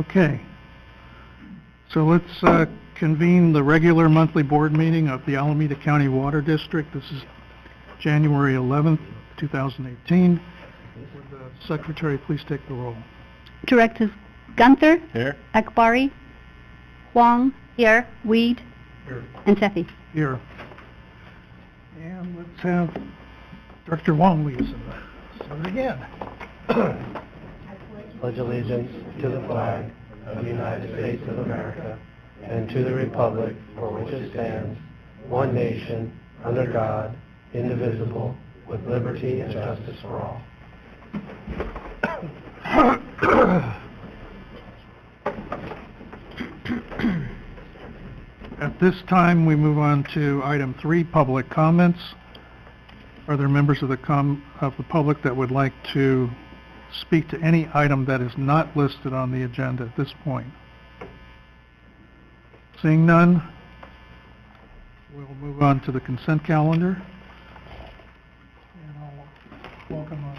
Okay. So let's convene the regular monthly board meeting of the Alameda County Water District. This is January 11th, 2018. Would the secretary please take the roll? Directors Gunther. Here. Akbari. Huang. Here. Weed. Here. And Sethy. Here. And let's have Director Huang lead us in the start again. Pledge allegiance to the flag of the United States of America and to the republic for which it stands, one nation, under God, indivisible, with liberty and justice for all. At this time, we move on to item 3, public comments. Are there members of the public that would like to speak to any item that is not listed on the agenda at this point? Seeing none, we'll move on to the consent calendar. And I'll welcome a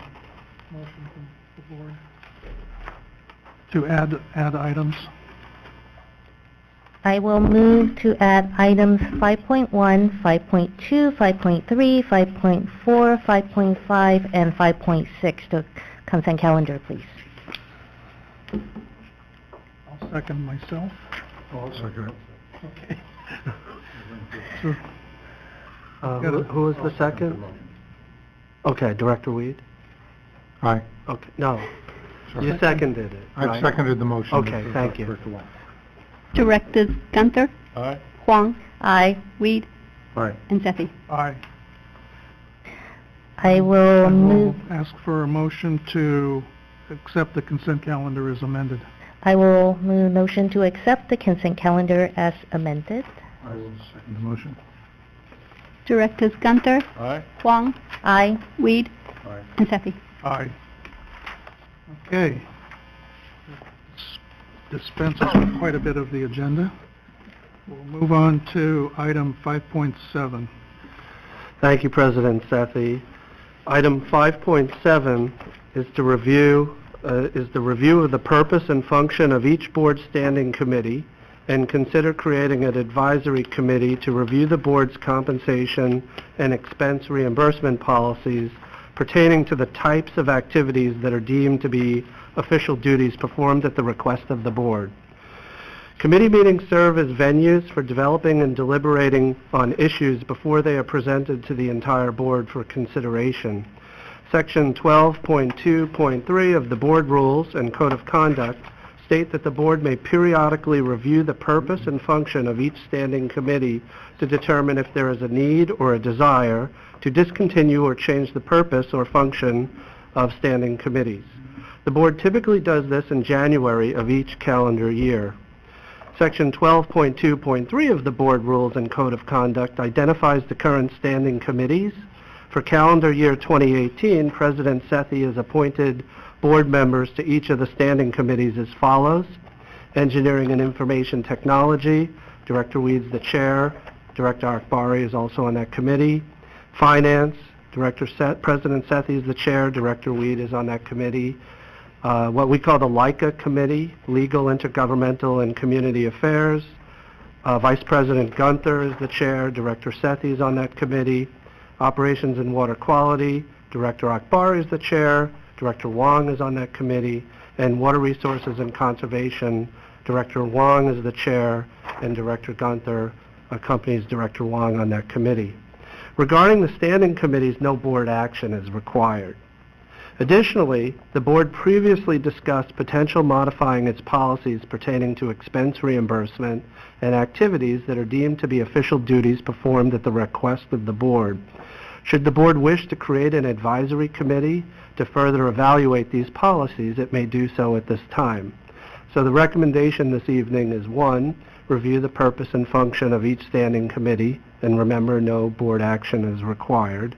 motion from the board to add items. I will move to add items 5.1, 5.2, 5.3, 5.4, 5.5, and 5.6 to consent calendar, please. I'll second myself. I'll second it. Okay. So, Who was the second? Okay, Director Weed? Aye. Okay, no. Sure. You seconded it, I right? seconded the motion. Okay, thank you. Director Huang. Directors Gunther. Aye. Huang. Aye. Weed. Aye. And Sethy. aye. I will move. Ask for a motion to accept the consent calendar as amended. I will move motion to accept the consent calendar as amended. I will second the motion. Directors Gunther. Aye. Huang. Aye. Weed. Aye. And Sethy. Aye. Okay. Dispenses with quite a bit of the agenda. We'll move on to item 5.7. Thank you, President Sethy. Item 5.7 is the review of the purpose and function of each board standing committee, and consider creating an advisory committee to review the board's compensation and expense reimbursement policies pertaining to the types of activities that are deemed to be official duties performed at the request of the board. Committee meetings serve as venues for developing and deliberating on issues before they are presented to the entire board for consideration. Section 12.2.3 of the Board Rules and Code of Conduct state that the board may periodically review the purpose and function of each standing committee to determine if there is a need or a desire to discontinue or change the purpose or function of standing committees. The board typically does this in January of each calendar year. Section 12.2.3 of the Board Rules and Code of Conduct identifies the current standing committees. For calendar year 2018, President Sethy has appointed board members to each of the standing committees as follows: Engineering and Information Technology, Director Weed's the chair, Director Akbari is also on that committee. Finance, President Sethy is the chair, Director Weed is on that committee. What we call the LICA Committee, Legal, Intergovernmental, and Community Affairs. Vice President Gunther is the chair, Director Sethy is on that committee. Operations and Water Quality, Director Akbari is the chair, Director Huang is on that committee, and Water Resources and Conservation, Director Huang is the chair, and Director Gunther accompanies Director Huang on that committee. Regarding the standing committees, no board action is required. Additionally, the board previously discussed potential modifying its policies pertaining to expense reimbursement and activities that are deemed to be official duties performed at the request of the board. Should the board wish to create an advisory committee to further evaluate these policies, it may do so at this time. So the recommendation this evening is 1, review the purpose and function of each standing committee, and remember, no board action is required.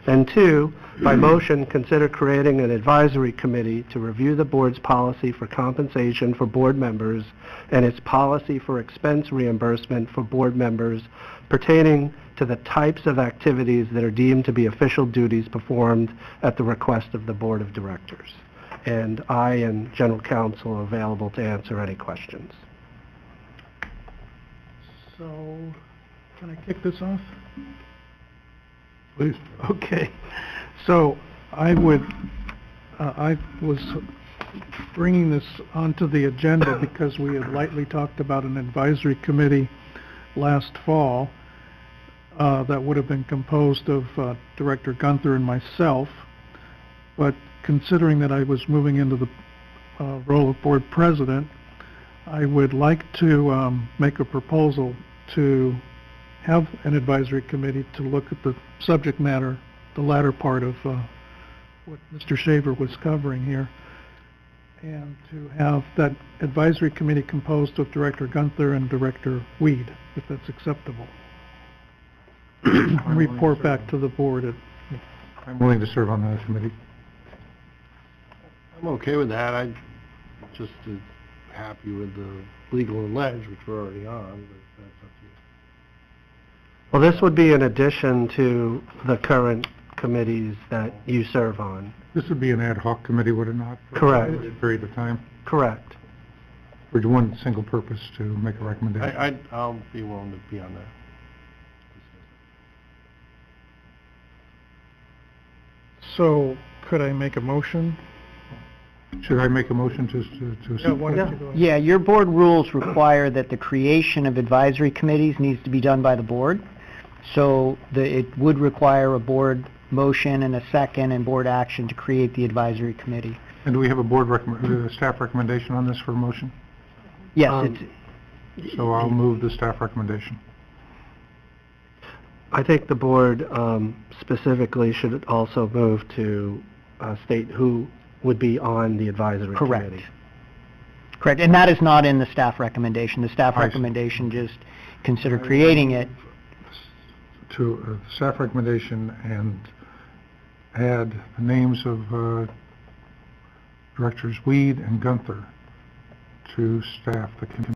And 2, by motion, consider creating an advisory committee to review the board's policy for compensation for board members and its policy for expense reimbursement for board members pertaining to the types of activities that are deemed to be official duties performed at the request of the board of directors. and I and General Counsel are available to answer any questions. So, can I kick this off? Please. Okay. So, I was bringing this onto the agenda because we had lightly talked about an advisory committee last fall that would have been composed of Director Gunther and myself. But considering that I was moving into the role of board president, I would like to make a proposal to have an advisory committee to look at the subject matter, the latter part of what Mr. Shaver was covering here, and to have that advisory committee composed of Director Gunther and Director Weed, if that's acceptable. And report back to the board. I'm willing to serve on that committee. I'm okay with that. I'm just happy with the legal and ledge, which we're already on, but that's up to you. Well, this would be in addition to the current committees that you serve on. This would be an ad hoc committee, would it not? Correct. For a limited period of time, Correct. for one single purpose, to make a recommendation. I'll be willing to be on that. So, could I make a motion? Should I make a motion to Yeah, why don't you go ahead? Yeah, your board rules require that the creation of advisory committees needs to be done by the board. So it would require a board motion and a second and board action to create the advisory committee. And do we have a staff recommendation on this for a motion? Yes, So I'll move the staff recommendation. I think the board specifically should also move to state who would be on the advisory Correct. committee. correct. And that is not in the staff recommendation. The staff I see. recommendation just consider creating it. To staff recommendation and add the names of Directors Weed and Gunther to staff the committee.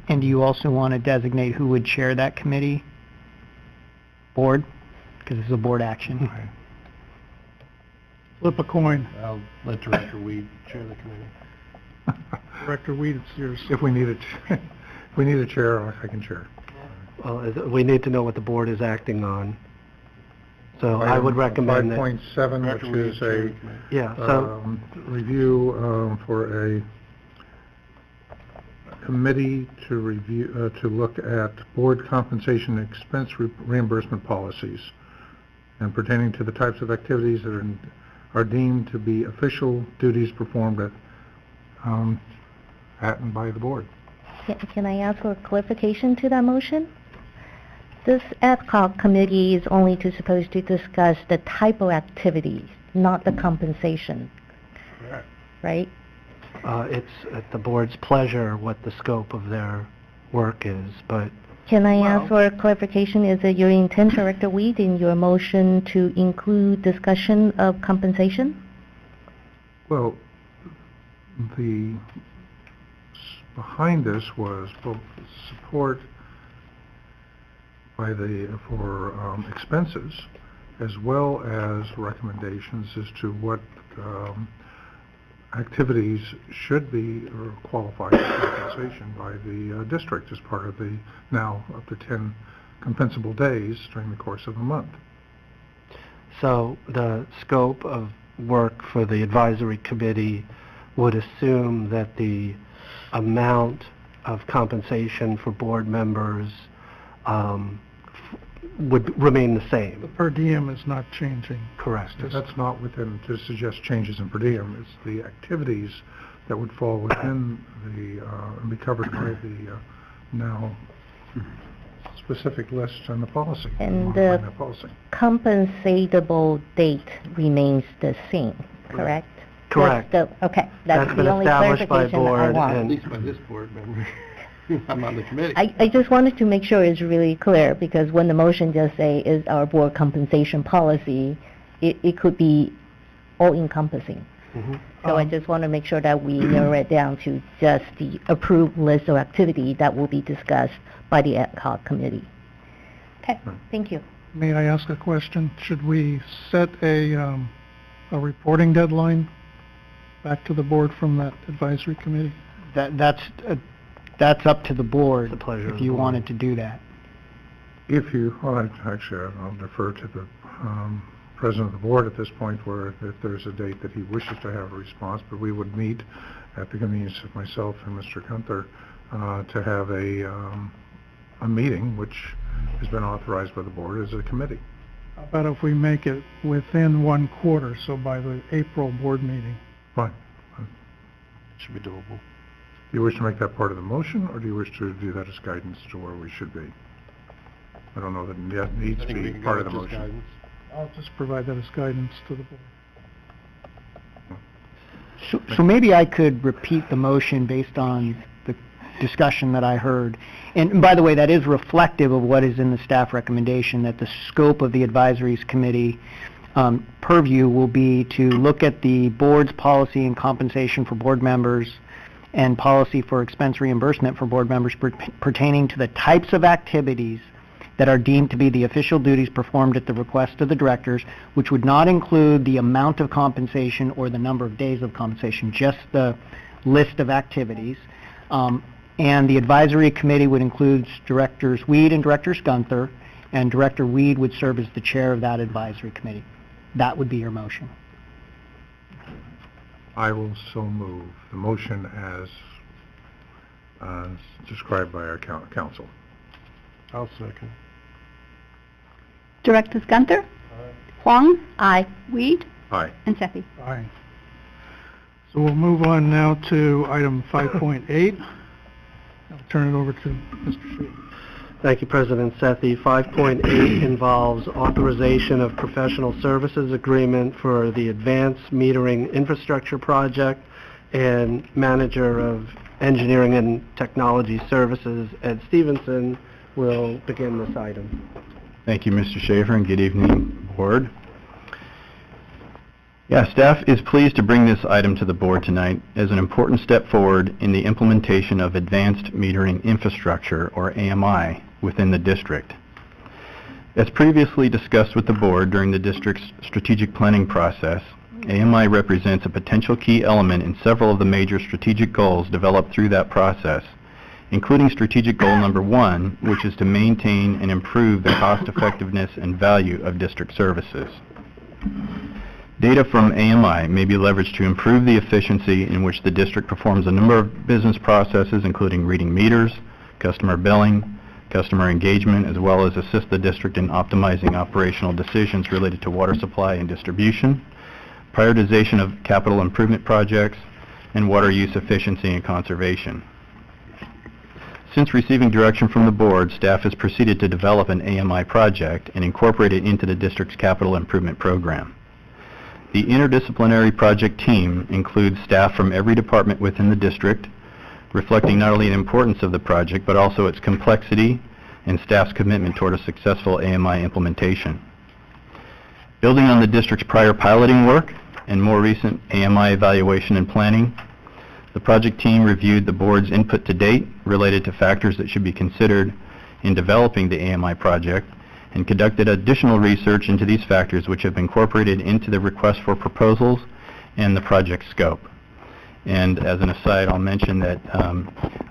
And do you also want to designate who would chair that committee? Board? Because this is a board action. Aye. Flip a coin. I'll let Director Weed chair the committee. Director Weed, it's yours. If we need a chair, I can chair. Well, we need to know what the board is acting on. So I would recommend that. 5.7, Director which Weed is chair a the committee. Yeah, so, review for a committee to review, to look at board compensation and expense reimbursement policies and pertaining to the types of activities that are deemed to be official duties performed at and by the board. Can I ask for clarification to that motion? This ad hoc committee is only supposed to discuss the type of activities, not the compensation, Correct. right? it's at the board's pleasure what the scope of their work is, but Can I ask for clarification? Is it your intent, Director Weed, in your motion to include discussion of compensation? Well, behind this was both support for expenses, as well as recommendations as to what activities should be or qualify for compensation by the district as part of the now up to 10 compensable days during the course of a month. so the scope of work for the advisory committee would assume that the amount of compensation for board members would remain the The same. per diem is not changing. Correct. That's not within, to suggest changes in per diem, it's the activities that would fall within the, and be covered by the now specific list on the policy. And modifying the that policy. compensatable date remains the same, correct? Correct. Okay, that's been the only established by clarification I board want. At least by this board member. I'm on the committee. I just wanted to make sure it's really clear, because when the motion just say is our board compensation policy, it could be all-encompassing. Mhm. So I just want to make sure that we narrow it down to just the approved list of activity that will be discussed by the ad hoc committee. Okay, Right. thank you. May I ask a question? Should we set a reporting deadline back to the board from that advisory committee? That's up to the board. It's a pleasure of if the you board. wanted to do that. I'll defer to the president of the board at this point, where if there's a date that he wishes to have a response, but we would meet at the convenience of myself and Mr. Gunther to have a meeting, which has been authorized by the board as a committee. How about if we make it within 1 quarter, so by the April board meeting? Fine. Should be doable. Do you wish to make that part of the motion, or do you wish to do that as guidance to where we should be? I don't know that it needs I to think we be can part go of the with just motion. guidance. I'll just provide that as guidance to the board. So maybe I could repeat the motion based on the discussion that I heard. And by the way, that is reflective of what is in the staff recommendation, that the scope of the advisories committee purview will be to look at the board's policy and compensation for board members and policy for expense reimbursement for board members pertaining to the types of activities that are deemed to be the official duties performed at the request of the directors, which would not include the amount of compensation or the number of days of compensation, just the list of activities. And the advisory committee would include Directors Weed and Directors Gunther, and Director Weed would serve as the chair of that advisory committee. That would be your motion. I will so move the motion as described by our council. I'll second. Directors Gunther? Huang? Aye. Weed? Aye. And Sethy. Aye. So we'll move on now to item 5.8. I'll turn it over to Mr. Schaefer. Thank you, President Sethy. 5.8 involves authorization of professional services agreement for the Advanced Metering Infrastructure Project, and Manager of Engineering and Technology Services, Ed Stevenson, will begin this item. Thank you, Mr. Schaefer, and good evening, Board. Staff is pleased to bring this item to the Board tonight as an important step forward in the implementation of Advanced Metering Infrastructure, or AMI, within the district. As previously discussed with the Board during the district's strategic planning process, AMI represents a potential key element in several of the major strategic goals developed through that process, including strategic goal number 1, which is to maintain and improve the cost effectiveness and value of district services. Data from AMI may be leveraged to improve the efficiency in which the district performs a number of business processes, including reading meters, customer billing, customer engagement, as well as assist the district in optimizing operational decisions related to water supply and distribution, prioritization of capital improvement projects, and water use efficiency and conservation. Since receiving direction from the Board, staff has proceeded to develop an AMI project and incorporate it into the district's capital improvement program. The interdisciplinary project team includes staff from every department within the district, reflecting not only the importance of the project, but also its complexity and staff's commitment toward a successful AMI implementation. Building on the district's prior piloting work and more recent AMI evaluation and planning, the project team reviewed the Board's input to date related to factors that should be considered in developing the AMI project, and conducted additional research into these factors, which have been incorporated into the request for proposals and the project scope. And as an aside, I'll mention that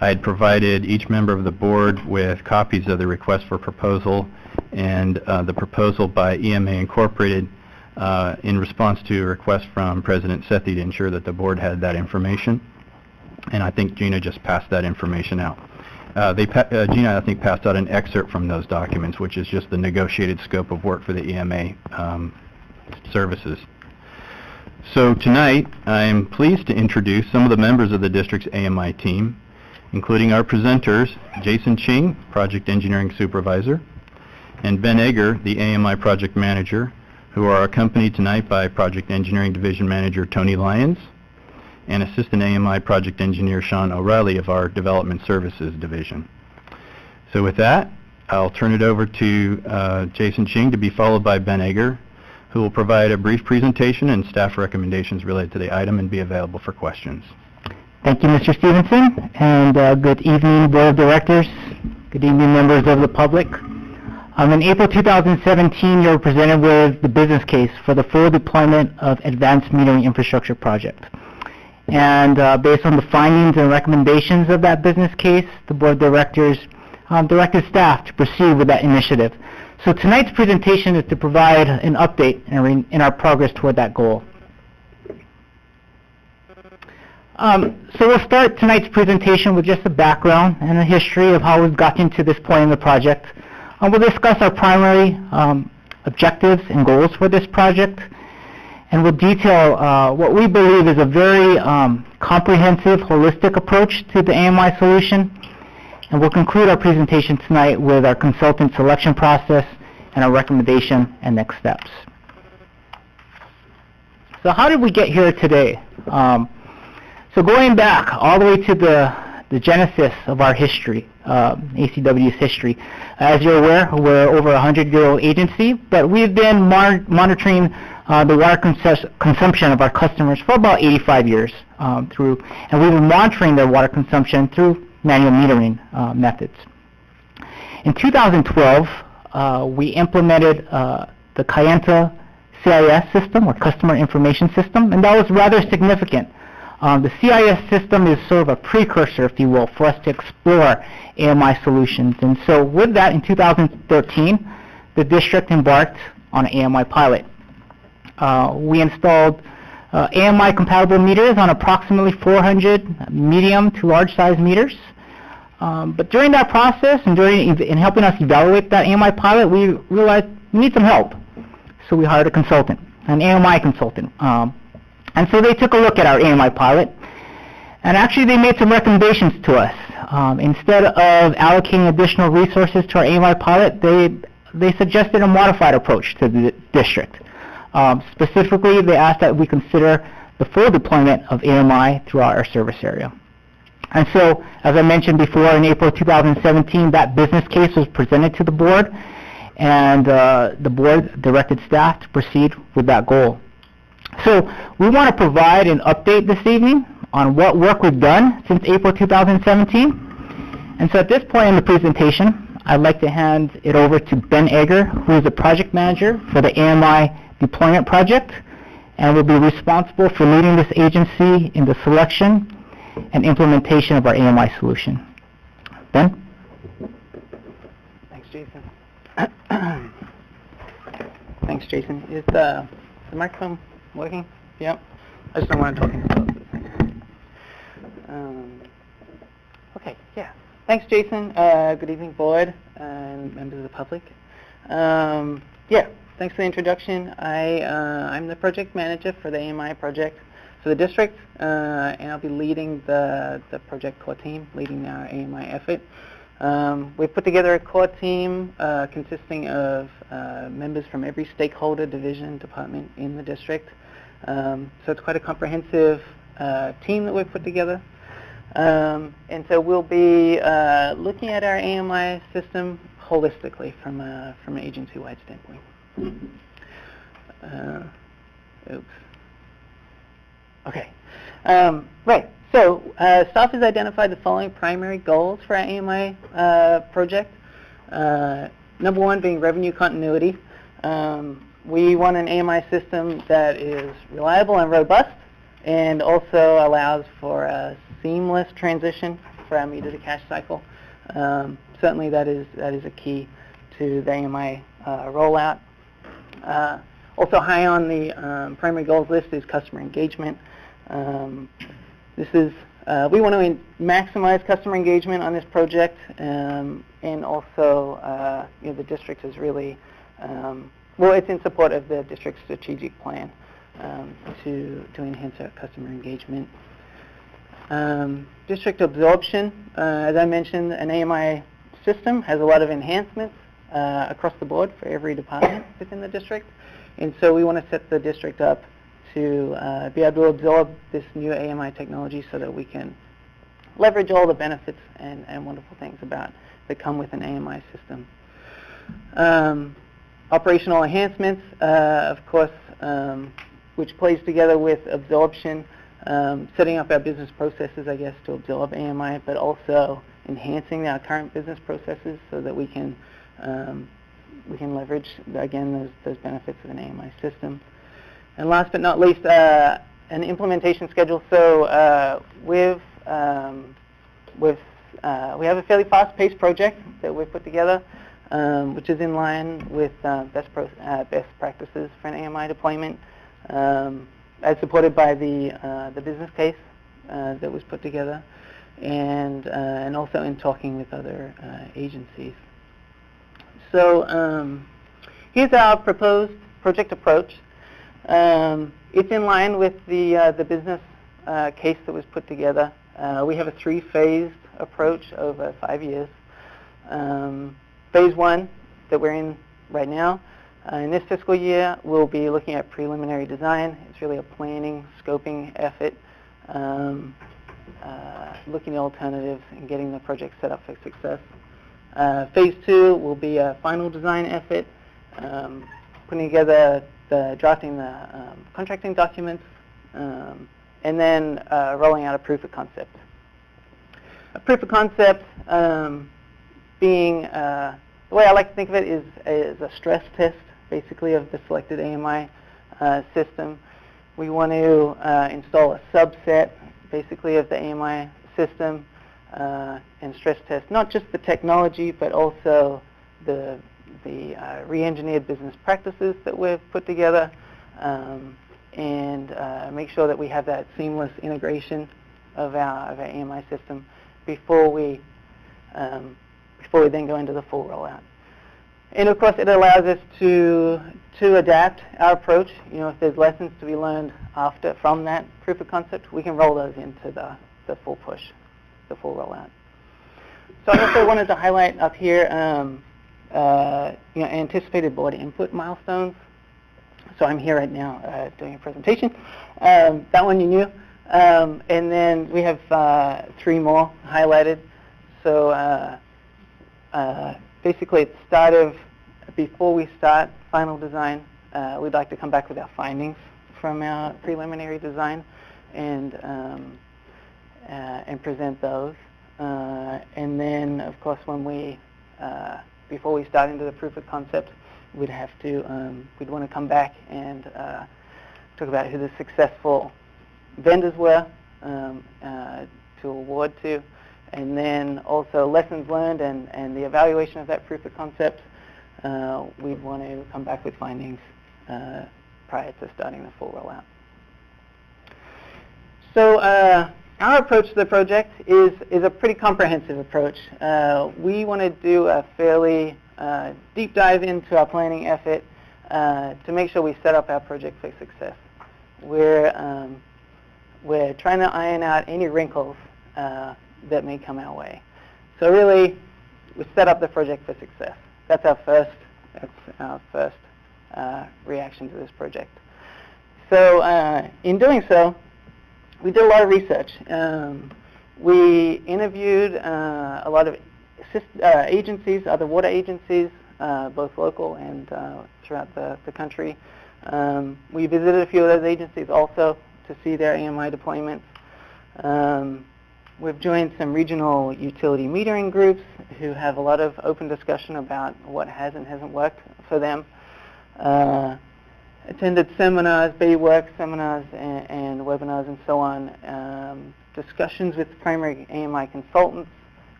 I had provided each member of the Board with copies of the request for proposal and the proposal by EMA Incorporated in response to a request from President Sethy to ensure that the Board had that information. And I think Gina just passed that information out. Gina, I think, passed out an excerpt from those documents, which is just the negotiated scope of work for the EMA services. So tonight, I am pleased to introduce some of the members of the district's AMI team, including our presenters, Jason Ching, Project Engineering Supervisor, and Ben Egger, the AMI Project Manager, who are accompanied tonight by Project Engineering Division Manager Tony Lyons and Assistant AMI Project Engineer Sean O'Reilly of our Development Services Division. So with that, I'll turn it over to Jason Ching to be followed by Ben Egger, who will provide a brief presentation and staff recommendations related to the item and be available for questions. Thank you, Mr. Stevenson, and good evening, Board of Directors. Good evening, members of the public. In April 2017, you were presented with the business case for the full deployment of Advanced Metering Infrastructure Project. And based on the findings and recommendations of that business case, the board of directors directed staff to proceed with that initiative. So tonight's presentation is to provide an update in our progress toward that goal. So we'll start tonight's presentation with just a background and a history of how we've gotten to this point in the project. We'll discuss our primary objectives and goals for this project, and we'll detail what we believe is a very comprehensive, holistic approach to the AMI solution. And we'll conclude our presentation tonight with our consultant selection process and our recommendation and next steps. So how did we get here today? So going back all the way to the genesis of our history, ACWD's history. As you're aware, we're over a 100-year-old agency, but we've been monitoring the water consumption of our customers for about 85 years and we've been monitoring their water consumption through manual metering methods. In 2012, we implemented the Kayenta CIS system, or Customer Information System, and that was rather significant. The CIS system is sort of a precursor, if you will, for us to explore AMI solutions. And so with that, in 2013, the district embarked on an AMI pilot. We installed AMI-compatible meters on approximately 400 medium to large-size meters. But during that process and in helping us evaluate that AMI pilot, we realized we need some help. So we hired a consultant, an AMI consultant. And so they took a look at our AMI pilot, and actually they made some recommendations to us. Instead of allocating additional resources to our AMI pilot, they suggested a modified approach to the district. Specifically, they asked that we consider the full deployment of AMI throughout our service area. And so, as I mentioned before, in April 2017, that business case was presented to the board, and the board directed staff to proceed with that goal. So we want to provide an update this evening on what work we've done since April 2017. And so at this point in the presentation, I'd like to hand it over to Ben Egger, who is the project manager for the AMI deployment project, and will be responsible for leading this agency in the selection and implementation of our AMI solution. Ben? Thanks, Jason. Thanks, Jason. Is the microphone working? Yep. I just don't want to talk about this. Okay, yeah. Thanks, Jason. Good evening, board and members of the public. Yeah, thanks for the introduction. I'm the project manager for the AMI project for the district, and I'll be leading the project core team, leading our AMI effort. We've put together a core team consisting of members from every stakeholder, division, department in the district. So it's quite a comprehensive team that we've put together. And so we'll be looking at our AMI system holistically from an agency-wide standpoint. Oops. Okay. Right. So staff has identified the following primary goals for our AMI project. Number one being revenue continuity. We want an AMI system that is reliable and robust, and also allows for a seamless transition for our meter to cash cycle. Certainly that is a key to the AMI rollout. Also high on the primary goals list is customer engagement. We want to maximize customer engagement on this project, and also the district is really it's in support of the district's strategic plan to enhance our customer engagement. District absorption, as I mentioned, an AMI system has a lot of enhancements across the board for every department within the district, and so we want to set the district up to be able to absorb this new AMI technology so that we can leverage all the benefits and wonderful things that come with an AMI system. Operational enhancements, of course, which plays together with absorption, setting up our business processes, I guess, to absorb AMI, but also enhancing our current business processes so that we can leverage, again, those benefits of an AMI system. And last but not least, an implementation schedule. So we have a fairly fast-paced project that we've put together, which is in line with best practices for an AMI deployment, as supported by the business case that was put together, and also in talking with other agencies. So here's our proposed project approach. It's in line with the business case that was put together. We have a 3-phased approach over 5 years. Phase 1 that we're in right now, in this fiscal year, we'll be looking at preliminary design. It's really a planning, scoping effort, looking at alternatives and getting the project set up for success. Phase 2 will be a final design effort, putting together drafting the contracting documents, and then rolling out a proof of concept. A proof of concept being, the way I like to think of it is a stress test, basically, of the selected AMI system. We want to install a subset, basically, of the AMI system and stress test not just the technology, but also the re-engineered business practices that we've put together, and make sure that we have that seamless integration of our AMI system before we then go into the full rollout. And of course, it allows us to adapt our approach. You know, if there's lessons to be learned from that proof of concept, we can roll those into the full push, the full rollout. So I also wanted to highlight up here anticipated board input milestones. So I'm here right now doing a presentation. That one you knew. And then we have 3 more highlighted. So basically, at the start before we start final design, we'd like to come back with our findings from our preliminary design and present those. And then, of course, when before we start into the proof of concept, we'd want to come back and talk about who the successful vendors were to award to, and then also lessons learned and the evaluation of that proof of concept. We'd want to come back with findings prior to starting the full rollout. So our approach to the project is a pretty comprehensive approach. We want to do a fairly deep dive into our planning effort to make sure we set up our project for success. We're trying to iron out any wrinkles that may come our way. So really, we set up the project for success. That's our first reaction to this project. So in doing so, we did a lot of research. We interviewed a lot of agencies, other water agencies, both local and throughout the country. We visited a few of those agencies also to see their AMI deployments. We've joined some regional utility metering groups who have a lot of open discussion about what has and hasn't worked for them. Attended seminars, BayWorks seminars and webinars and so on. Discussions with primary AMI consultants,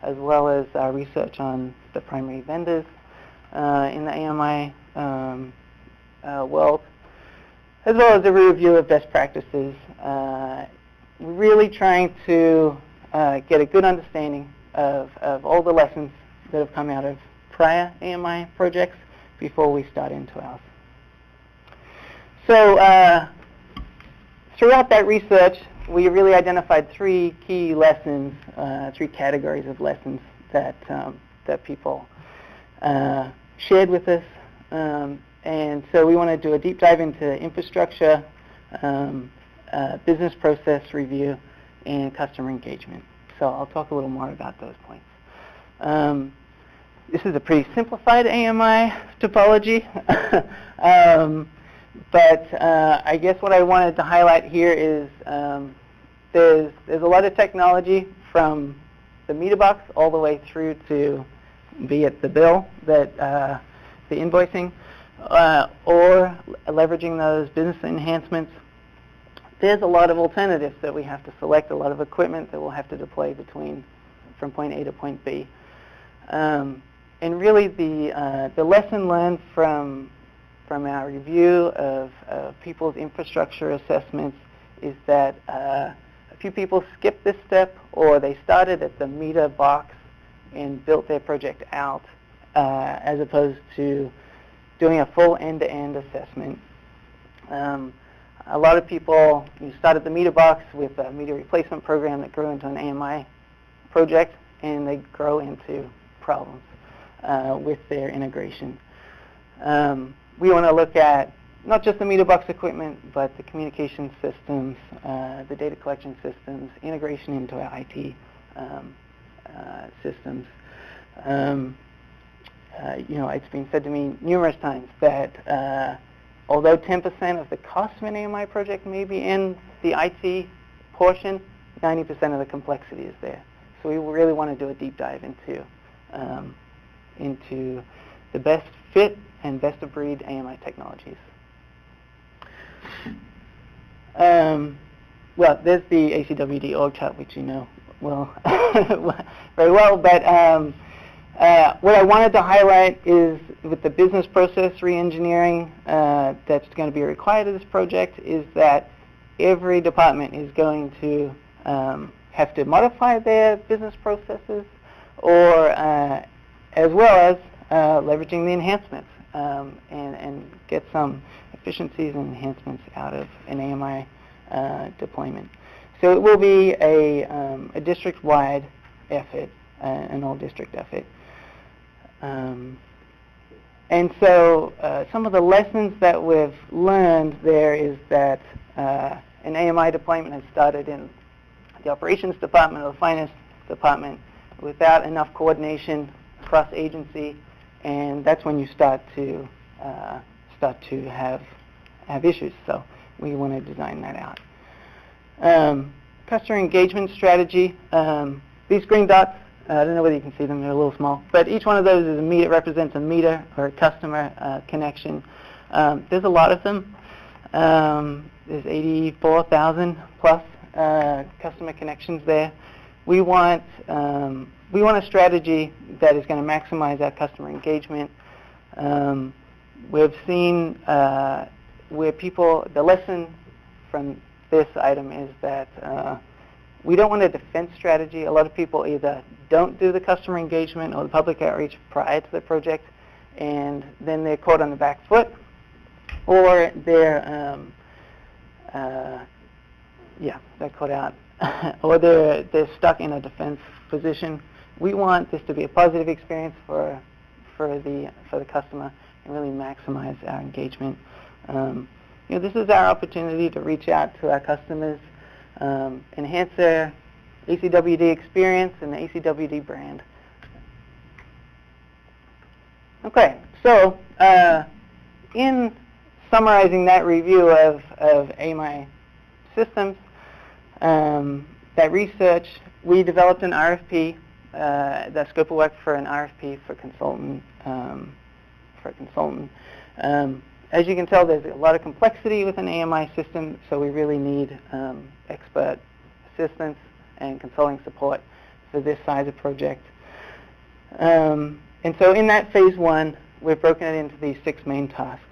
as well as research on the primary vendors in the AMI world, as well as a review of best practices. Really trying to get a good understanding of all the lessons that have come out of prior AMI projects before we start into ours. So throughout that research, we really identified 3 key lessons, 3 categories of lessons that people shared with us. And so we want to do a deep dive into infrastructure, business process review, and customer engagement. So I'll talk a little more about those points. This is a pretty simplified AMI topology. But I guess what I wanted to highlight here is there's a lot of technology from the meter box all the way through to, be it the bill, that the invoicing, or leveraging those business enhancements there's a lot of alternatives that we have to select, a lot of equipment that we'll have to deploy from point A to point B. And really the lesson learned from our review of people's infrastructure assessments is that a few people skipped this step, or they started at the meter box and built their project out, as opposed to doing a full end-to-end assessment. A lot of people, you start at the meter box with a meter replacement program that grew into an AMI project, and they grow into problems with their integration. We want to look at not just the meter box equipment, but the communication systems, the data collection systems, integration into our IT systems. It's been said to me numerous times that although 10% of the cost of an AMI project may be in the IT portion, 90% of the complexity is there. So we really want to do a deep dive into the best fit and best of breed AMI technologies. Well, there's the ACWD org chart, which you know very well, but what I wanted to highlight is with the business process re-engineering that's going to be required of this project is that every department is going to have to modify their business processes, or as well as leveraging the enhancements and get some efficiencies and enhancements out of an AMI deployment. So it will be a district-wide effort, an all-district effort. And so some of the lessons that we've learned there is that an AMI deployment has started in the operations department or the finance department without enough coordination across agency, and that's when you start to have issues. So we want to design that out. Customer engagement strategy. These green dots, I don't know whether you can see them, they're a little small, but each one of those is represents a meter or a customer connection. There's a lot of them. There's 84,000 plus customer connections there. We want a strategy that is going to maximize our customer engagement. We've seen where the lesson from this item is that we don't want a defense strategy. A lot of people either don't do the customer engagement or the public outreach prior to the project, and then they're caught on the back foot, or they're caught out, or they're stuck in a defense position. We want this to be a positive experience for the customer and really maximize our engagement. This is our opportunity to reach out to our customers, enhance their ACWD experience and the ACWD brand. Okay, so in summarizing that review of AMI systems, that research, we developed an RFP, that scope of work for an RFP for consultant. As you can tell, there's a lot of complexity with an AMI system, so we really need expert assistance and consulting support for this size of project. And so in that phase one, we've broken it into these 6 main tasks.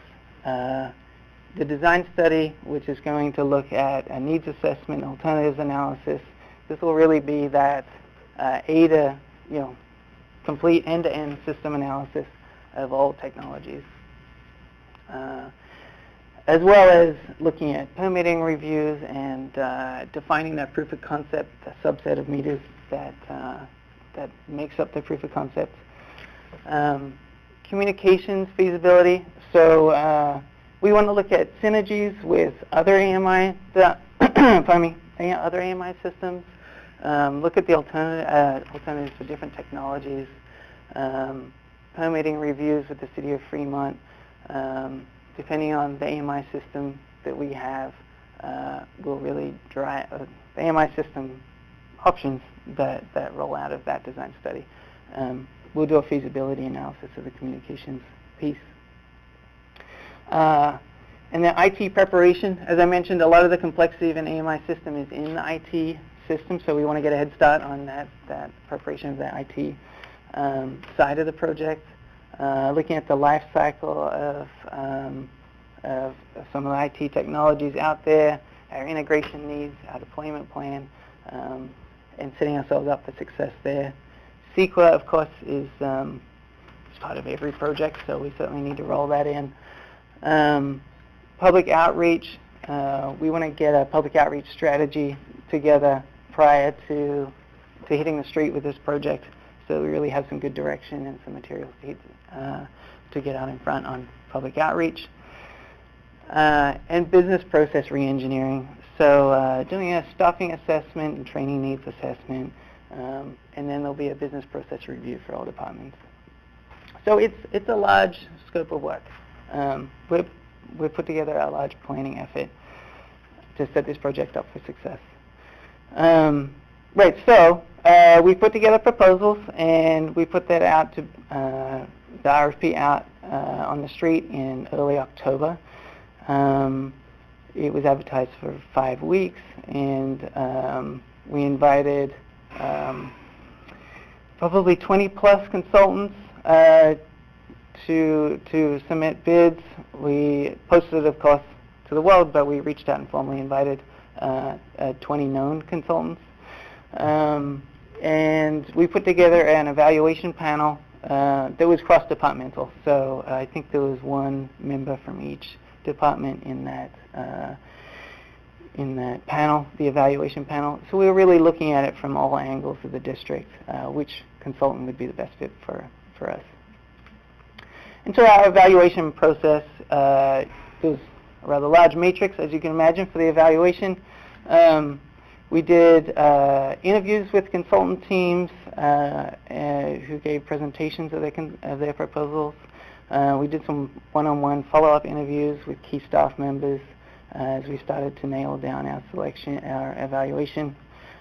The design study, which is going to look at a needs assessment, alternatives analysis. This will really be that complete end-to-end system analysis of all technologies. As well as looking at permitting reviews and defining that proof of concept, a subset of meters that makes up the proof of concept. Communications feasibility. So we want to look at synergies with other AMI, other AMI systems. Look at the alternatives for different technologies. Permitting reviews with the City of Fremont. Depending on the AMI system that we have, will really drive the AMI system options that roll out of that design study. We'll do a feasibility analysis of the communications piece. And the IT preparation, as I mentioned, a lot of the complexity of an AMI system is in the IT system, so we want to get a head start on that preparation of the IT side of the project. Looking at the life cycle of some of the IT technologies out there, our integration needs, our deployment plan, and setting ourselves up for success there. CEQA, of course, is part of every project, so we certainly need to roll that in. Public outreach, we want to get a public outreach strategy together prior to hitting the street with this project, so we really have some good direction and some materials to get out in front on public outreach. And business process reengineering, so doing a staffing assessment and training needs assessment, and then there'll be a business process review for all departments. So it's a large scope of work. We've put together a large planning effort to set this project up for success. Right, so we put together proposals, and we put that out to the RFP out on the street in early October. It was advertised for 5 weeks, and we invited probably 20-plus consultants to submit bids. We posted it, of course, to the world, but we reached out and formally invited 20 known consultants. And we put together an evaluation panel that was cross-departmental. So I think there was one member from each department in that panel, the evaluation panel. So we were really looking at it from all angles of the district, which consultant would be the best fit for us. And so our evaluation process, was a rather large matrix, as you can imagine, for the evaluation. We did interviews with consultant teams who gave presentations of their proposals. We did some one-on-one follow-up interviews with key staff members as we started to nail down our evaluation,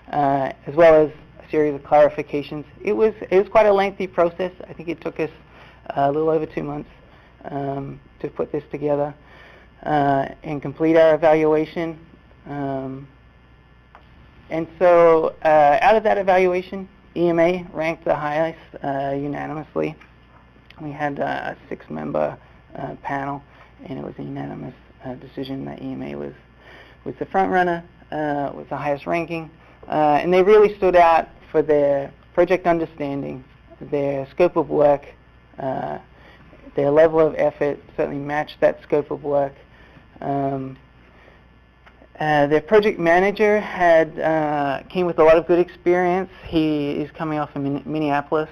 as well as a series of clarifications. It was quite a lengthy process. I think it took us a little over 2 months to put this together and complete our evaluation. And so out of that evaluation, EMA ranked the highest unanimously. We had a 6-member panel, and it was a unanimous decision that EMA was the front runner, with the highest ranking. And they really stood out for their project understanding, their scope of work, their level of effort certainly matched that scope of work. Their project manager came with a lot of good experience. He is coming off a Minneapolis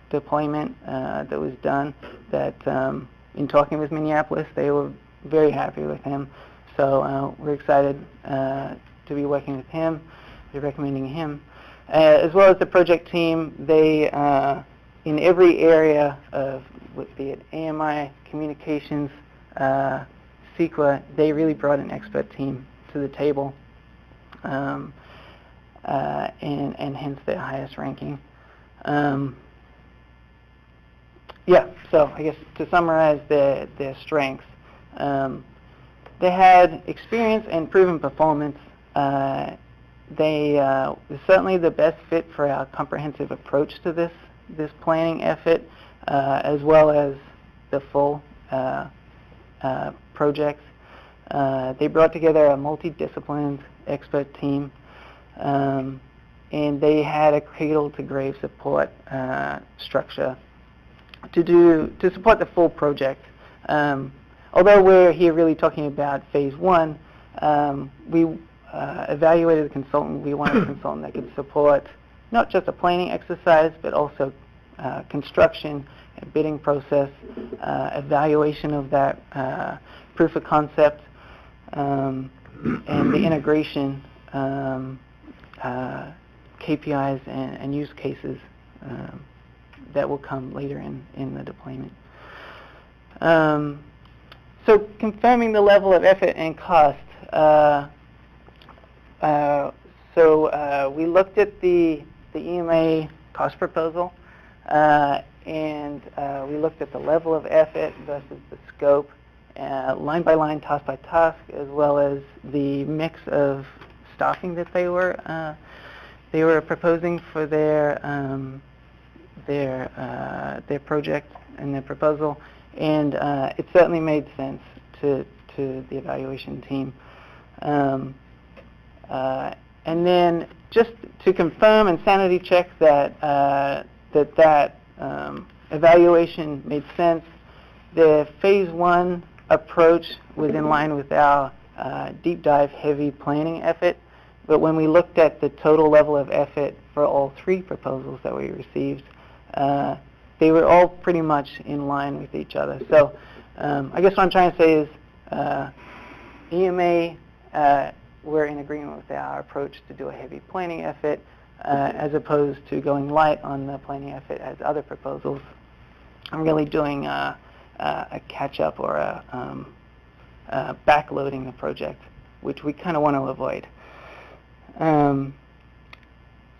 deployment that was done. That in talking with Minneapolis, they were very happy with him. So we're excited to be working with him. We're recommending him, as well as the project team. They in every area of, be it AMI, communications, CEQA, they really brought an expert team to the table, and hence their highest ranking. Yeah, so I guess to summarize their strengths, they had experience and proven performance. They were certainly the best fit for our comprehensive approach to this planning effort, as well as the full project. They brought together a multidisciplined expert team, and they had a cradle-to-grave support structure to support the full project. Although we're here really talking about phase 1, we evaluated the consultant. We wanted a consultant that could support not just a planning exercise, but also construction, and bidding process, evaluation of that proof of concept, and the integration, KPIs and use cases that will come later in the deployment. So confirming the level of effort and cost. We looked at the EMA cost proposal, and we looked at the level of effort versus the scope line by line, task by task, as well as the mix of staffing that they were proposing for their project and their proposal, and it certainly made sense to the evaluation team. And then just to confirm and sanity check that evaluation made sense, the phase 1 approach was in line with our deep dive heavy planning effort, but when we looked at the total level of effort for all 3 proposals that we received, they were all pretty much in line with each other. So I guess what I'm trying to say is EMA we're in agreement with our approach to do a heavy planning effort as opposed to going light on the planning effort as other proposals. I'm really doing a catch-up or backloading the project, which we kind of want to avoid.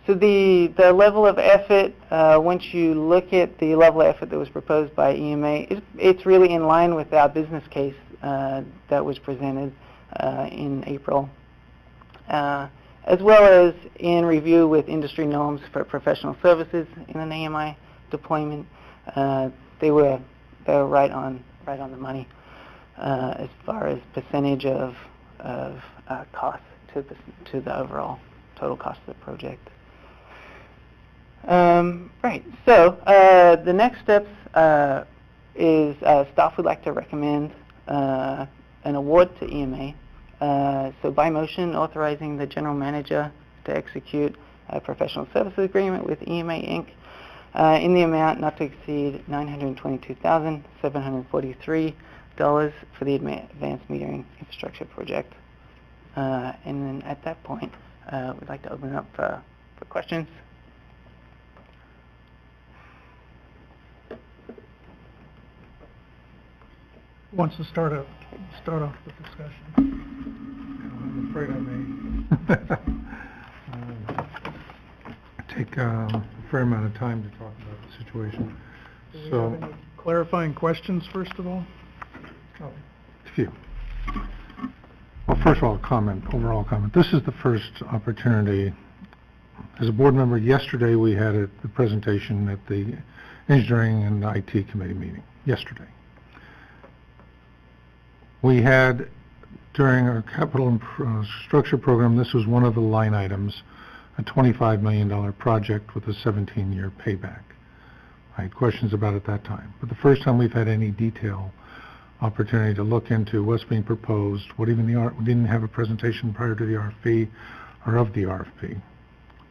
So the level of effort, once you look at the level of effort that was proposed by EMA, it's really in line with our business case that was presented in April, as well as in review with industry norms for professional services in an AMI deployment. They were right on the money as far as percentage of cost to the overall total cost of the project. Right. So the next steps is staff would like to recommend an award to EMA. So by motion, authorizing the general manager to execute a professional services agreement with EMA Inc. In the amount not to exceed $922,743 for the advanced metering infrastructure project. And then at that point, we'd like to open it up for questions. Who wants to start off the discussion? I'm afraid I may take a fair amount of time to talk about the situation. Do we have any clarifying questions, first of all? A few. Well, first of all, overall comment. This is the first opportunity. As a board member, yesterday we had the presentation at the Engineering and IT Committee meeting, yesterday. We had, during our capital structure program, this was one of the line items, a $25 million project with a 17-year payback. I had questions about it at that time. But the first time we've had any detail opportunity to look into what's being proposed, we didn't have a presentation prior to the RFP or of the RFP.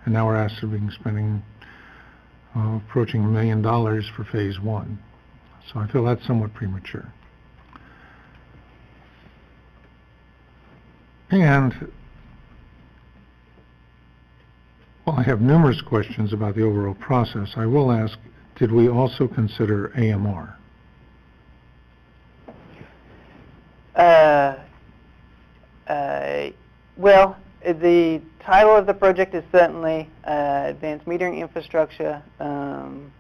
And now we're asked to be spending approaching $1 million for phase 1. So I feel that's somewhat premature. And while I have numerous questions about the overall process, I will ask, did we also consider AMR? Well, the title of the project is certainly Advanced Metering Infrastructure, and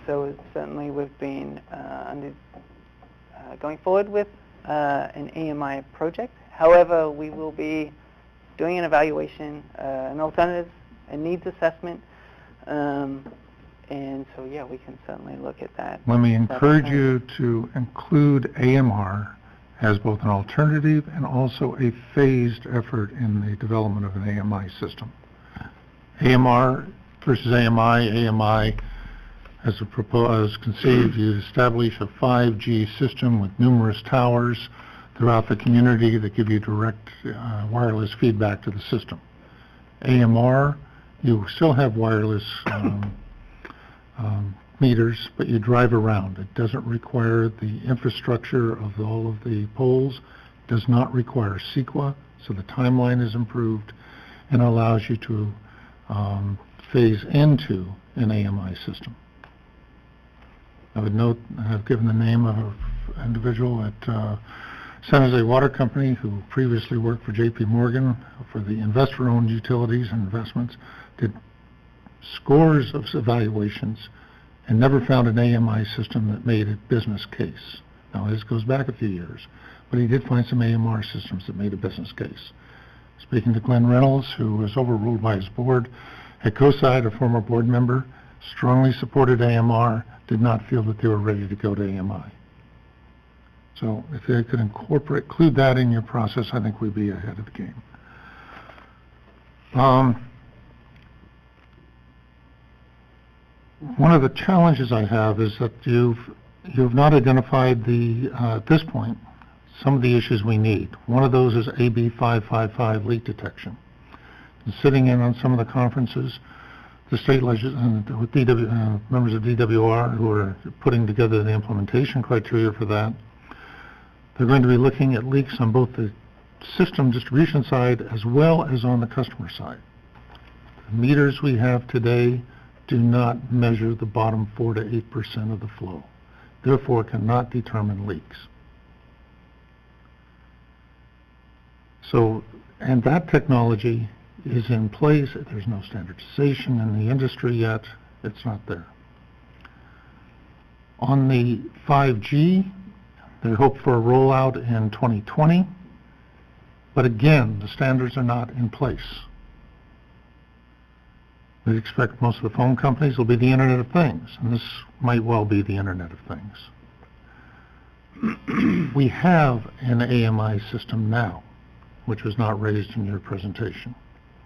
so it's certainly we've been going forward with an AMI project. However, we will be doing an evaluation, an alternatives and needs assessment, and so yeah, we can certainly look at that. Let me encourage you to include AMR as both an alternative and also a phased effort in the development of an AMI system. AMR versus AMI. AMI, as conceived, you establish a 5G system with numerous towers throughout the community that give you direct wireless feedback to the system. AMR, you still have wireless meters, but you drive around. It doesn't require the infrastructure of all of the poles, does not require CEQA, so the timeline is improved and allows you to phase into an AMI system. I would note I've given the name of an individual at San Jose Water Company who previously worked for J.P. Morgan for the investor-owned utilities and investments, did scores of evaluations and never found an AMI system that made a business case Now, this goes back a few years, but he did find some AMR systems that made a business case. Speaking to Glenn Reynolds, who was overruled by his board, at COSIDE, a former board member, strongly supported AMR, did not feel that they were ready to go to AMI. So if they could include that in your process, I think we'd be ahead of the game. One of the challenges I have is that you've not identified at this point, some of the issues we need. One of those is AB 555 leak detection. And sitting in on some of the conferences, the state with members of DWR who are putting together the implementation criteria for that, they're going to be looking at leaks on both the system distribution side as well as on the customer side. The meters we have today do not measure the bottom 4 to 8% of the flow, therefore cannot determine leaks. So, and that technology is in place. There's no standardization in the industry yet. It's not there. On the 5G, they hope for a rollout in 2020, but again, the standards are not in place. We expect most of the phone companies will be the Internet of Things, and this might well be the Internet of Things. We have an AMI system now, which was not raised in your presentation,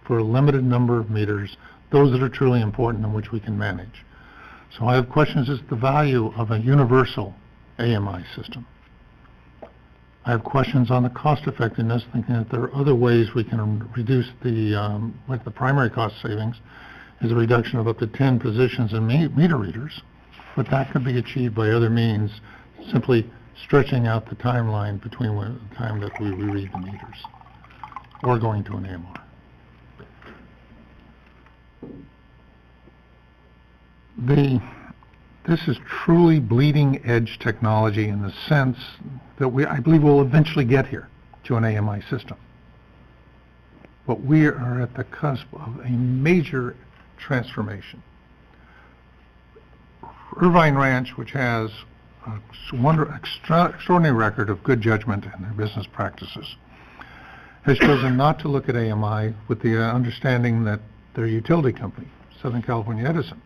for a limited number of meters, those that are truly important and which we can manage. So I have questions as to the value of a universal AMI system. I have questions on the cost effectiveness, thinking that there are other ways we can reduce like the primary cost savings is a reduction of up to 10 positions in meter readers, but that could be achieved by other means, simply stretching out the timeline between the time that we read the meters or going to an AMR. This is truly bleeding edge technology in the sense that I believe we'll eventually get here to an AMI system. But we are at the cusp of a major transformation. Irvine Ranch, which has an extraordinary record of good judgment in their business practices, has chosen not to look at AMI with the understanding that their utility company, Southern California Edison,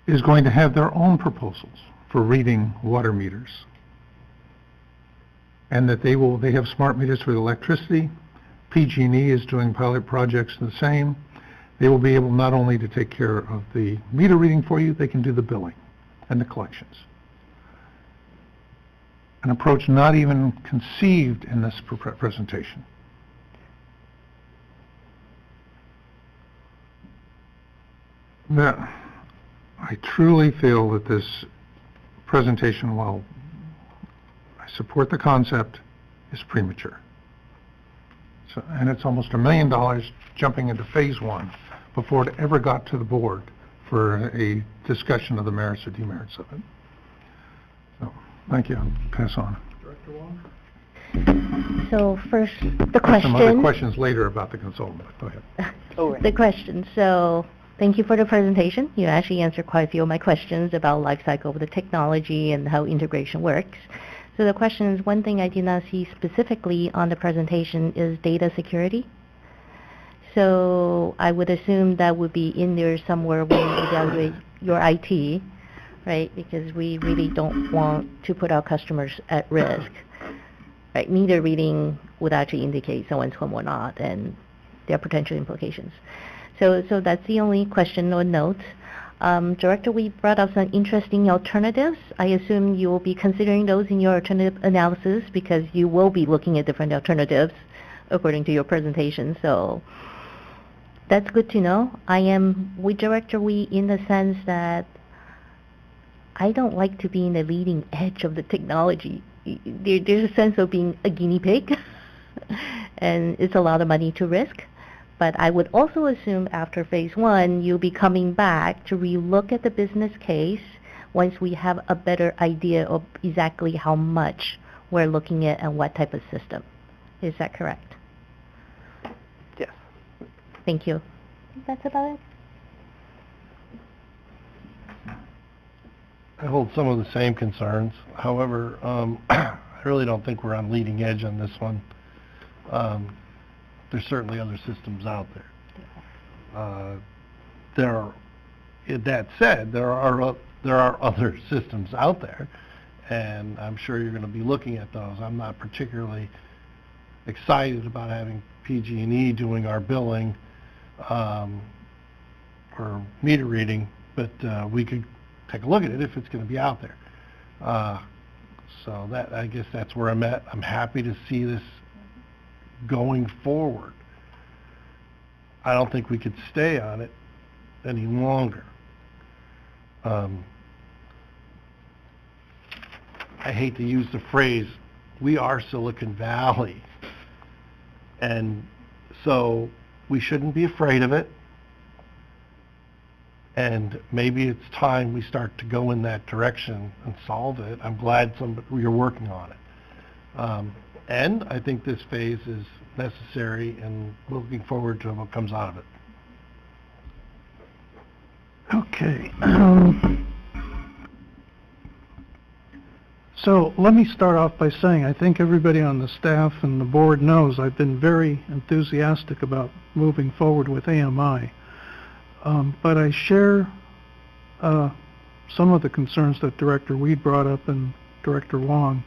is going to have their own proposals for reading water meters, and that they have smart meters for electricity. PG&E is doing pilot projects the same. They will be able not only to take care of the meter reading for you, they can do the billing and the collections. An approach not even conceived in this presentation. Now, I truly feel that this presentation, while I support the concept, is premature. So, and it's almost $1 million jumping into phase 1 before it ever got to the board for a discussion of the merits or demerits of it. So, thank you. I'll pass on. Director Wong? So first, the question. Some other questions later about the consultant, but go ahead. The question. So thank you for the presentation. You actually answered quite a few of my questions about life cycle of the technology and how integration works. So the question is, one thing I did not see specifically on the presentation is data security. So I would assume that would be in there somewhere when you evaluate your IT, right? Because we really don't want to put our customers at risk, right? Meter reading would actually indicate someone's home or not, and there are potential implications. So that's the only question or note. Director, we brought up some interesting alternatives. I assume you will be considering those in your alternative analysis because you will be looking at different alternatives according to your presentation. So that's good to know. I am with Director Wee in the sense that I don't like to be in the leading edge of the technology. There's a sense of being a guinea pig, and it's a lot of money to risk. But I would also assume after phase 1, you'll be coming back to relook at the business case once we have a better idea of exactly how much we're looking at and what type of system. Is that correct? Yes. Thank you. That's about it. hold some of the same concerns. However, I really don't think we're on leading edge on this one. There's certainly other systems out there. That said, there are other systems out there, and I'm sure you're going to be looking at those. I'm not particularly excited about having PG&E doing our billing or meter reading, but we could take a look at it if it's going to be out there. So that, I guess that's where I'm at. I'm happy to see this going forward. I don't think we could stay on it any longer. I hate to use the phrase, we are Silicon Valley. And so we shouldn't be afraid of it. And maybe it's time we start to go in that direction and solve it. I'm glad you're working on it. And I think this phase is necessary, and looking forward to what comes out of it. Okay. So let me start off by saying I think everybody on the staff and the board knows I've been very enthusiastic about moving forward with AMI. But I share some of the concerns that Director Weed brought up and Director Huang.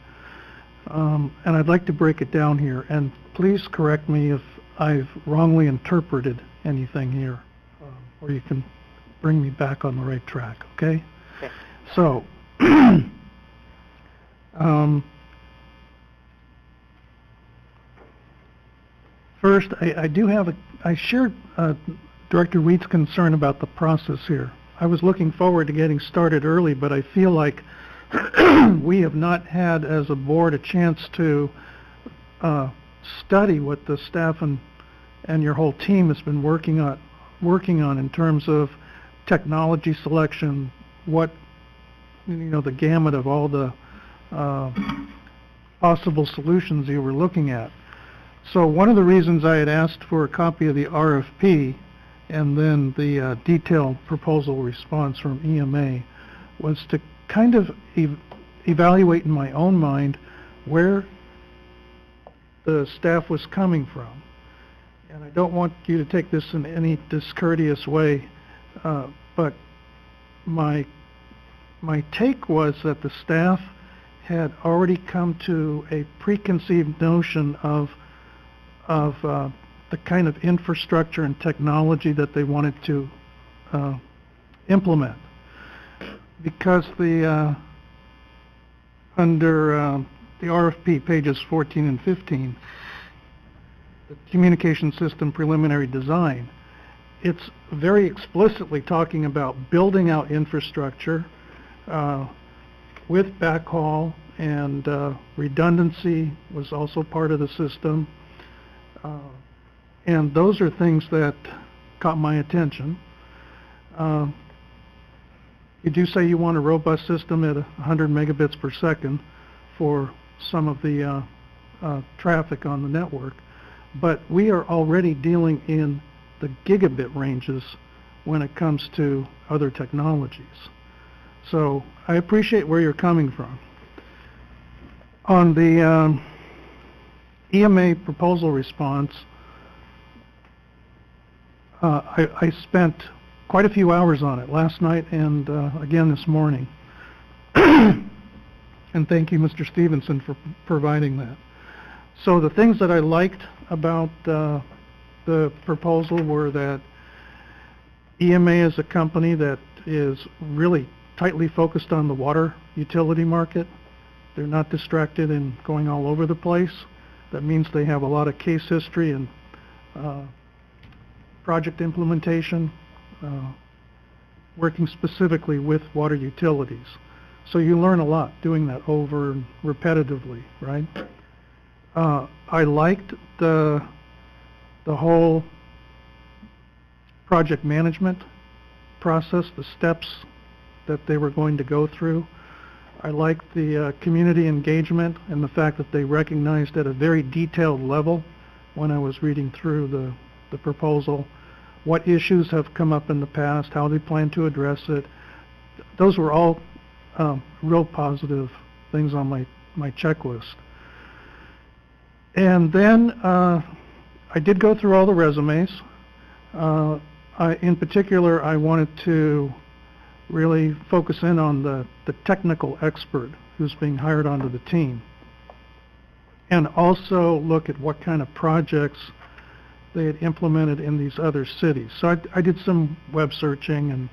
And I'd like to break it down here. And please correct me if I've wrongly interpreted anything here, or you can bring me back on the right track, okay? Okay. So, first, I share Director Weed's concern about the process here. I was looking forward to getting started early, but I feel like we have not had, as a board, a chance to study what the staff and your whole team has been working on in terms of technology selection, the gamut of all the possible solutions you were looking at. So one of the reasons I had asked for a copy of the RFP and then the detailed proposal response from EMA was to kind of evaluate in my own mind where the staff was coming from. And I don't want you to take this in any discourteous way, but my take was that the staff had already come to a preconceived notion of the kind of infrastructure and technology that they wanted to implement. Because under the RFP, pages 14 and 15, the communication system preliminary design, it's very explicitly talking about building out infrastructure with backhaul, and redundancy was also part of the system. And those are things that caught my attention. You do say you want a robust system at 100 megabits per second for some of the traffic on the network, but we are already dealing in the gigabit ranges when it comes to other technologies. So I appreciate where you're coming from. On the EMA proposal response, I spent quite a few hours on it last night and again this morning. And thank you, Mr. Stevenson, for providing that. So the things that I liked about the proposal were that EMA is a company that is really tightly focused on the water utility market. They're not distracted and going all over the place. That means they have a lot of case history and project implementation, working specifically with water utilities. So you learn a lot doing that over and repetitively, right? I liked the whole project management process, the steps that they were going to go through. I liked the community engagement and the fact that they recognized at a very detailed level when I was reading through the proposal what issues have come up in the past, how they plan to address it. Those were all real positive things on my checklist. And then I did go through all the resumes. In particular, I wanted to really focus in on the technical expert who's being hired onto the team, and also look at what kind of projects they had implemented in these other cities. So I did some web searching and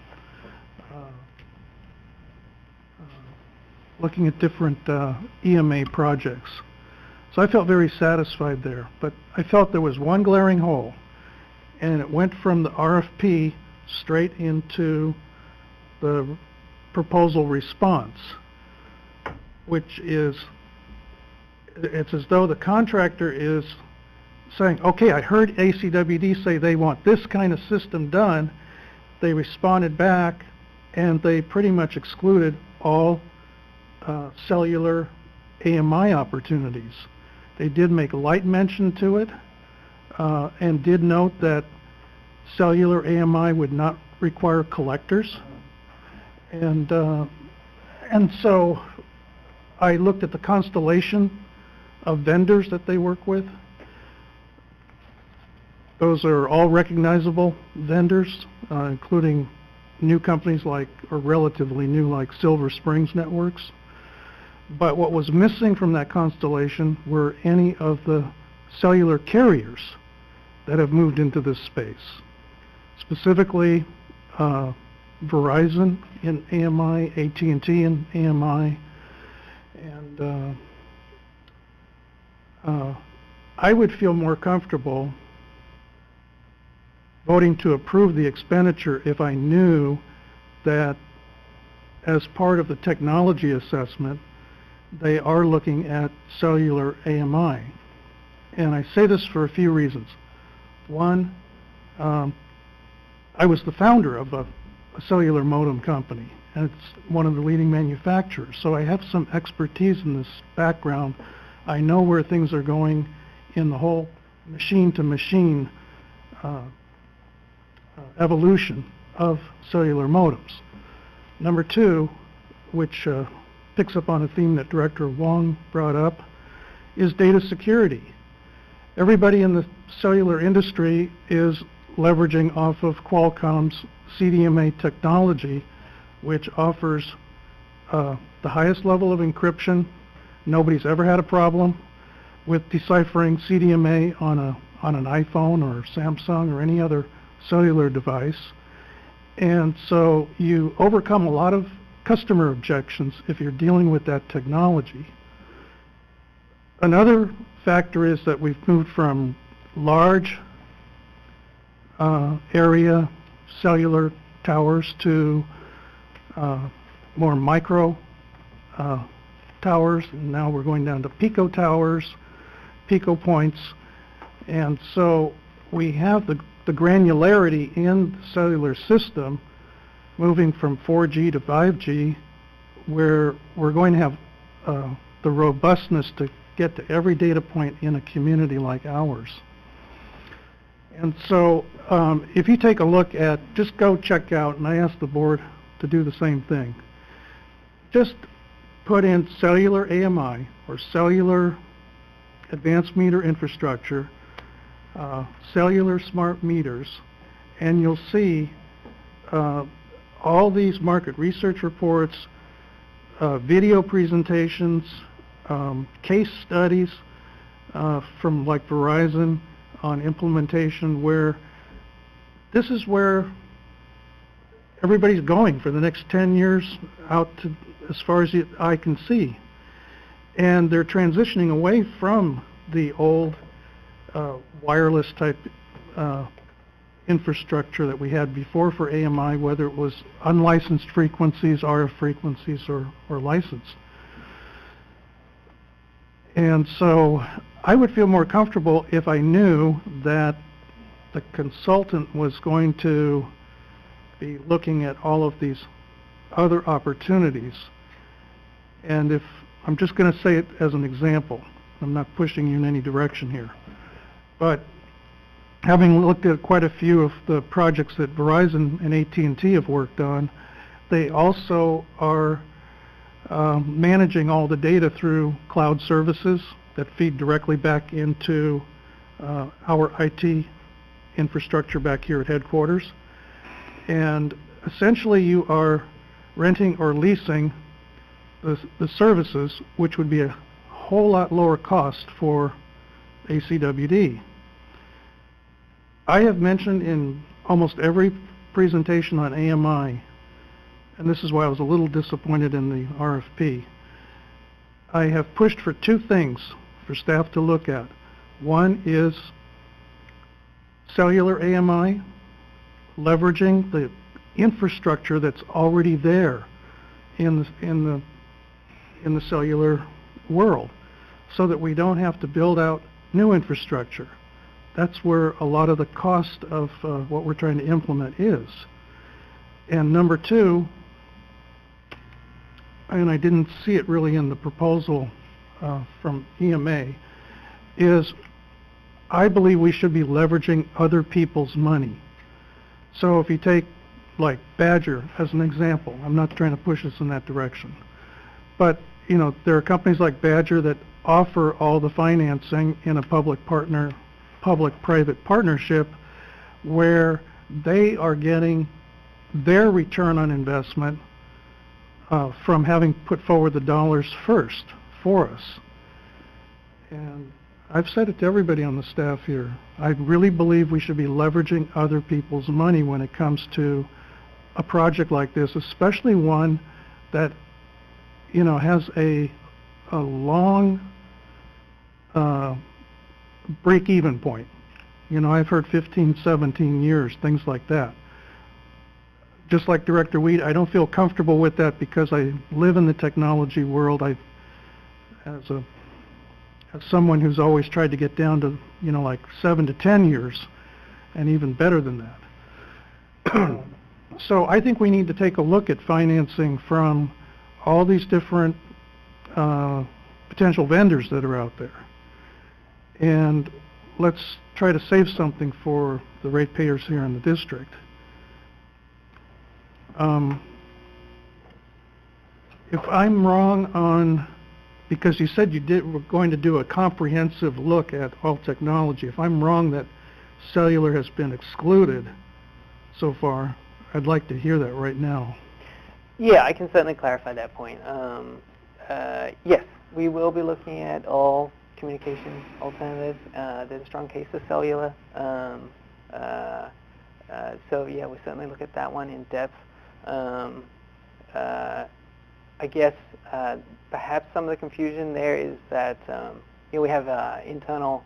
looking at different EMA projects. So I felt very satisfied there, but I felt there was one glaring hole, and it went from the RFP straight into the proposal response, which is, it's as though the contractor is saying, okay, I heard ACWD say they want this kind of system done. They responded back, and they pretty much excluded all cellular AMI opportunities. They did make light mention to it, and did note that cellular AMI would not require collectors. And so I looked at the constellation of vendors that they work with. Those are all recognizable vendors, including new companies like, or relatively new, like Silver Springs Networks. But what was missing from that constellation were any of the cellular carriers that have moved into this space. Specifically, Verizon in AMI, AT&T in AMI, and I would feel more comfortable voting to approve the expenditure if I knew that as part of the technology assessment, they are looking at cellular AMI. And I say this for a few reasons. One, I was the founder of a cellular modem company, and it's one of the leading manufacturers, so I have some expertise in this background. I know where things are going in the whole machine-to-machine evolution of cellular modems. Number two, which picks up on a theme that Director Huang brought up, is data security. Everybody in the cellular industry is leveraging off of Qualcomm's CDMA technology, which offers the highest level of encryption. Nobody's ever had a problem with deciphering CDMA on an iPhone or Samsung or any other cellular device. And so you overcome a lot of customer objections if you're dealing with that technology. Another factor is that we've moved from large area cellular towers to more micro towers. And now we're going down to pico towers, pico points, and so we have the granularity in the cellular system moving from 4G to 5G, where we're going to have the robustness to get to every data point in a community like ours. And so if you take a look at, just go check out, and I ask the board to do the same thing, just put in cellular AMI or cellular advanced meter infrastructure, cellular smart meters, and you'll see all these market research reports, video presentations, case studies from like Verizon on implementation, where this is where everybody's going for the next 10 years out to as far as the eye can see. And they're transitioning away from the old wireless type infrastructure that we had before for AMI, whether it was unlicensed frequencies, RF frequencies, or licensed. And so I would feel more comfortable if I knew that the consultant was going to be looking at all of these other opportunities. And if I'm just going to say it as an example, I'm not pushing you in any direction here, but having looked at quite a few of the projects that Verizon and AT&T have worked on, they also are managing all the data through cloud services that feed directly back into our IT infrastructure back here at headquarters. And essentially you are renting or leasing the services, which would be a whole lot lower cost for ACWD. I have mentioned in almost every presentation on AMI, and this is why I was a little disappointed in the RFP, I have pushed for two things for staff to look at. One is cellular AMI, leveraging the infrastructure that's already there in the cellular world, so that we don't have to build out new infrastructure. That's where a lot of the cost of what we're trying to implement is. And number two, and I didn't see it really in the proposal from EMA, is I believe we should be leveraging other people's money. So if you take like Badger as an example, I'm not trying to push us in that direction, but you know, there are companies like Badger that offer all the financing in a public-private partnership where they are getting their return on investment from having put forward the dollars first for us. And I've said it to everybody on the staff here. I really believe we should be leveraging other people's money when it comes to a project like this, especially one that, you know, has a long break-even point. You know, I've heard 15, 17 years, things like that. Just like Director Weed, I don't feel comfortable with that because I live in the technology world. As someone who's always tried to get down to, you know, like 7 to 10 years, and even better than that. So I think we need to take a look at financing from all these different potential vendors that are out there. And let's try to save something for the ratepayers here in the district. If I'm wrong on, because you said were going to do a comprehensive look at all technology, if I'm wrong that cellular has been excluded so far, I'd like to hear that right now. Yeah, I can certainly clarify that point. Yes, we will be looking at all communication alternatives. There's a strong case of cellular. So yeah, we certainly look at that one in depth. I guess perhaps some of the confusion there is that you know, we have internal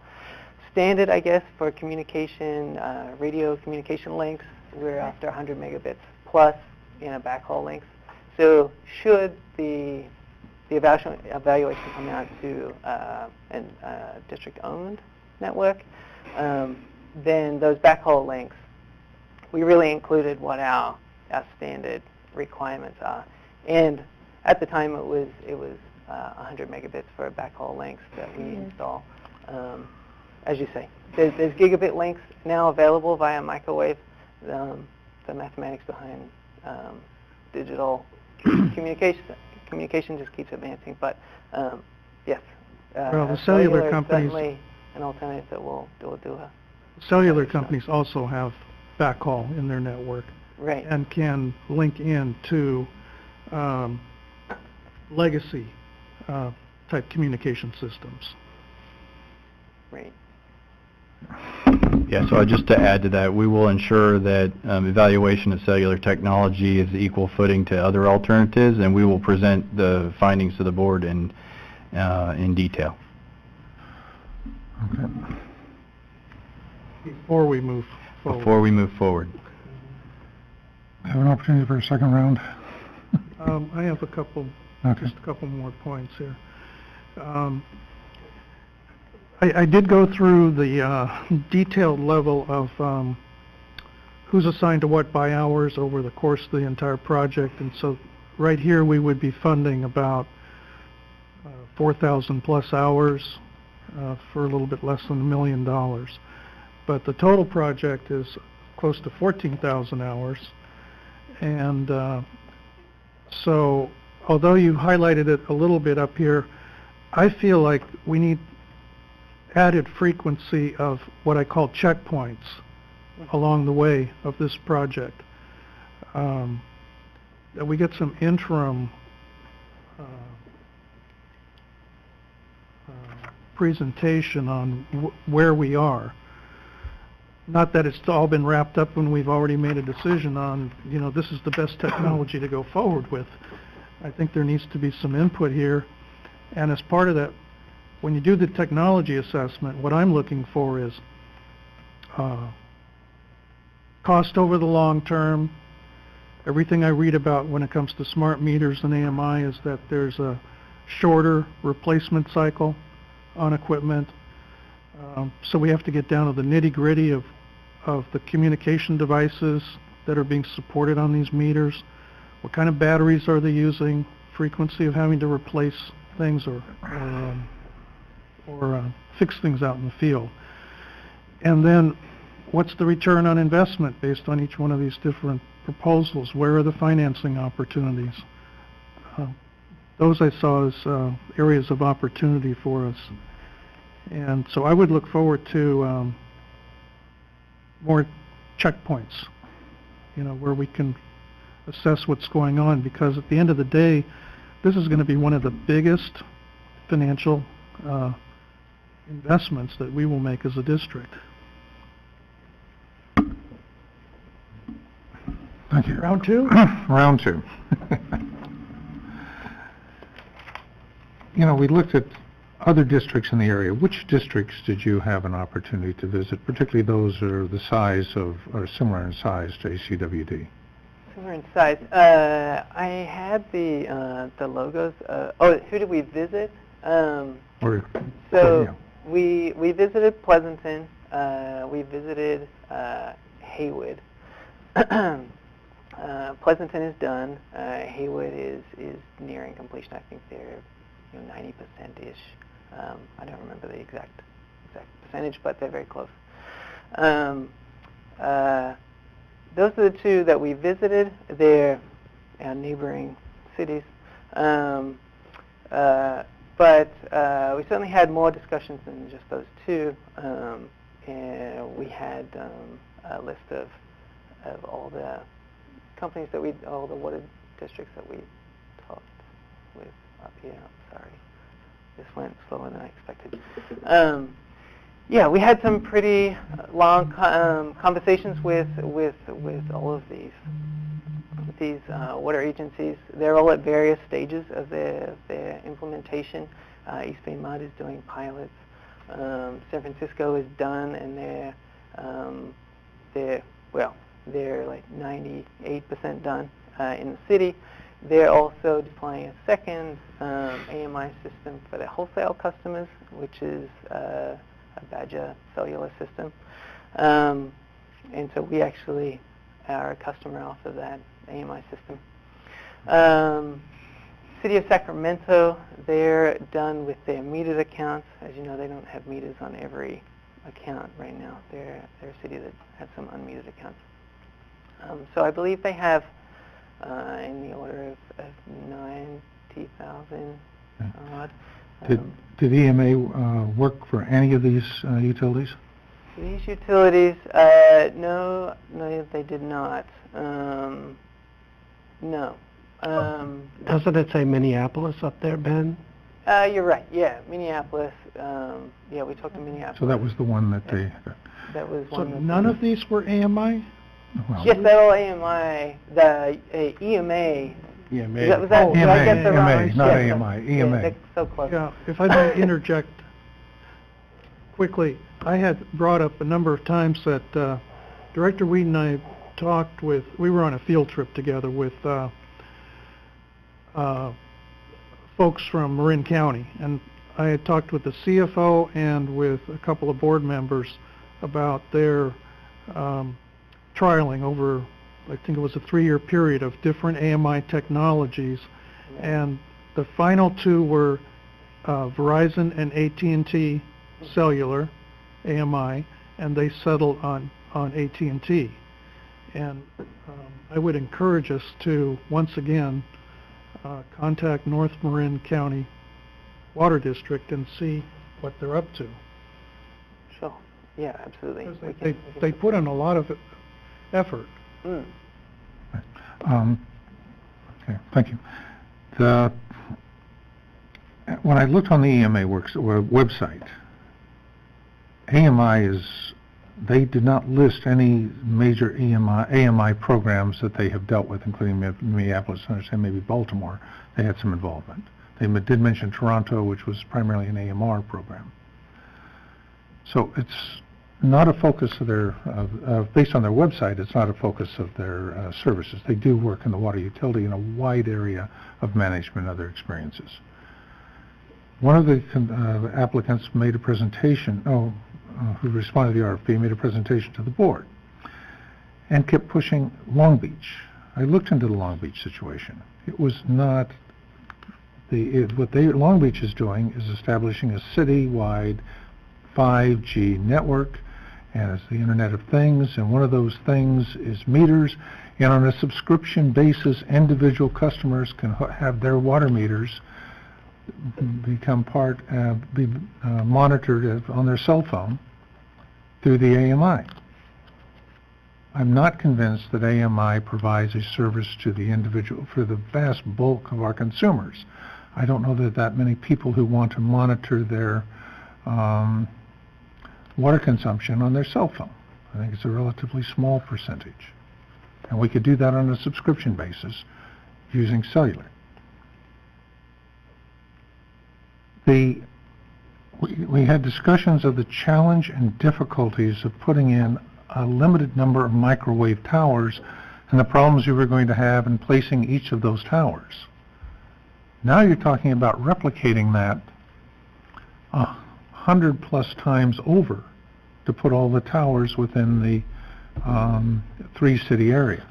standard, I guess, for communication, radio communication links. We're after 100 megabits plus in a backhaul links. So should the evaluation come out to a district-owned network, then those backhaul links, we really included what our standard requirements are. And at the time, it was 100 megabits for backhaul links that we install. As you say, there's gigabit links now available via microwave. The mathematics behind digital communication just keeps advancing. But yes, well, the cellular is companies, certainly an alternative that will do. Cellular companies also have backhaul in their network, right, and can link in to legacy type communication systems. Right. Yeah, so just to add to that, we will ensure that evaluation of cellular technology is equal footing to other alternatives, and we will present the findings to the board in detail. Okay. Before we move forward. Before we move forward. Have an opportunity for a second round? I have a couple, Okay. just a couple more points here. I did go through the detailed level of who's assigned to what by hours over the course of the entire project, and so right here we would be funding about 4,000 plus hours for a little bit less than $1 million. But the total project is close to 14,000 hours, and so although you highlighted it a little bit up here, I feel like we need added frequency of what I call checkpoints along the way of this project. That we get some interim presentation on where we are. Not that it's all been wrapped up when we've already made a decision on, you know, this is the best technology to go forward with. I think there needs to be some input here. And as part of that, when you do the technology assessment, what I'm looking for is cost over the long term. Everything I read about when it comes to smart meters and AMI is that there's a shorter replacement cycle on equipment. So we have to get down to the nitty-gritty of the communication devices that are being supported on these meters. What kind of batteries are they using? Frequency of having to replace things or fix things out in the field. And then what's the return on investment based on each one of these different proposals? Where are the financing opportunities? Those I saw as areas of opportunity for us. And so I would look forward to more checkpoints, you know, where we can assess what's going on, because at the end of the day, this is going to be one of the biggest financial investments that we will make as a district. Thank you. Round two? Round two. You know, we looked at other districts in the area. Which districts did you have an opportunity to visit, particularly those that are the size of, or similar in size to ACWD? Similar in size. I had the logos. Who did we visit? We visited Pleasanton. We visited Haywood. Pleasanton is done. Haywood is nearing completion. I think they're 90%-ish. I don't remember the exact percentage, but they're very close. Those are the two that we visited. They're our neighboring cities. But we certainly had more discussions than just those two. And we had a list of all the companies all the water districts that we talked with up here. I'm sorry. This went slower than I expected. Yeah, we had some pretty long conversations with all of these water agencies. They're all at various stages of their implementation. East Bay Mud is doing pilots. San Francisco is done, and they're like 98% done in the city. They're also deploying a second AMI system for their wholesale customers, which is a Badger cellular system. And so we actually are a customer off of that AMI system. City of Sacramento, they're done with their metered accounts. As you know, they don't have meters on every account right now. They're a city that has some unmetered accounts. So I believe they have in the order of 90,000 odd. Did EMA work for any of these utilities? These utilities, no, they did not. No. Doesn't it say Minneapolis up there, Ben? You're right. Yeah, Minneapolis. Yeah, we talked to Minneapolis. So that was the one that they... That was So one. none of these were AMI? Well, Yes, they're all AMI. The EMA. EMA. Was that, did I get the wrong? EMA, not Yeah, AMI, EMA. they're so close. Yeah, if I might interject quickly, I had brought up a number of times that Director Weed and I talked with, we were on a field trip together with folks from Marin County, and I had talked with the CFO and with a couple of board members about their trialing over, I think it was a 3-year period of different AMI technologies, and the final two were Verizon and AT&T Cellular AMI, and they settled on AT&T. And I would encourage us to, once again, contact North Marin County Water District and see what they're up to. Sure. Yeah, absolutely. 'Cause We they can- put in a lot of effort. Mm. Okay, thank you. When I looked on the EMA website, they did not list any major AMI programs that they have dealt with, including Minneapolis, I understand maybe Baltimore. They had some involvement. They did mention Toronto, which was primarily an AMR program. So it's not a focus of their, based on their website, it's not a focus of their services. They do work in the water utility in a wide area of management and other experiences. One of the applicants made a presentation, who responded to the RFP, made a presentation to the board and kept pushing Long Beach. I looked into the Long Beach situation. It was not, Long Beach is doing is establishing a citywide 5G network, and it's the Internet of Things, and one of those things is meters, and on a subscription basis, individual customers can have their water meters become monitored on their cell phone through the AMI. I'm not convinced that AMI provides a service to the individual, for the vast bulk of our consumers. I don't know that many people who want to monitor their water consumption on their cell phone. I think it's a relatively small percentage. And we could do that on a subscription basis using cellular. We had discussions of the challenge and difficulties of putting in a limited number of microwave towers and the problems you were going to have in placing each of those towers. Now you're talking about replicating that 100+ times over to put all the towers within the 3-city area.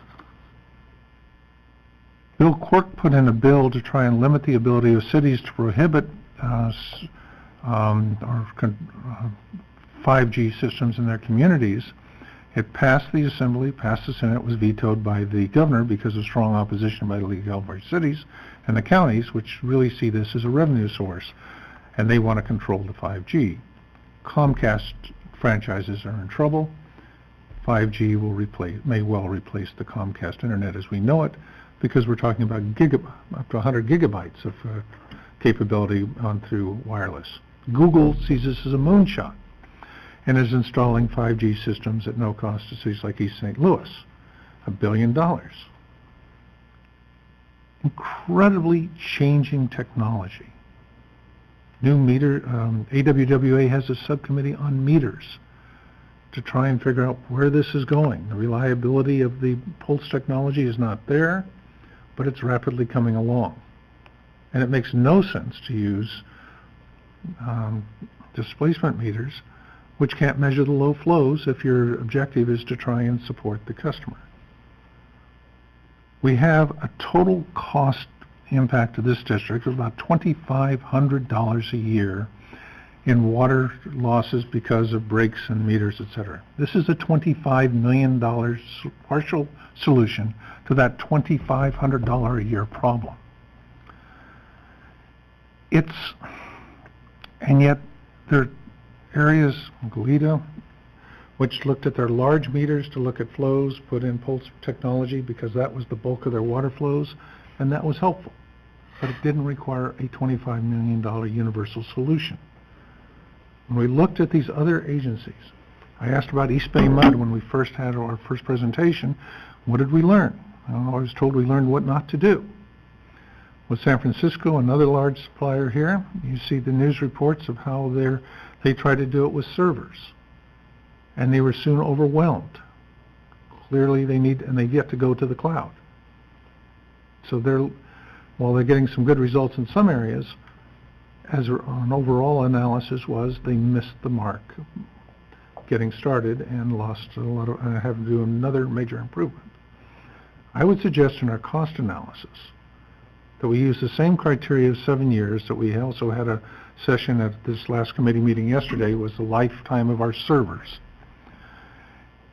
Bill Quirk put in a bill to try and limit the ability of cities to prohibit 5G systems in their communities. It passed the Assembly, passed the Senate, was vetoed by the governor because of strong opposition by the League of California Cities and the counties, which really see this as a revenue source, and they want to control the 5G. Comcast franchises are in trouble. 5G may well replace the Comcast internet as we know it, because we're talking about up to 100 gigabytes of capability through wireless. Google sees this as a moonshot and is installing 5G systems at no cost to cities like East St. Louis. $1 billion. Incredibly changing technology. New meter, AWWA has a subcommittee on meters to try and figure out where this is going. The reliability of the pulse technology is not there, but it's rapidly coming along. And it makes no sense to use displacement meters which can't measure the low flows if your objective is to try and support the customer. We have a total cost impact to this district of about $2,500 a year in water losses because of breaks and meters, etc. This is a $25 million partial solution to that $2,500 a year problem. And yet there are areas, Goleta, which looked at their large meters to look at flows, put in pulse technology because that was the bulk of their water flows, and that was helpful. But it didn't require a $25 million universal solution. When we looked at these other agencies, I asked about East Bay Mud when we first had our first presentation. What did we learn? I was told we learned what not to do. With San Francisco, another large supplier here, you see the news reports of how they tried to do it with servers, and they were soon overwhelmed. Clearly, they've yet to go to the cloud. So while they're getting some good results in some areas, as an overall analysis was they missed the mark getting started and lost a lot of, have to do another major improvement. I would suggest in our cost analysis that we use the same criteria of 7 years that we also had a session at this last committee meeting yesterday, was the lifetime of our servers.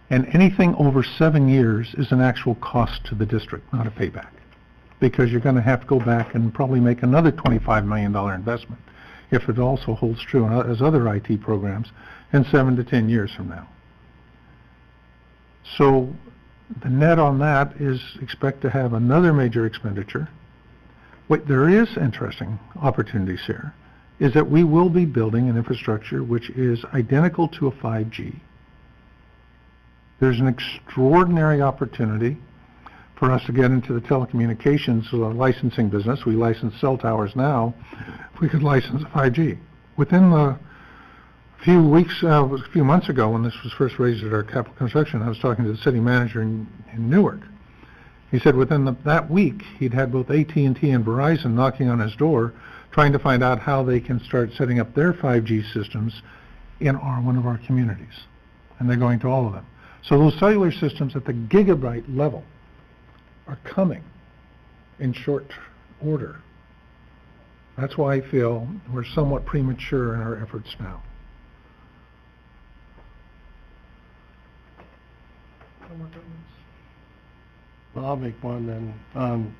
And anything over 7 years is an actual cost to the district, not a payback. because you're going to have to go back and probably make another $25 million investment, if it also holds true as other IT programs, in 7 to 10 years from now. So the net on that is expect to have another major expenditure. What there is interesting opportunities here is that we will be building an infrastructure which is identical to a 5G. There's an extraordinary opportunity for us to get into the telecommunications licensing business. We license cell towers now. If we could license 5G. Within a few months ago, when this was first raised at our capital construction, I was talking to the city manager in Newark. He said within that week, he'd had both AT&T and Verizon knocking on his door, trying to find out how they can start setting up their 5G systems in one of our communities. And they're going to all of them. So those cellular systems at the gigabyte level are coming in short order. That's why I feel we're somewhat premature in our efforts now. Well, I'll make one then.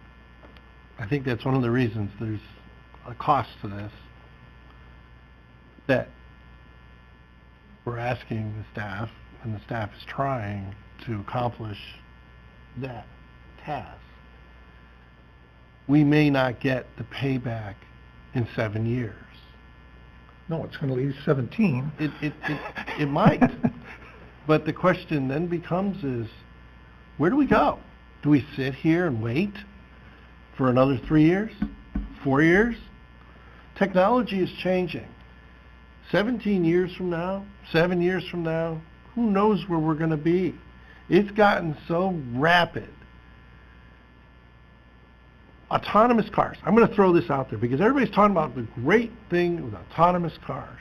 I think that's one of the reasons there's a cost to this, that we're asking the staff, and the staff is trying to accomplish that task. We may not get the payback in 7 years. No, it's going to leave 17. It might. But the question then becomes is, where do we go? Do we sit here and wait for another 3 years? 4 years? Technology is changing. 17 years from now, 7 years from now, who knows where we're going to be? It's gotten so rapid. Autonomous cars. I'm going to throw this out there because everybody's talking about the great thing with autonomous cars.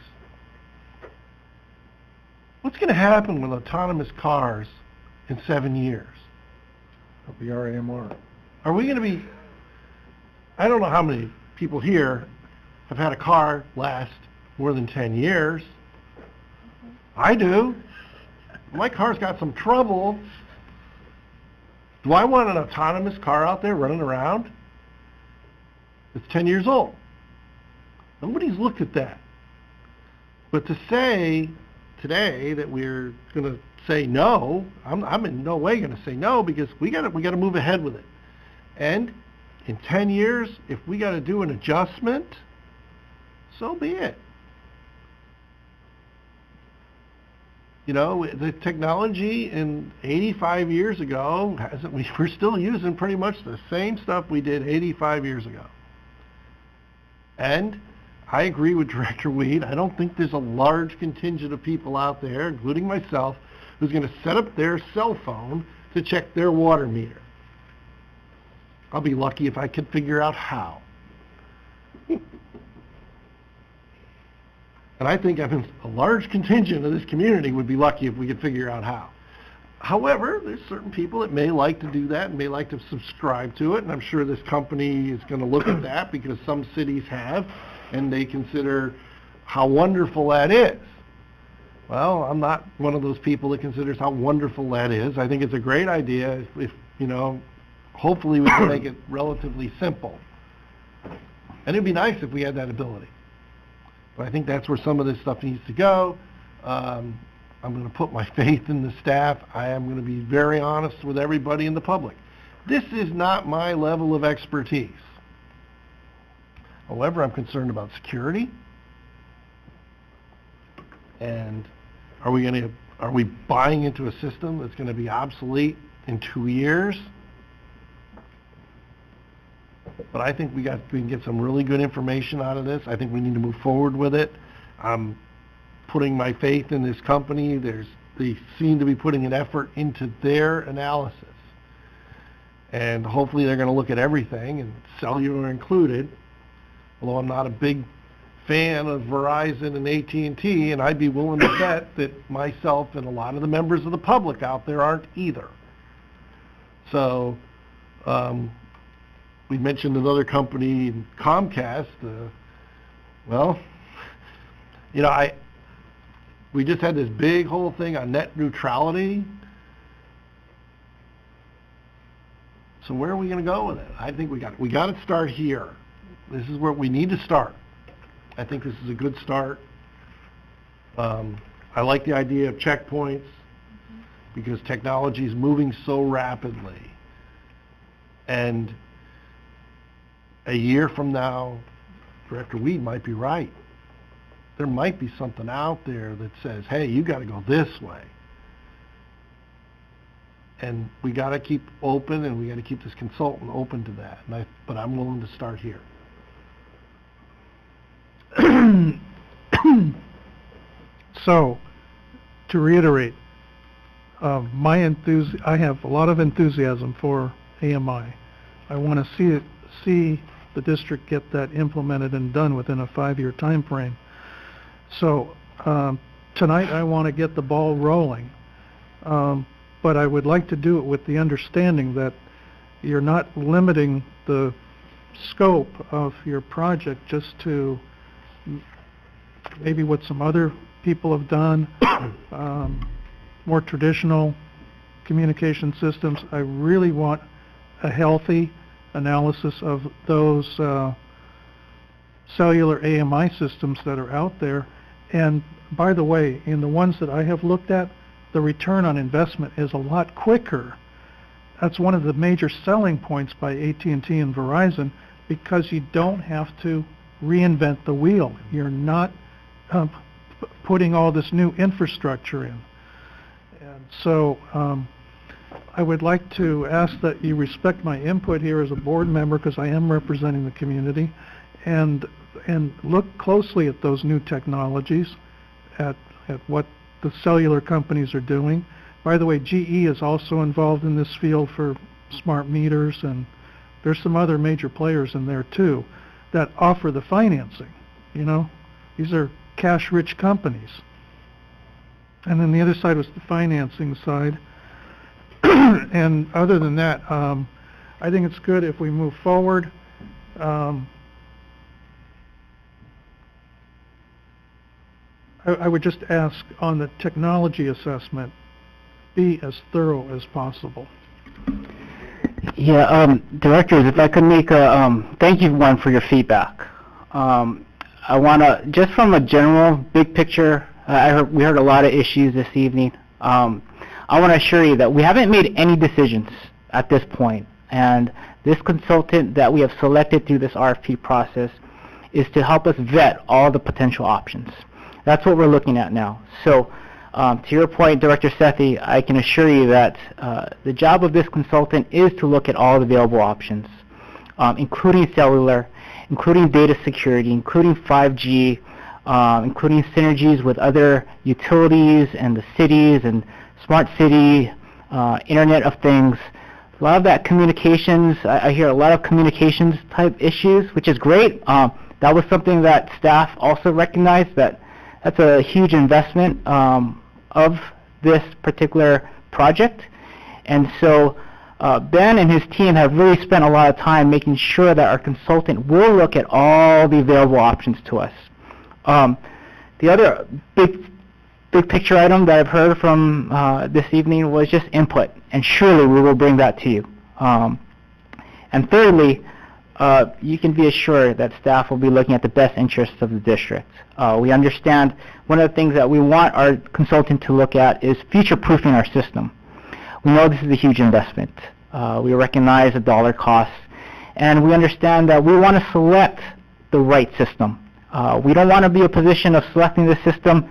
What's going to happen with autonomous cars in 7 years? It'll be our AMR. Are we going to be... I don't know how many people here have had a car last more than 10 years. I do. My car's got some trouble. Do I want an autonomous car out there running around? It's 10 years old. Nobody's looked at that. But to say today that we're going to say no, I'm in no way going to say no, because we got to move ahead with it. And in 10 years, if we got to do an adjustment, so be it. You know, the technology in 85 years ago, we're still using pretty much the same stuff we did 85 years ago. And I agree with Director Weed. I don't think there's a large contingent of people out there, including myself, who's going to set up their cell phone to check their water meter. I'll be lucky if I can figure out how. And I think a large contingent of this community would be lucky if we could figure out how. However, there's certain people that may like to do that and may like to subscribe to it, and I'm sure this company is going to look at that because some cities have, and they consider how wonderful that is. Well, I'm not one of those people that considers how wonderful that is. I think it's a great idea if you know, hopefully we can make it relatively simple. And it'd be nice if we had that ability. But I think that's where some of this stuff needs to go. I'm going to put my faith in the staff. I am going to be very honest with everybody in the public. This is not my level of expertise. However, I'm concerned about security. And are we buying into a system that's going to be obsolete in 2 years? But I think we can get some really good information out of this. I think we need to move forward with it. I'm putting my faith in this company. They seem to be putting an effort into their analysis. And hopefully they're going to look at everything, and cellular included, although I'm not a big fan of Verizon and AT&T, and I'd be willing to bet that myself and a lot of the members of the public out there aren't either. So, we mentioned another company, Comcast. Well, you know, we just had this big whole thing on net neutrality. So where are we going to go with it? I think we got to start here. This is where we need to start. I think this is a good start. I like the idea of checkpoints because technology is moving so rapidly. And a year from now, Director Weed might be right. There might be something out there that says, hey, you got to go this way. And we got to keep open, and we got to keep this consultant open to that. But I'm willing to start here. So, to reiterate, I have a lot of enthusiasm for AMI. I want to see the district get that implemented and done within a 5-year time frame. So tonight I want to get the ball rolling, but I would like to do it with the understanding that you're not limiting the scope of your project just to maybe what some other people have done, more traditional communication systems. I really want a healthy analysis of those cellular AMI systems that are out there. And by the way, in the ones that I have looked at, the return on investment is a lot quicker. That's one of the major selling points by AT&T and Verizon, because you don't have to reinvent the wheel. You're not putting all this new infrastructure in. And so I would like to ask that you respect my input here as a board member, because I am representing the community, and look closely at those new technologies, at what the cellular companies are doing. By the way, GE is also involved in this field for smart meters, and there's some other major players in there too that offer the financing. You know, these are cash-rich companies. And then the other side was the financing side. And other than that, I think it's good if we move forward. I would just ask on the technology assessment, be as thorough as possible. Yeah, directors, if I could make a, thank you, Juan, for your feedback. I want to, just from a general big picture, we heard a lot of issues this evening. I want to assure you that we haven't made any decisions at this point, and this consultant that we have selected through this RFP process is to help us vet all the potential options. That's what we're looking at now. So, to your point, Director Sethy, I can assure you that the job of this consultant is to look at all the available options, including cellular, including data security, including 5G, including synergies with other utilities and the cities and smart city, Internet of Things. A lot of that communications, I hear a lot of communications type issues, which is great. That was something that staff also recognized, that that's a huge investment of this particular project. And so Ben and his team have really spent a lot of time making sure that our consultant will look at all the available options to us. The other big picture item that I've heard from this evening was just input, and surely we will bring that to you. And thirdly, you can be assured that staff will be looking at the best interests of the district. We understand one of the things that we want our consultant to look at is future-proofing our system. We know this is a huge investment. We recognize the dollar costs, and we understand that we want to select the right system. We don't want to be in a position of selecting the system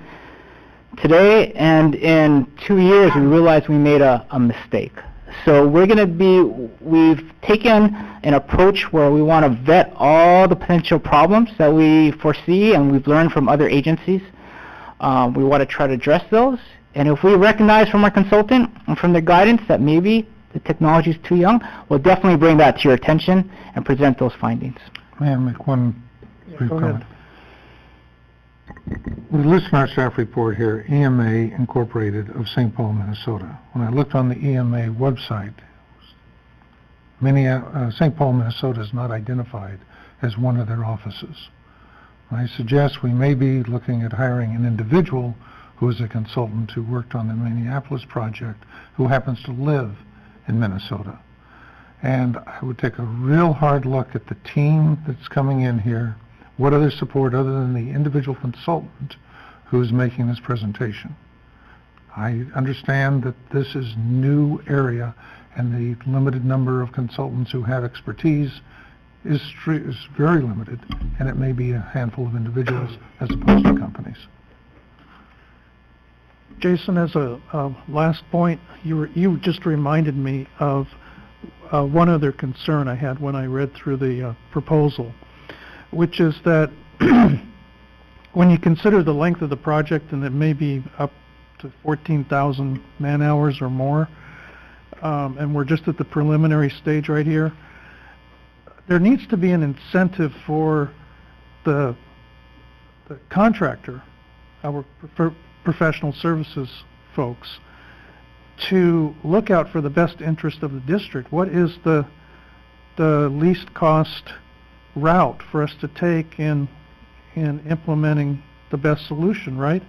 today, and in 2 years we realize we made a mistake. So we've taken an approach where we want to vet all the potential problems that we foresee and we've learned from other agencies. We want to try to address those, and if we recognize from our consultant and from their guidance that maybe the technology is too young, we'll definitely bring that to your attention and present those findings. May I make one brief comment? We listen to our staff report here, EMA Incorporated of St. Paul, Minnesota. When I looked on the EMA website, St. Paul, Minnesota is not identified as one of their offices. I suggest we may be looking at hiring an individual who is a consultant who worked on the Minneapolis project, who happens to live in Minnesota. And I would take a real hard look at the team that's coming in here. What other support other than the individual consultant who's making this presentation? I understand that this is new area and the limited number of consultants who have expertise is very limited, and it may be a handful of individuals as opposed to companies. Jason, as a last point, you just reminded me of one other concern I had when I read through the proposal, which is that when you consider the length of the project, and it may be up to 14,000 man-hours or more, and we're just at the preliminary stage right here, there needs to be an incentive for the contractor, our professional services folks, to look out for the best interest of the district. What is the least cost route for us to take in implementing the best solution, right?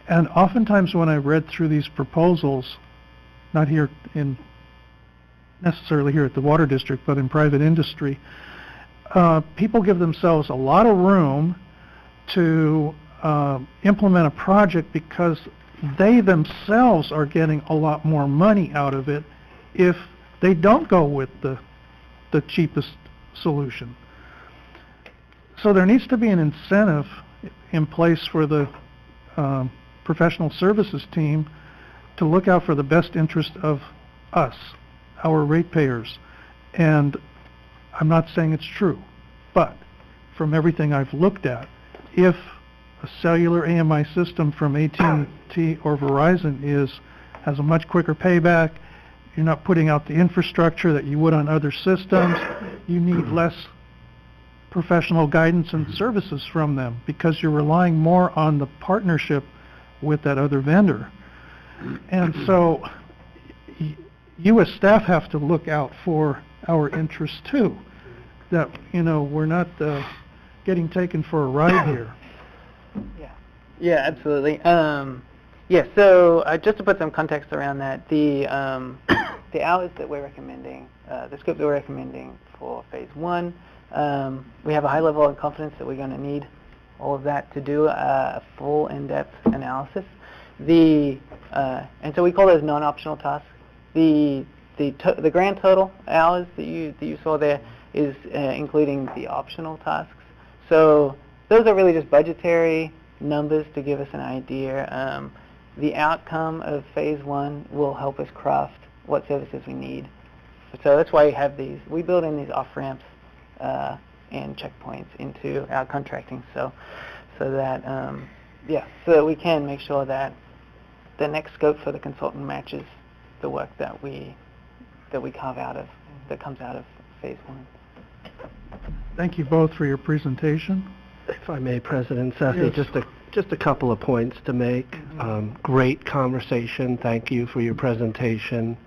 And oftentimes when I read through these proposals, not here necessarily here at the Water District, but in private industry, people give themselves a lot of room to implement a project because they themselves are getting a lot more money out of it if they don't go with the cheapest solution. So there needs to be an incentive in place for the professional services team to look out for the best interest of us, our ratepayers. And I'm not saying it's true, but from everything I've looked at, if a cellular AMI system from AT&T or Verizon has a much quicker payback, you're not putting out the infrastructure that you would on other systems, you need less professional guidance and services from them because you're relying more on the partnership with that other vendor. And so you as staff have to look out for our interests too, that, you know, we're not getting taken for a ride here. Yeah, absolutely. Yeah, so just to put some context around that, the hours that we're recommending, the scope that we're recommending for phase 1, we have a high level of confidence that we're going to need all of that to do a full in-depth analysis. And so we call those non-optional tasks. The grand total hours that you saw there is including the optional tasks. So those are really just budgetary numbers to give us an idea. The outcome of phase 1 will help us craft what services we need. So that's why we have these. We build in these off-ramps and checkpoints into our contracting, so that so that we can make sure that the next scope for the consultant matches the work that we carve out of, that comes out of phase 1. Thank you both for your presentation. If I may, President Sethy, Yes. just a couple of points to make. Great conversation. Thank you for your presentation.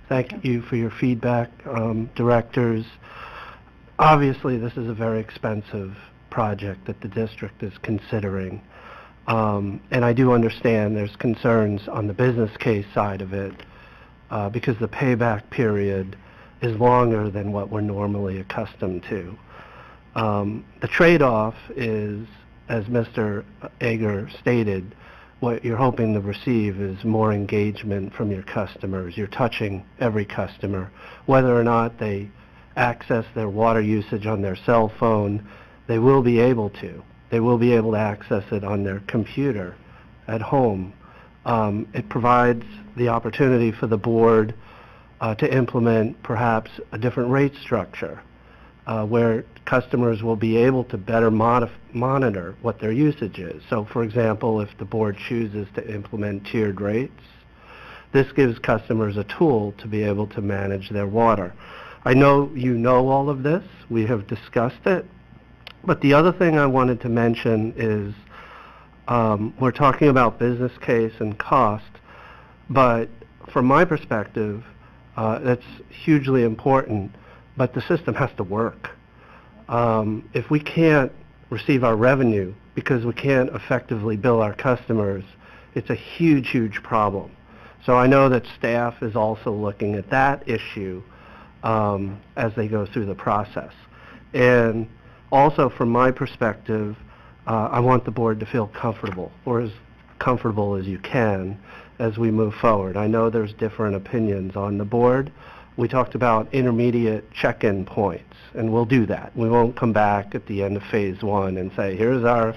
Thank you for your feedback, directors. Obviously, this is a very expensive project that the district is considering. And I do understand there's concerns on the business case side of it because the payback period is longer than what we're normally accustomed to. The trade-off is, as Mr. Ager stated, what you're hoping to receive is more engagement from your customers. You're touching every customer. Whether or not they access their water usage on their cell phone, they will be able to. They will be able to access it on their computer at home. It provides the opportunity for the board to implement perhaps a different rate structure where customers will be able to better monitor what their usage is. So, for example, if the board chooses to implement tiered rates, this gives customers a tool to be able to manage their water. I know you know all of this. We have discussed it. But the other thing I wanted to mention is we're talking about business case and cost, but from my perspective, that's hugely important, but the system has to work. If we can't receive our revenue because we can't effectively bill our customers, it's a huge, huge problem. So I know that staff is also looking at that issue as they go through the process. And also, from my perspective, I want the board to feel comfortable, or as comfortable as you can, as we move forward. I know there's different opinions on the board. We talked about intermediate check-in points, and we'll do that. We won't come back at the end of phase one and say, here's our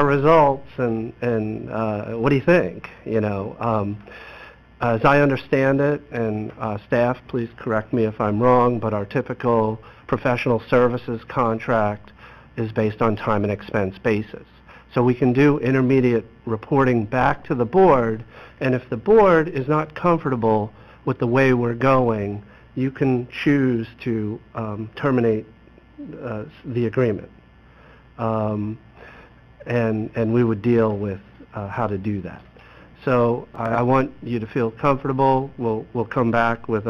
results, and what do you think? As I understand it, and staff, please correct me if I'm wrong, but our typical professional services contract is based on time and expense basis. So we can do intermediate reporting back to the board, and if the board is not comfortable with the way we're going, you can choose to terminate the agreement. And we would deal with how to do that. So I want you to feel comfortable. We'll come back with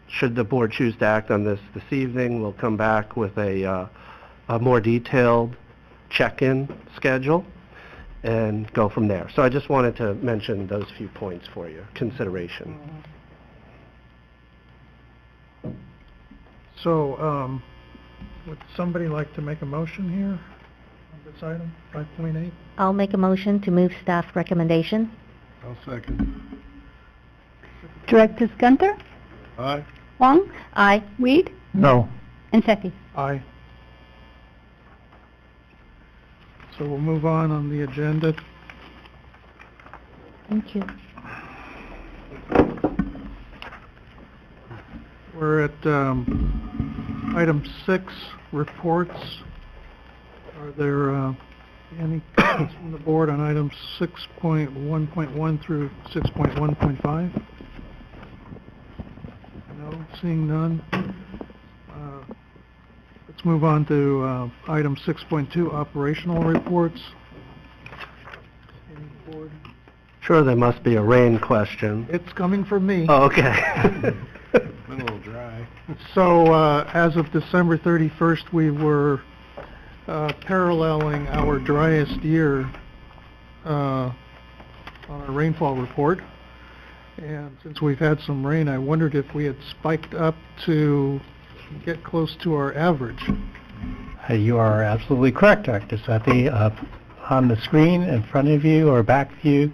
should the board choose to act on this evening, we'll come back with a more detailed check-in schedule and go from there. So I just wanted to mention those few points for your consideration. So, would somebody like to make a motion here on this item, 5.8? I'll make a motion to move staff recommendation. I'll second. Directors Gunther, Aye. Huang, Aye. Weed, No. and Sethy. Aye. So we'll move on the agenda. Thank you. We're at item 6, reports. Are there any comments from the board on items 6.1.1 through 6.1.5? No, seeing none. Let's move on to item 6.2, operational reports. Any board? Sure, there must be a rain question. It's coming from me. Oh, okay. A little dry. So, as of December 31st, we were paralleling our driest year on our rainfall report. And since we've had some rain, I wondered if we had spiked up to get close to our average. You are absolutely correct, Dr. Sethy. On the screen in front of you, or back view,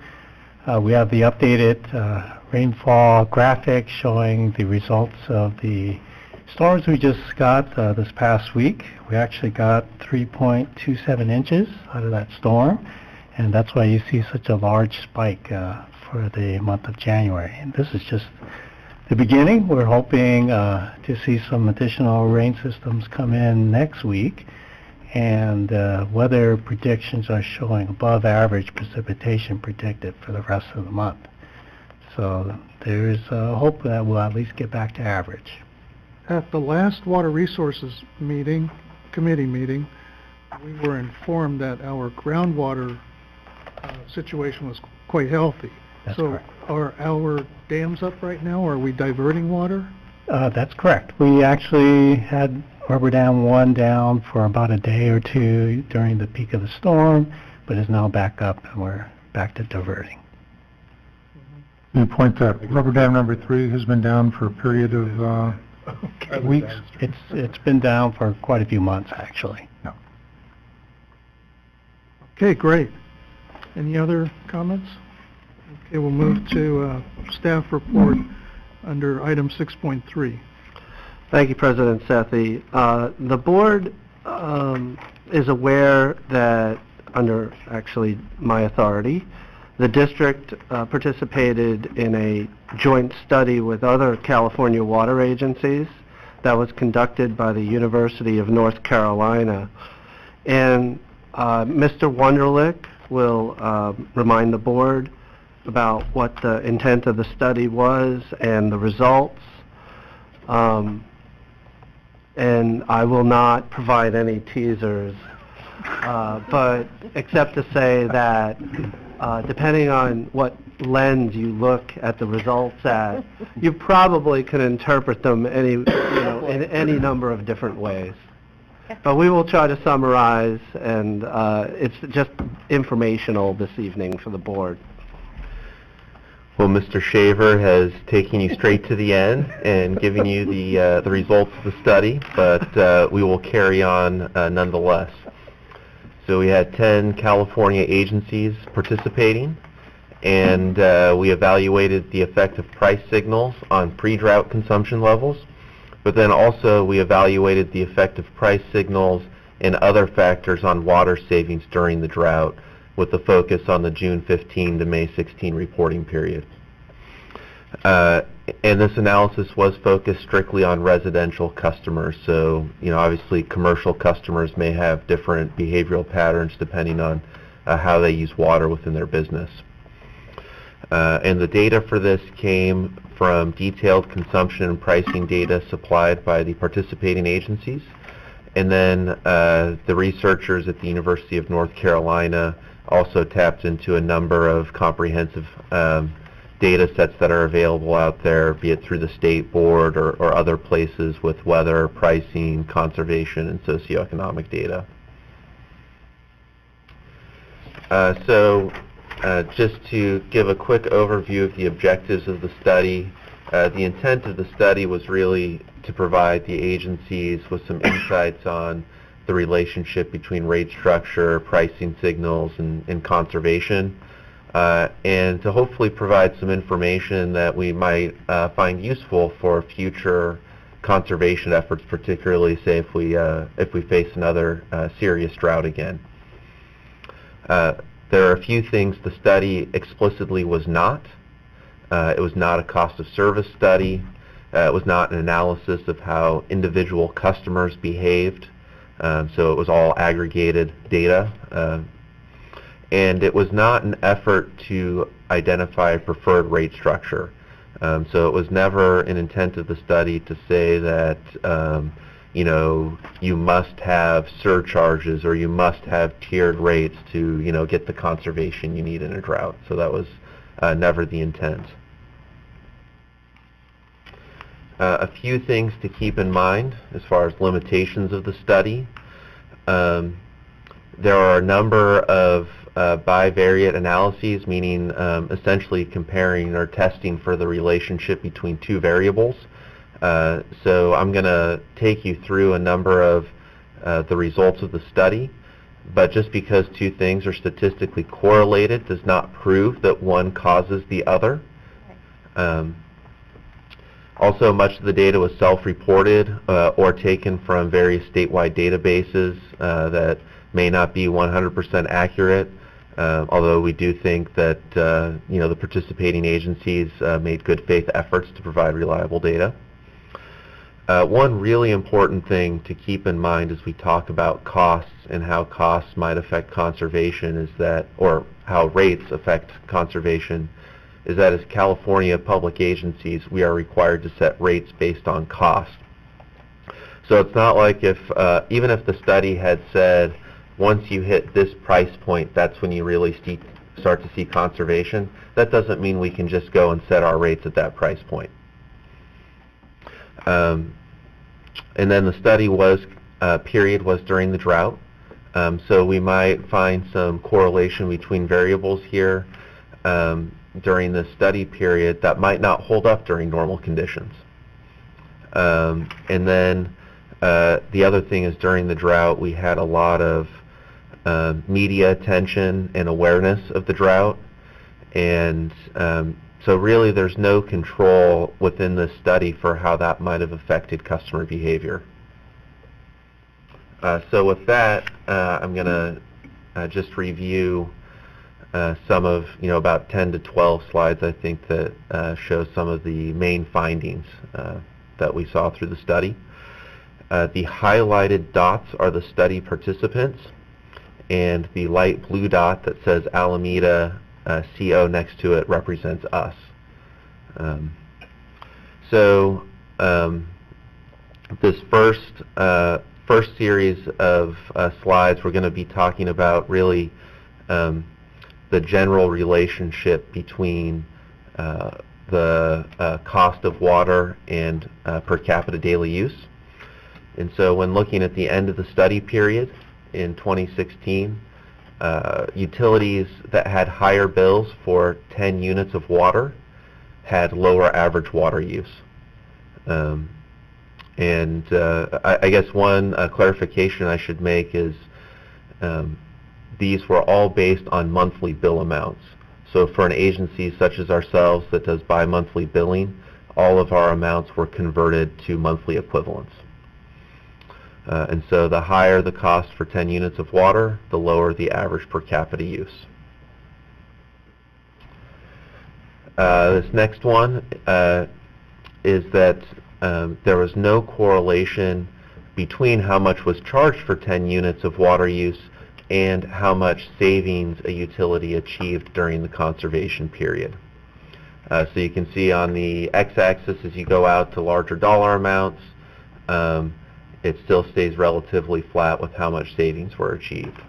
we have the updated rainfall graphic showing the results of the storms we just got this past week. We actually got 3.27 inches out of that storm, and that's why you see such a large spike for the month of January. And this is just the beginning. We're hoping to see some additional rain systems come in next week, and weather predictions are showing above average precipitation predicted for the rest of the month. So there's hope that we'll at least get back to average. At the last Water Resources committee meeting, we were informed that our groundwater situation was quite healthy. That's so correct. Are our dams up right now? Are we diverting water? That's correct. We actually had Rubber Dam 1 down for about a day or two during the peak of the storm, but is now back up and we're back to diverting. You point that Rubber Dam number 3 has been down for a period of weeks. It's been down for quite a few months, actually. No. Okay, great. Any other comments? Okay, we'll move to staff report under item 6.3. Thank you, President Sethy. The board is aware that, under actually my authority, the district participated in a joint study with other California water agencies that was conducted by the University of North Carolina. And Mr. Wunderlich will remind the board about what the intent of the study was and the results. And I will not provide any teasers, but except to say that depending on what lens you look at the results at, you probably can interpret them in any number of different ways. But we will try to summarize, and it's just informational this evening for the board. Well, Mr. Shaver has taken you straight to the end and given you the results of the study, but we will carry on nonetheless. So we had 10 California agencies participating, and we evaluated the effect of price signals on pre-drought consumption levels, but then also we evaluated the effect of price signals and other factors on water savings during the drought, with the focus on the June 15 to May 16 reporting period. And this analysis was focused strictly on residential customers, so obviously commercial customers may have different behavioral patterns depending on how they use water within their business. And the data for this came from detailed consumption and pricing data supplied by the participating agencies, and then the researchers at the University of North Carolina also tapped into a number of comprehensive data sets that are available out there, be it through the state board or other places with weather, pricing, conservation, and socioeconomic data. Just to give a quick overview of the objectives of the study, the intent of the study was really to provide the agencies with some insights on the relationship between rate structure, pricing signals, and conservation, and to hopefully provide some information that we might find useful for future conservation efforts, particularly say if we face another serious drought again. There are a few things the study explicitly was not. It was not a cost of service study. It was not an analysis of how individual customers behaved. So it was all aggregated data. And it was not an effort to identify a preferred rate structure. So it was never an intent of the study to say that you must have surcharges or you must have tiered rates to get the conservation you need in a drought. So that was never the intent. A few things to keep in mind as far as limitations of the study. There are a number of bivariate analyses, meaning essentially comparing or testing for the relationship between two variables. So I'm going to take you through a number of the results of the study, but just because two things are statistically correlated does not prove that one causes the other. Also, much of the data was self-reported or taken from various statewide databases that may not be 100% accurate, although we do think that the participating agencies made good faith efforts to provide reliable data. One really important thing to keep in mind as we talk about costs and how costs might affect conservation is that, or how rates affect conservation, is that as California public agencies, we are required to set rates based on cost. So it's not like even if the study had said, once you hit this price point, that's when you really start to see conservation. That doesn't mean we can just go and set our rates at that price point. And then the study period was during the drought. So we might find some correlation between variables here during the study period that might not hold up during normal conditions. And then the other thing is during the drought we had a lot of media attention and awareness of the drought, and so really there's no control within this study for how that might have affected customer behavior. So with that, I'm going to just review some of, about 10 to 12 slides, I think, that show some of the main findings that we saw through the study. The highlighted dots are the study participants, and the light blue dot that says Alameda CO next to it represents us. This first series of slides, we're going to be talking about really the general relationship between the cost of water and per capita daily use. And so when looking at the end of the study period in 2016, utilities that had higher bills for 10 units of water had lower average water use. I guess one clarification I should make is these were all based on monthly bill amounts. So for an agency such as ourselves that does bi-monthly billing, all of our amounts were converted to monthly equivalents. And so the higher the cost for 10 units of water, the lower the average per capita use. This next one is that there was no correlation between how much was charged for 10 units of water use and how much savings a utility achieved during the conservation period. So you can see on the x-axis, as you go out to larger dollar amounts, it still stays relatively flat with how much savings were achieved.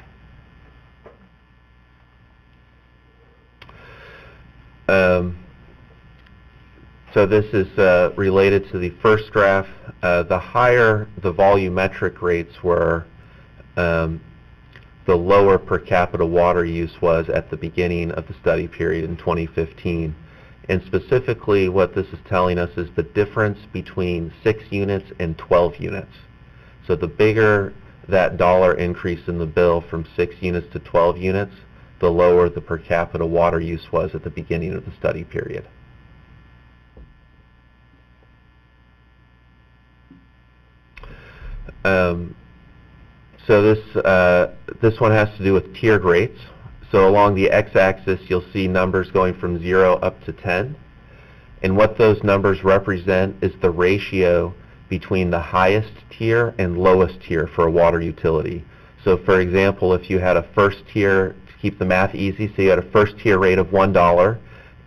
So this is related to the first graph. The higher the volumetric rates were, the lower per capita water use was at the beginning of the study period in 2015. And specifically what this is telling us is the difference between 6 units and 12 units. So the bigger that dollar increase in the bill from 6 units to 12 units, the lower the per capita water use was at the beginning of the study period. So this one has to do with tiered rates. So along the x-axis, you'll see numbers going from 0 up to 10. And what those numbers represent is the ratio between the highest tier and lowest tier for a water utility. So for example, if you had a first tier, to keep the math easy, so you had a first tier rate of $1,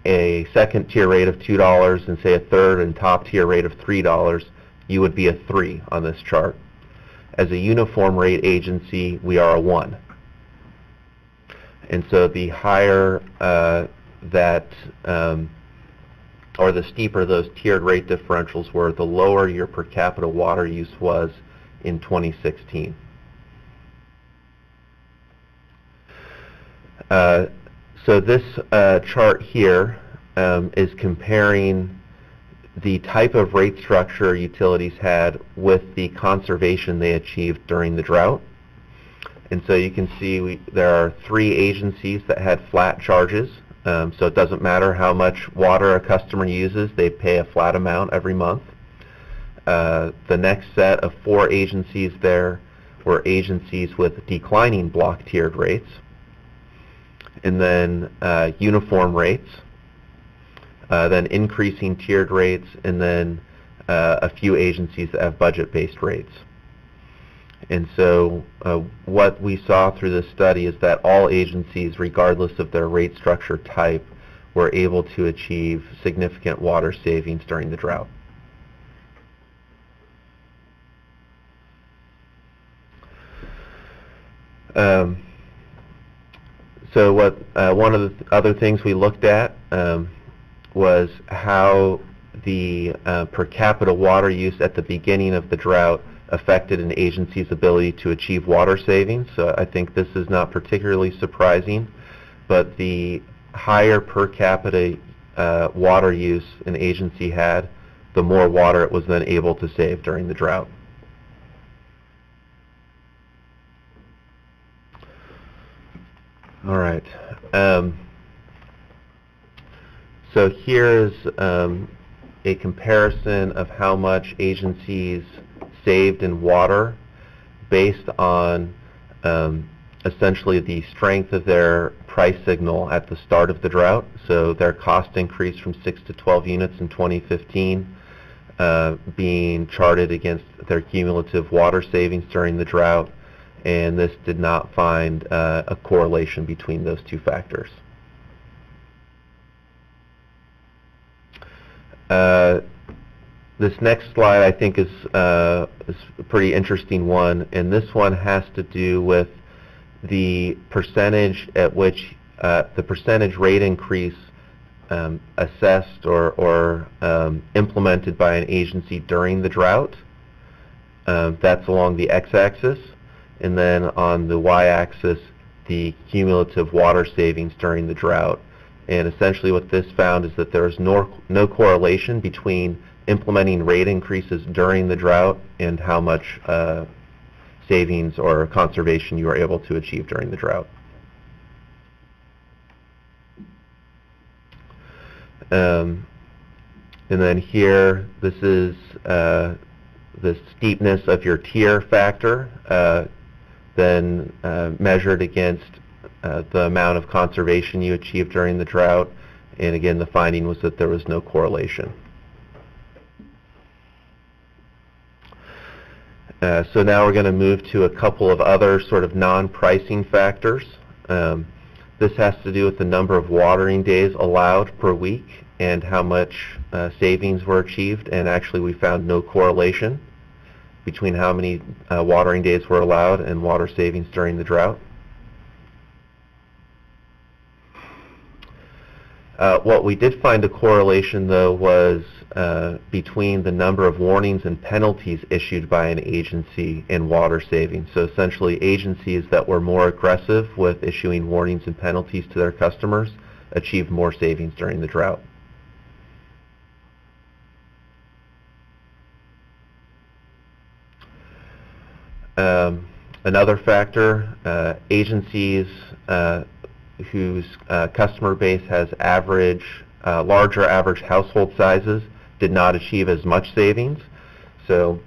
a second tier rate of $2, and say a third and top tier rate of $3, you would be a 3 on this chart. As a uniform rate agency, we are a 1. And so the higher or the steeper those tiered rate differentials were, the lower your per capita water use was in 2016. So this chart here is comparing the type of rate structure utilities had with the conservation they achieved during the drought. And so you can see there are 3 agencies that had flat charges. So it doesn't matter how much water a customer uses, they pay a flat amount every month. The next set of 4 agencies there were agencies with declining block tiered rates. And then uniform rates. Then increasing tiered rates, and then a few agencies that have budget-based rates. And so what we saw through this study is that all agencies, regardless of their rate structure type, were able to achieve significant water savings during the drought. So one of the other things we looked at was how the per capita water use at the beginning of the drought affected an agency's ability to achieve water savings. So I think this is not particularly surprising, but the higher per capita water use an agency had, the more water it was then able to save during the drought. All right. So here's a comparison of how much agencies saved in water based on essentially the strength of their price signal at the start of the drought. So their cost increased from 6 to 12 units in 2015, being charted against their cumulative water savings during the drought, and this did not find a correlation between those two factors. This next slide I think is a pretty interesting one, and this one has to do with the percentage at which the percentage rate increase assessed or implemented by an agency during the drought. That's along the x-axis, and then on the y-axis the cumulative water savings during the drought. And essentially what this found is that there is no correlation between implementing rate increases during the drought and how much savings or conservation you are able to achieve during the drought. And then here, this is the steepness of your tier factor, then measured against the amount of conservation you achieved during the drought. And again, the finding was that there was no correlation. So now we're going to move to a couple of other sort of non-pricing factors. This has to do with the number of watering days allowed per week and how much savings were achieved, and actually we found no correlation between how many watering days were allowed and water savings during the drought. What we did find a correlation, though, was between the number of warnings and penalties issued by an agency and water savings. So essentially, agencies that were more aggressive with issuing warnings and penalties to their customers achieved more savings during the drought. Another factor, agencies whose customer base has larger average household sizes did not achieve as much savings. So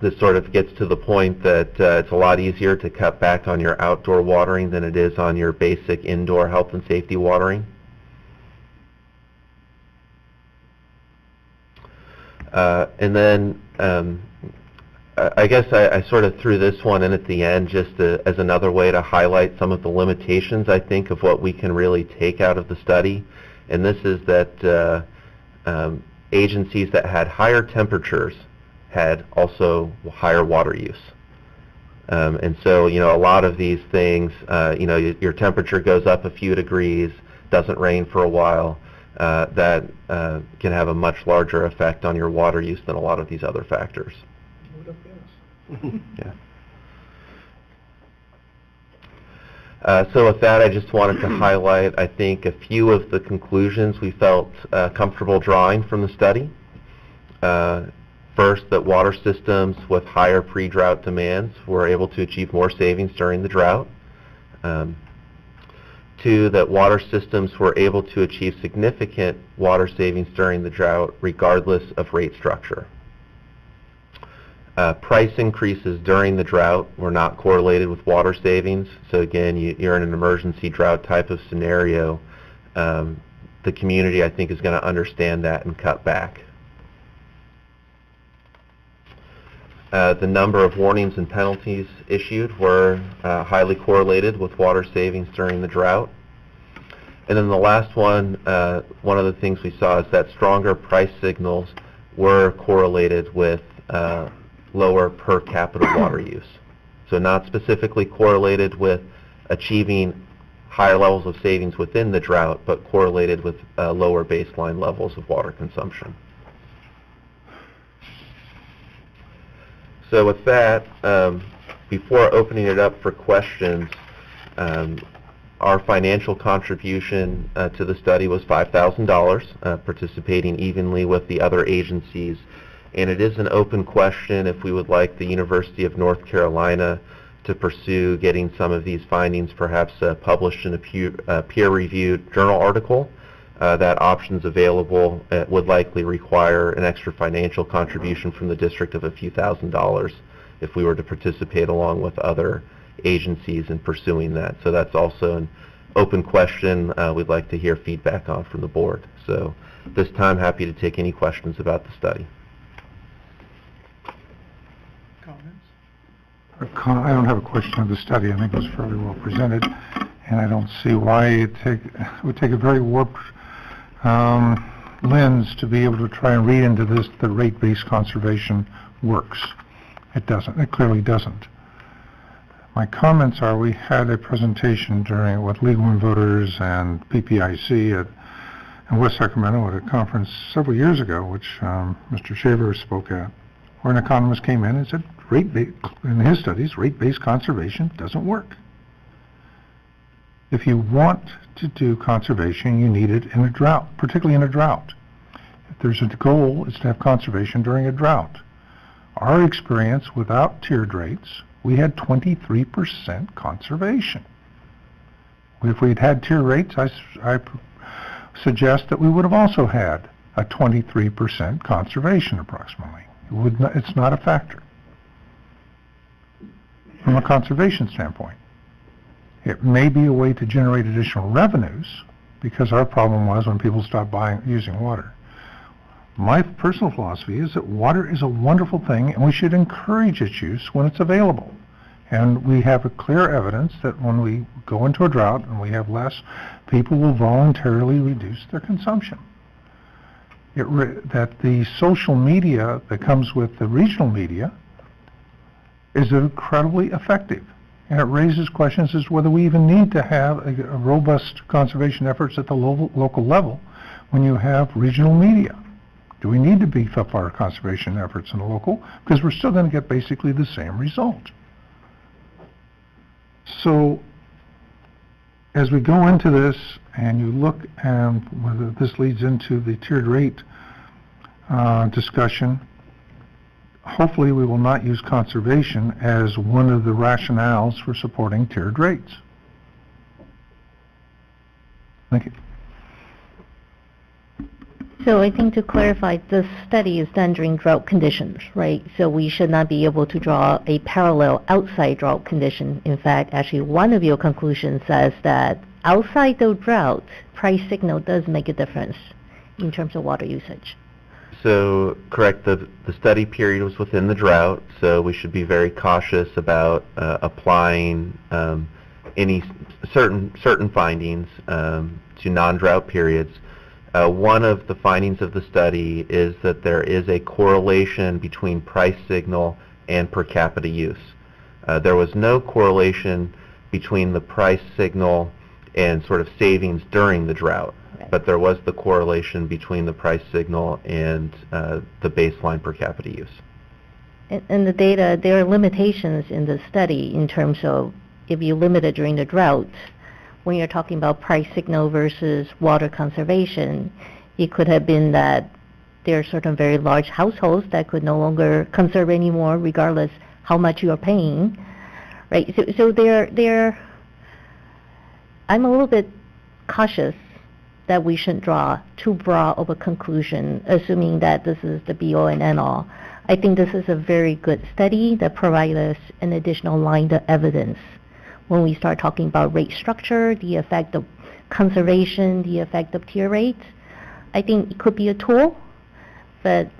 this sort of gets to the point that it's a lot easier to cut back on your outdoor watering than it is on your basic indoor health and safety watering. And then I guess I sort of threw this one in at the end just as another way to highlight some of the limitations, I think, of what we can really take out of the study. And this is that agencies that had higher temperatures had also higher water use. And so, you know, a lot of these things, you know, your temperature goes up a few degrees, doesn't rain for a while, that can have a much larger effect on your water use than a lot of these other factors. Yeah. So with that, I just wanted to highlight, I think, a few of the conclusions we felt comfortable drawing from the study. First, that water systems with higher pre-drought demands were able to achieve more savings during the drought. Two, that water systems were able to achieve significant water savings during the drought regardless of rate structure. Price increases during the drought were not correlated with water savings. So again, you're in an emergency drought type of scenario. The community, I think, is going to understand that and cut back. The number of warnings and penalties issued were highly correlated with water savings during the drought. And then the last one of the things we saw is that stronger price signals were correlated with lower per capita water use. So not specifically correlated with achieving higher levels of savings within the drought, but correlated with lower baseline levels of water consumption. So with that, before opening it up for questions, our financial contribution to the study was $5,000, participating evenly with the other agencies. And it is an open question if we would like the University of North Carolina to pursue getting some of these findings perhaps published in a peer-reviewed journal article. That option's available. It would likely require an extra financial contribution from the district of a few $1,000s if we were to participate along with other agencies in pursuing that. So that's also an open question we'd like to hear feedback on from the board. So this time, happy to take any questions about the study. I don't have a question of the study. I think it was fairly well presented, and I don't see why it would take a very warped lens to be able to try and read into this that rate-based conservation works. It doesn't. It clearly doesn't. My comments are, we had a presentation with Legal and Voters and PPIC in West Sacramento at a conference several years ago, which Mr. Shaver spoke at, where an economist came in and said, in his studies, rate-based conservation doesn't work. If you want to do conservation, you need it in a drought, particularly in a drought. If there's a goal, is to have conservation during a drought. Our experience without tiered rates, we had 23% conservation. If we'd had tier rates, I suggest that we would have also had a 23% conservation approximately. It's not a factor from a conservation standpoint. It may be a way to generate additional revenues, because our problem was when people stopped using water. My personal philosophy is that water is a wonderful thing and we should encourage its use when it's available. And we have a clear evidence that when we go into a drought and we have less, people will voluntarily reduce their consumption. That the social media that comes with the regional media is incredibly effective. And it raises questions as to whether we even need to have a robust conservation efforts at the local level when you have regional media. Do we need to beef up our conservation efforts in the local? Because we're still going to get basically the same result. So as we go into this and you look at whether this leads into the tiered rate discussion, hopefully we will not use conservation as one of the rationales for supporting tiered rates. Thank you. So I think to clarify, this study is done during drought conditions, right? So we should not be able to draw a parallel outside drought condition. In fact, actually one of your conclusions says that outside the drought, price signal does make a difference in terms of water usage. So, correct, the study period was within the drought, so we should be very cautious about applying any certain findings to non-drought periods. One of the findings of the study is that there is a correlation between price signal and per capita use. There was no correlation between the price signal and sort of savings during the drought, but there was the correlation between the price signal and the baseline per capita use. And the data, there are limitations in the study in terms of if you limit it during the drought, when you're talking about price signal versus water conservation, it could have been that there are certain very large households that could no longer conserve anymore regardless how much you are paying, right? So I'm a little bit cautious that we shouldn't draw too broad of a conclusion, assuming that this is the be-all and end-all. I think this is a very good study that provides us an additional line of evidence when we start talking about rate structure, the effect of conservation, the effect of tier rates. I think it could be a tool, but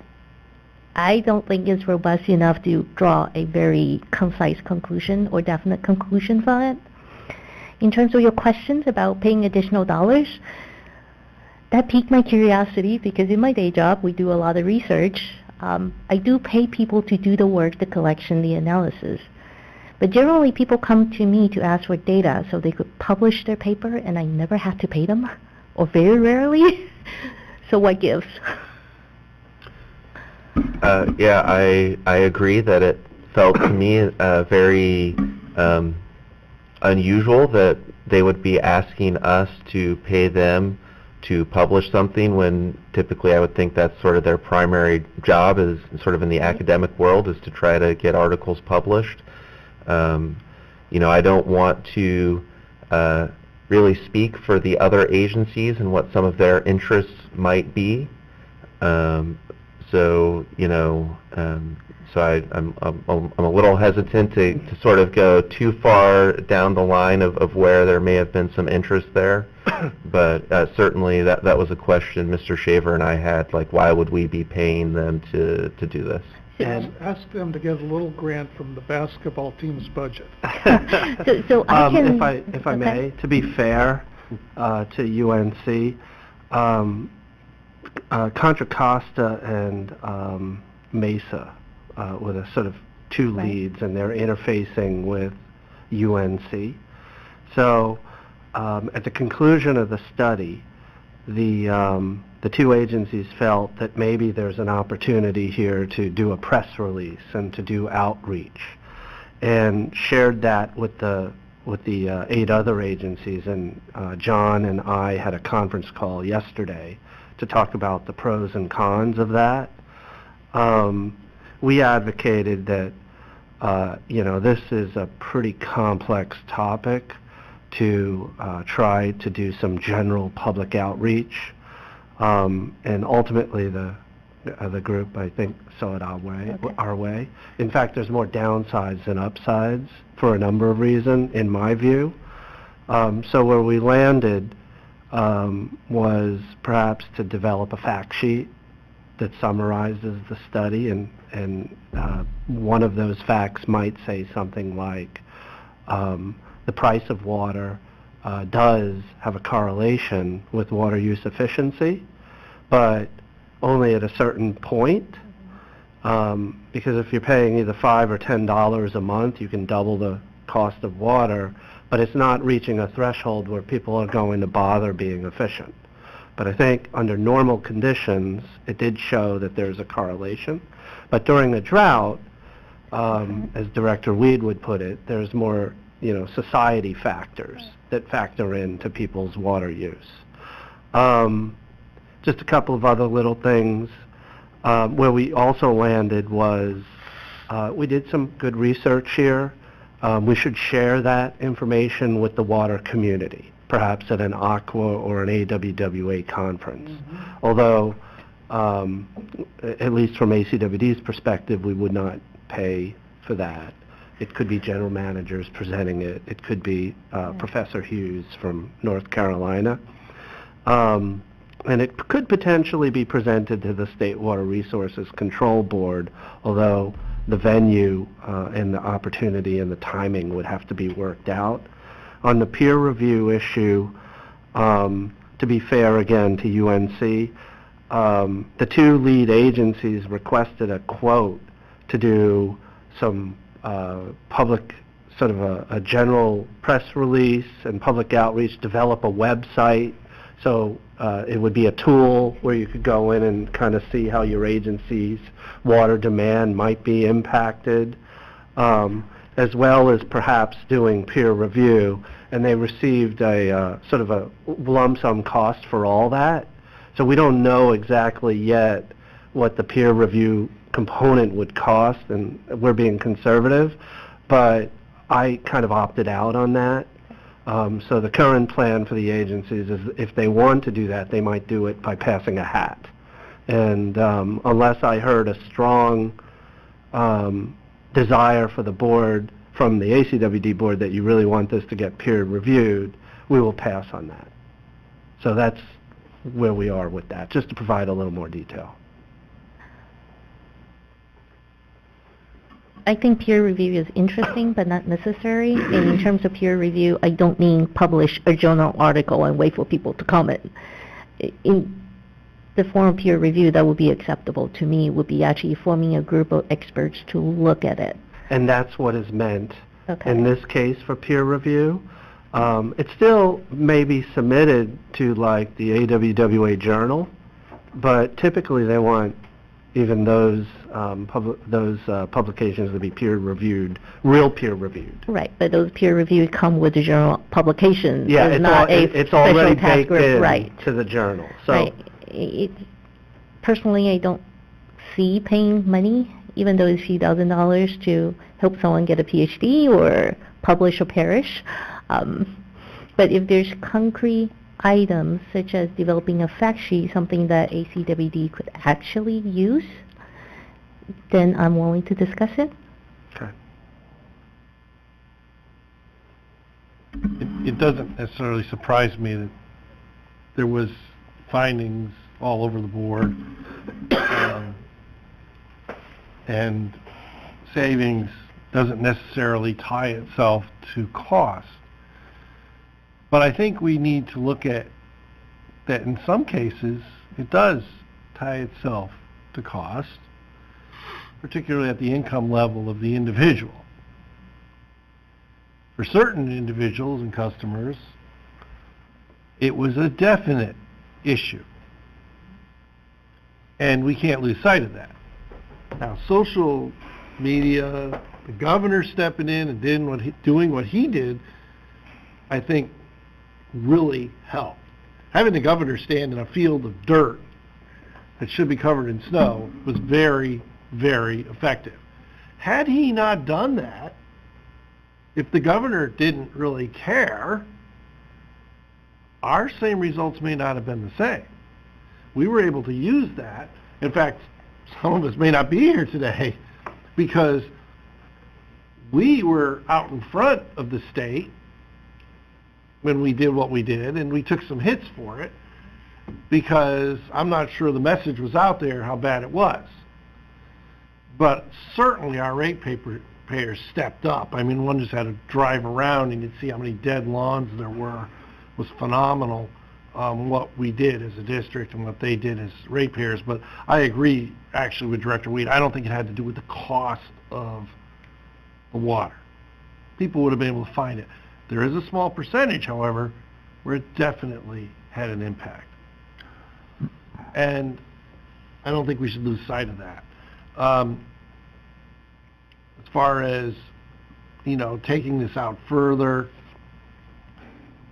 I don't think it's robust enough to draw a very concise conclusion or definite conclusion from it. In terms of your questions about paying additional dollars, that piqued my curiosity because in my day job we do a lot of research. I do pay people to do the work, the collection, the analysis. But generally people come to me to ask for data so they could publish their paper, and I never have to pay them, or very rarely. So what gives? Yeah, I agree that it felt to me very unusual that they would be asking us to pay them to publish something when typically I would think that's sort of their primary job, is sort of in the academic world, is to try to get articles published. You know, I don't want to really speak for the other agencies and what some of their interests might be. So, you know, so I'm a little hesitant to sort of go too far down the line of where there may have been some interest there. But certainly that was a question Mr. Shaver and I had, like, why would we be paying them to do this? And ask them to get a little grant from the basketball team's budget. So I can, if I may, to be fair to UNC, Contra Costa and Mesa were the sort of two leads, and they're interfacing with UNC. So at the conclusion of the study, the two agencies felt that maybe there's an opportunity here to do a press release and to do outreach, and shared that with the with the 8 other agencies, and John and I had a conference call yesterday to talk about the pros and cons of that. We advocated that, this is a pretty complex topic to try to do some general public outreach, and ultimately the group, I think, saw it our way. In fact, there's more downsides than upsides for a number of reasons, in my view. So where we landed was perhaps to develop a fact sheet that summarizes the study, and one of those facts might say something like the price of water does have a correlation with water use efficiency, but only at a certain point, because if you're paying either $5 or $10 a month, you can double the cost of water, but it's not reaching a threshold where people are going to bother being efficient. But I think under normal conditions, it did show that there's a correlation. But during a drought, as Director Weed would put it, there's more, society factors that factor into people's water use. Just a couple of other little things. Where we also landed was we did some good research here. We should share that information with the water community, perhaps at an Aqua or an AWWA conference. Although, at least from ACWD's perspective, we would not pay for that. It could be general managers presenting it. It could be Professor Hughes from North Carolina. And it could potentially be presented to the State Water Resources Control Board, although the venue and the opportunity and the timing would have to be worked out. On the peer review issue, to be fair again to UNC, the 2 lead agencies requested a quote to do some public, sort of a general press release and public outreach, develop a website. So it would be a tool where you could go in and kind of see how your agency's water demand might be impacted, as well as perhaps doing peer review. And they received a sort of a lump sum cost for all that. So we don't know exactly yet what the peer review component would cost, and we're being conservative, but I kind of opted out on that. So the current plan for the agencies is if they want to do that, they might do it by passing a hat. And unless I heard a strong desire for the board, from the ACWD board, that you really want this to get peer reviewed, we will pass on that. So that's where we are with that, just to provide a little more detail. I think peer review is interesting but not necessary. And in terms of peer review, I don't mean publish a journal article and wait for people to comment. In the form of peer review that would be acceptable to me would be actually forming a group of experts to look at it. And that's what is meant in this case for peer review. It still may be submitted to like the AWWA journal, but typically they want even those publications to be peer reviewed, real peer reviewed. Right, but those peer reviews come with the journal publications. Yeah, it's already baked in to the journal. So right. Personally, I don't see paying money, even though it's a few $1,000s, to help someone get a PhD or publish or perish. But if there's concrete items, such as developing a fact sheet, something that ACWD could actually use, then I'm willing to discuss it. Okay. It doesn't necessarily surprise me that there was findings all over the board, and savings doesn't necessarily tie itself to cost. But I think we need to look at that in some cases it does tie itself to cost, particularly at the income level of the individual. For certain individuals and customers, it was a definite issue. And we can't lose sight of that. Now, social media, the governor stepping in and doing what he did, I think, really helped. Having the governor stand in a field of dirt that should be covered in snow was very, very effective. Had he not done that, if the governor didn't really care, our same results may not have been the same. We were able to use that. In fact, some of us may not be here today because we were out in front of the state when we did what we did, and we took some hits for it because I'm not sure the message was out there how bad it was. But certainly our ratepayers stepped up. I mean, one just had to drive around and you'd see how many dead lawns there were. It was phenomenal what we did as a district and what they did as ratepayers. But I agree actually with Director Weed. I don't think it had to do with the cost of the water. People would have been able to find it. There is a small percentage, however, where it definitely had an impact. And I don't think we should lose sight of that. As far as, taking this out further,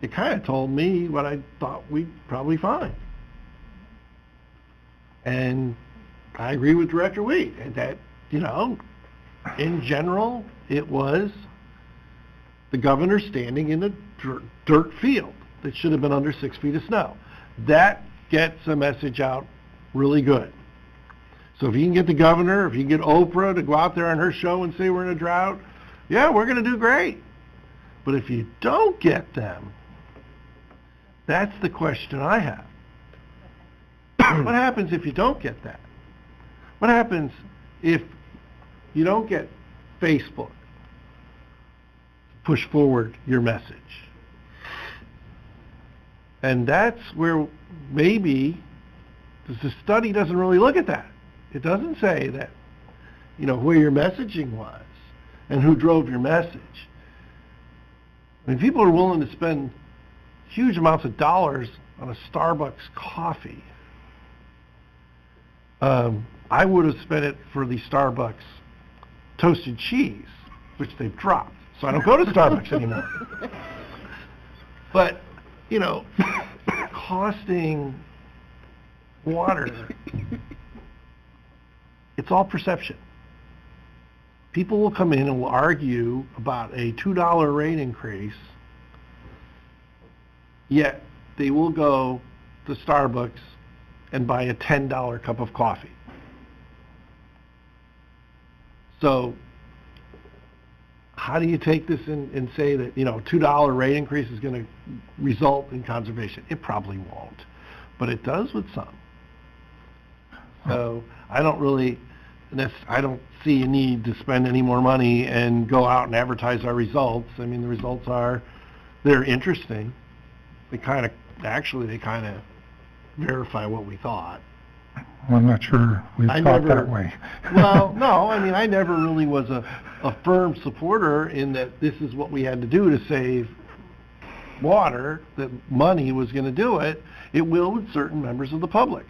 it kind of told me what I thought we'd probably find. And I agree with Director Weed that, in general, it was the governor standing in a dirt field that should have been under 6 feet of snow. That gets a message out really good. So if you can get the governor, if you can get Oprah to go out there on her show and say we're in a drought, yeah, we're going to do great. But if you don't get them, that's the question I have. What happens if you don't get that? What happens if you don't get Facebook push forward your message? And that's where maybe the study doesn't really look at that. It doesn't say that, where your messaging was and who drove your message. I mean, people are willing to spend huge amounts of dollars on a Starbucks coffee. I would have spent it for the Starbucks toasted cheese, which they've dropped. So I don't go to Starbucks anymore. But, costing water, it's all perception. People will come in and will argue about a $2 rate increase, yet they will go to Starbucks and buy a $10 cup of coffee. So how do you take this and say that, $2 rate increase is going to result in conservation? It probably won't, but it does with some. So I don't see a need to spend any more money and go out and advertise our results. I mean, the results they're interesting. They kind of verify what we thought. Well, I'm not sure we thought that way. Well, no, I mean, I never really was a firm supporter in that this is what we had to do to save water, that money was going to do it. It will with certain members of the public.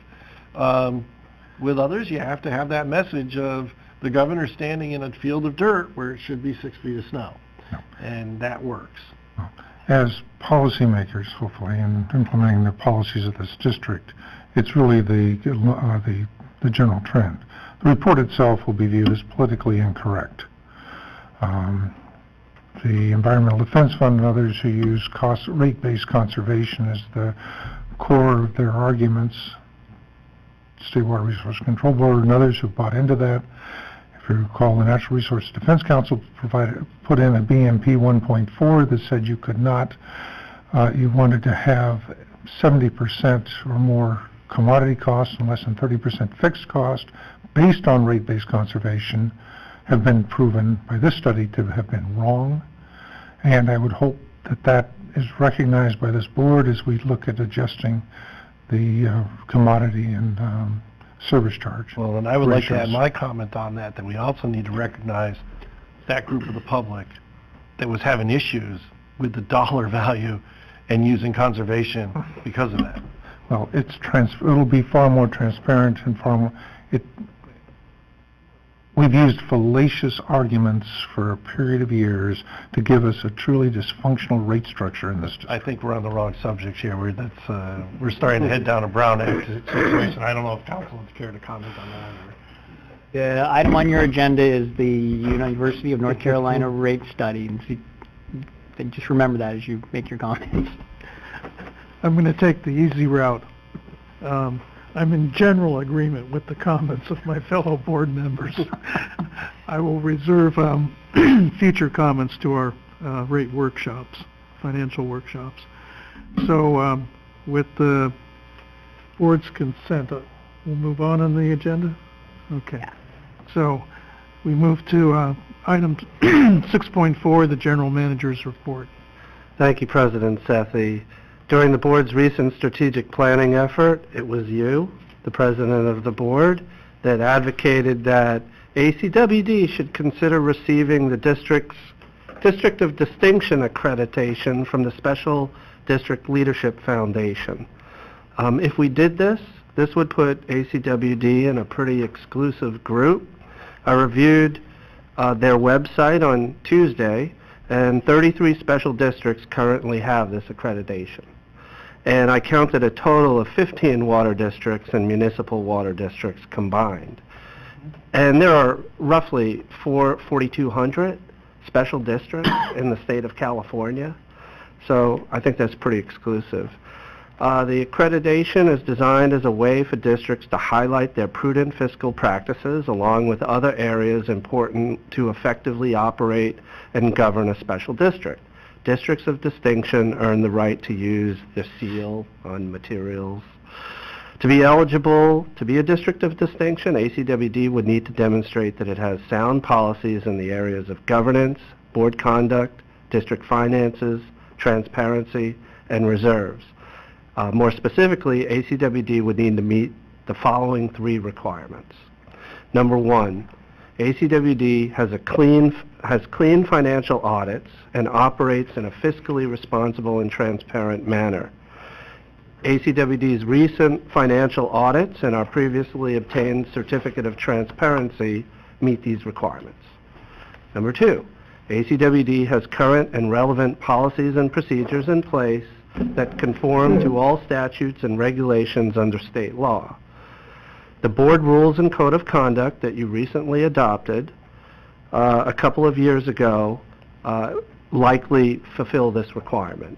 With others, you have to have that message of the governor standing in a field of dirt where it should be 6 feet of snow. No. And that works. No. As policymakers, hopefully, in implementing the policies of this district, it's really the general trend. The report itself will be viewed as politically incorrect. The Environmental Defense Fund and others who use rate-based conservation as the core of their arguments, State Water Resource Control Board and others who bought into that. If you recall, the Natural Resource Defense Council put in a BMP 1.4 that said you could not, you wanted to have 70% or more commodity costs and less than 30% fixed cost based on rate-based conservation, have been proven by this study to have been wrong. And I would hope that that is recognized by this board as we look at adjusting the commodity and service charge. Well, and I would like to add my comment on that we also need to recognize that group of the public that was having issues with the dollar value and using conservation because of that. Well, it'll be far more transparent and far more, we've used fallacious arguments for a period of years to give us a truly dysfunctional rate structure in this district. I think we're on the wrong subject here. We're starting to head down a Brown Act situation. I don't know if council would care to comment on that. Or... The item on your agenda is the University of North Carolina rate study. And just remember that as you make your comments. I'm going to take the easy route. I'm in general agreement with the comments of my fellow board members. I will reserve future comments to our rate workshops, financial workshops. So with the board's consent, we'll move on the agenda? Okay. Yeah. So we move to item 6.4, the general manager's report. Thank you, President Sethy. During the board's recent strategic planning effort, it was you, the president of the board, that advocated that ACWD should consider receiving the District of Distinction accreditation from the Special District Leadership Foundation. If we did this, this would put ACWD in a pretty exclusive group. I reviewed their website on Tuesday, and 33 special districts currently have this accreditation. And I counted a total of 15 water districts and municipal water districts combined. And there are roughly 4,200 special districts in the state of California. So I think that's pretty exclusive. The accreditation is designed as a way for districts to highlight their prudent fiscal practices along with other areas important to effectively operate and govern a special district. Districts of distinction earn the right to use the seal on materials. To be eligible to be a district of distinction, ACWD would need to demonstrate that it has sound policies in the areas of governance, board conduct, district finances, transparency, and reserves. More specifically, ACWD would need to meet the following three requirements. Number one, ACWD has clean financial audits and operates in a fiscally responsible and transparent manner. ACWD's recent financial audits and our previously obtained certificate of transparency meet these requirements. Number two, ACWD has current and relevant policies and procedures in place that conform to all statutes and regulations under state law. The board rules and code of conduct that you recently adopted a couple of years ago likely fulfill this requirement.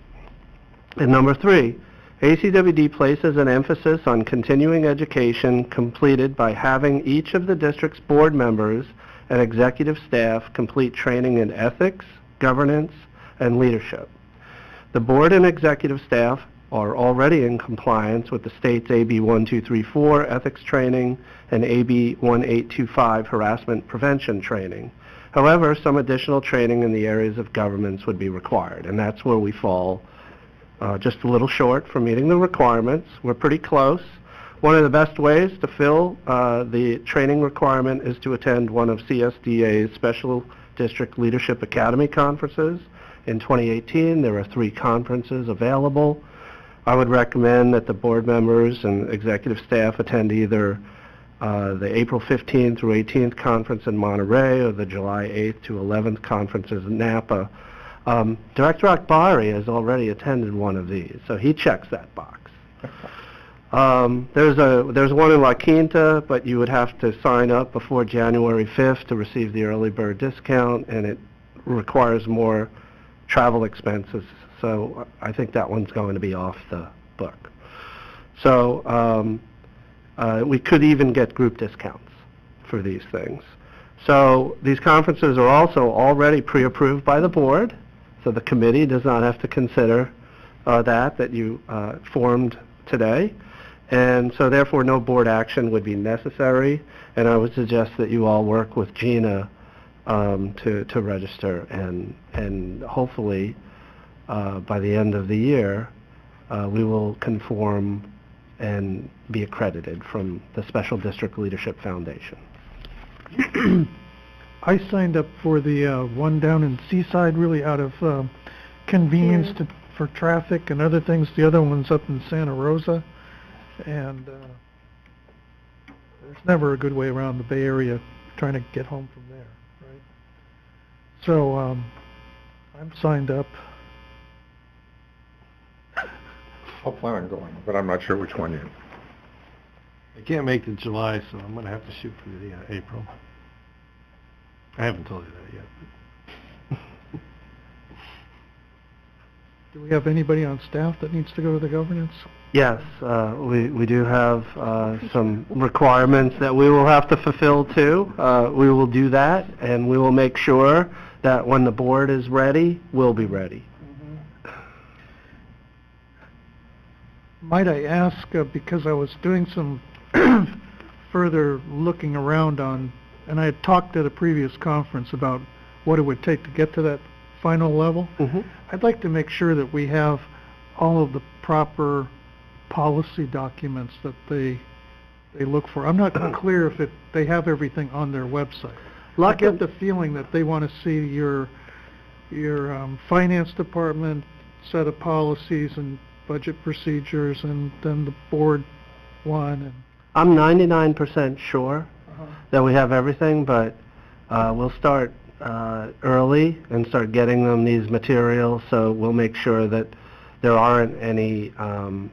And number three, ACWD places an emphasis on continuing education completed by having each of the district's board members and executive staff complete training in ethics, governance, and leadership. The board and executive staff are already in compliance with the state's AB 1234 ethics training and AB 1825 harassment prevention training. However, some additional training in the areas of governance would be required, and that's where we fall just a little short for meeting the requirements. We're pretty close. One of the best ways to fill the training requirement is to attend one of CSDA's Special District Leadership Academy conferences. In 2018, there are 3 conferences available. I would recommend that the board members and executive staff attend either the April 15th through 18th conference in Monterey or the July 8th to 11th conferences in Napa. Director Akbari has already attended one of these, so he checks that box. There's one in La Quinta, but you would have to sign up before January 5th to receive the early bird discount, and it requires more travel expenses. So I think that one's going to be off the book. So we could even get group discounts for these things. So these conferences are also already pre-approved by the board, so the committee does not have to consider that you formed today. And so therefore no board action would be necessary, and I would suggest that you all work with Gina to register, and hopefully by the end of the year we will conform and be accredited from the Special District Leadership Foundation. I signed up for the one down in Seaside really out of convenience for traffic and other things. The other one's up in Santa Rosa, and there's never a good way around the Bay Area trying to get home from there, right? So, I'm signed up. I'll plan on going, but I'm not sure which one yet. I can't make the July, so I'm going to have to shoot for the April. I haven't told you that yet. Do we have anybody on staff that needs to go to the governance? Yes, we do have some requirements that we will have to fulfill too. We will do that, and we will make sure that when the board is ready, we'll be ready. Might I ask, because I was doing some further looking around on, and I had talked at a previous conference about what it would take to get to that final level. I'd like to make sure that we have all of the proper policy documents that they look for. I'm not clear if they have everything on their website. I get the feeling that they want to see your finance department set of policies and budget procedures, and then the board one. And I'm 99% sure that we have everything, but we'll start early and start getting them these materials, so we'll make sure that there aren't any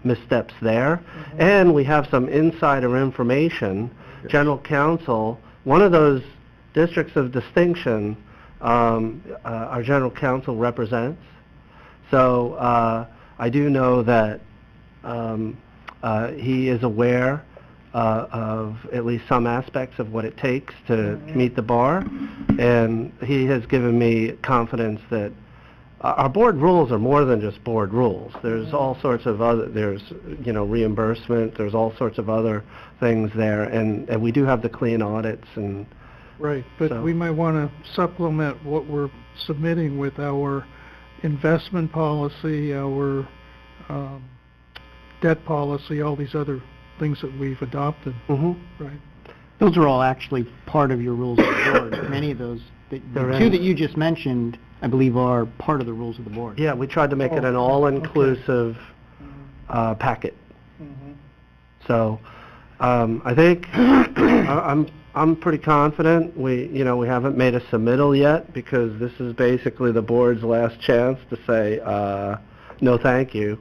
missteps there. And we have some insider information. General counsel, one of those districts of distinction, our general counsel represents. So I do know that he is aware of at least some aspects of what it takes to meet the bar, and he has given me confidence that our board rules are more than just board rules. There's all sorts of other, there's, reimbursement, there's all sorts of other things there, and we do have the clean audits. And right, but so we might want to supplement what we're submitting with our investment policy, our debt policy, all these other things that we've adopted. Right. Those are all actually part of your rules of the board. Many of those, the two that you just mentioned, I believe, are part of the rules of the board. Yeah, we tried to make it an all-inclusive packet. So I think I'm pretty confident. We haven't made a submittal yet, because this is basically the board's last chance to say no thank you.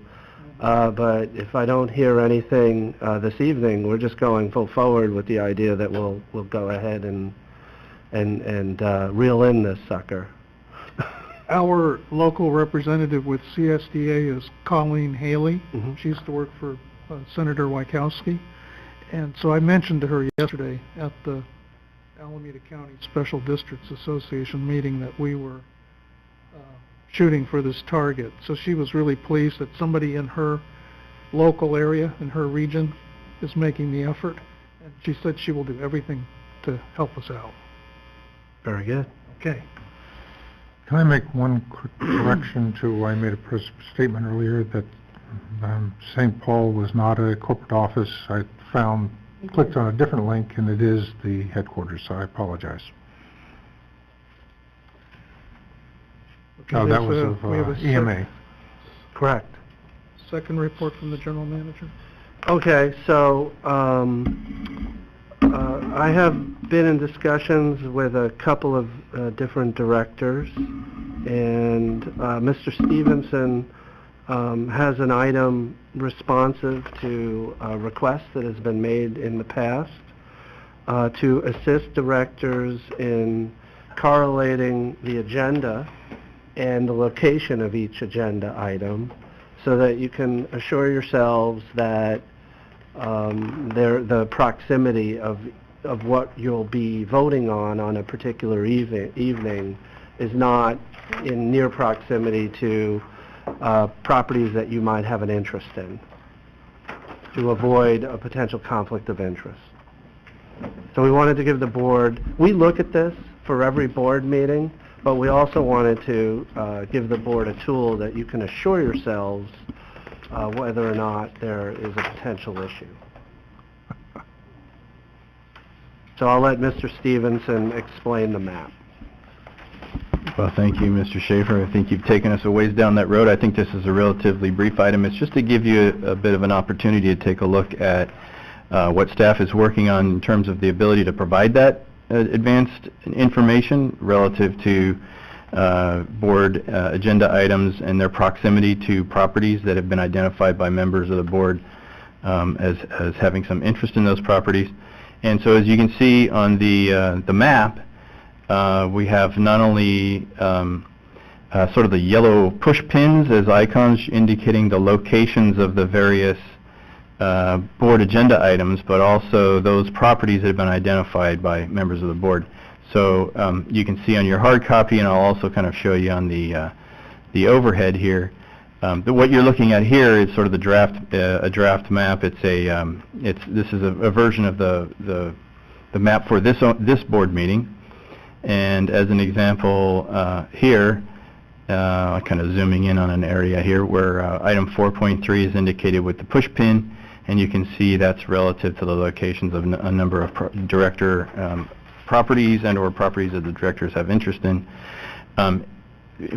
But if I don't hear anything this evening, we're just going full forward with the idea that we'll go ahead and reel in this sucker. Our local representative with CSDA is Colleen Haley. She used to work for Senator Wykowski. And so I mentioned to her yesterday at the Alameda County Special Districts Association meeting that we were shooting for this target. So she was really pleased that somebody in her local area, in her region, is making the effort. And she said she will do everything to help us out. Very good. Okay. Can I make one quick correction to, I made a statement earlier that St. Paul was not a corporate office. I clicked on a different link, and it is the headquarters, so I apologize. Okay, Oh, that was we have of a EMA. Correct. Second report from the general manager. Okay, so I have been in discussions with a couple of different directors, and Mr. Stevenson has an item responsive to a request that has been made in the past to assist directors in correlating the agenda and the location of each agenda item, so that you can assure yourselves that the proximity of what you'll be voting on a particular evening is not in near proximity to properties that you might have an interest in, to avoid a potential conflict of interest. So we wanted to give the board, we look at this for every board meeting, but we also wanted to give the board a tool that you can assure yourselves whether or not there is a potential issue. So I'll let Mr. Stevenson explain the map. Well, thank you, Mr. Schaefer. I think you've taken us a ways down that road. I think this is a relatively brief item. It's just to give you a bit of an opportunity to take a look at what staff is working on in terms of the ability to provide that advanced information relative to board agenda items and their proximity to properties that have been identified by members of the board as having some interest in those properties. And so as you can see on the map, we have not only sort of the yellow push pins as icons indicating the locations of the various board agenda items, but also those properties that have been identified by members of the board. So you can see on your hard copy, and I'll also kind of show you on the overhead here. What you're looking at here is sort of the draft map. This is a version of the map for this board meeting. And as an example here, kind of zooming in on an area here where item 4.3 is indicated with the push pin, and you can see that's relative to the locations of a number of director properties and or properties that the directors have interest in.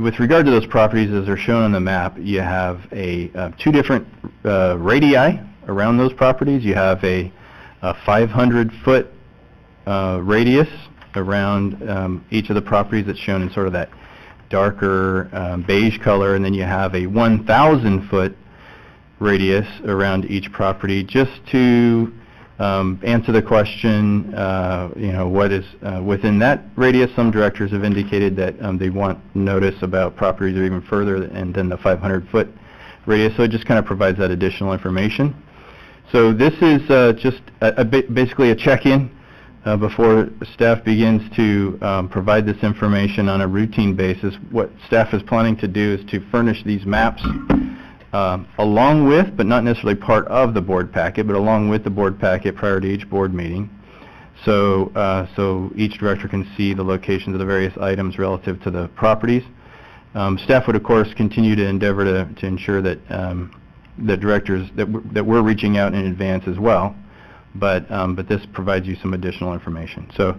With regard to those properties, as they're shown on the map, you have two different radii around those properties. You have a 500-foot radius around each of the properties that's shown in sort of that darker beige color, and then you have a 1,000-foot radius around each property, just to answer the question, what is within that radius. Some directors have indicated that they want notice about properties that are even further and then the 500-foot radius, so it just kind of provides that additional information. So this is just basically a check-in before staff begins to provide this information on a routine basis. What staff is planning to do is to furnish these maps along with, but not necessarily part of the board packet, but along with the board packet prior to each board meeting. So each director can see the locations of the various items relative to the properties. Staff would, of course, continue to endeavor to ensure that the directors, that we're reaching out in advance as well. But this provides you some additional information. So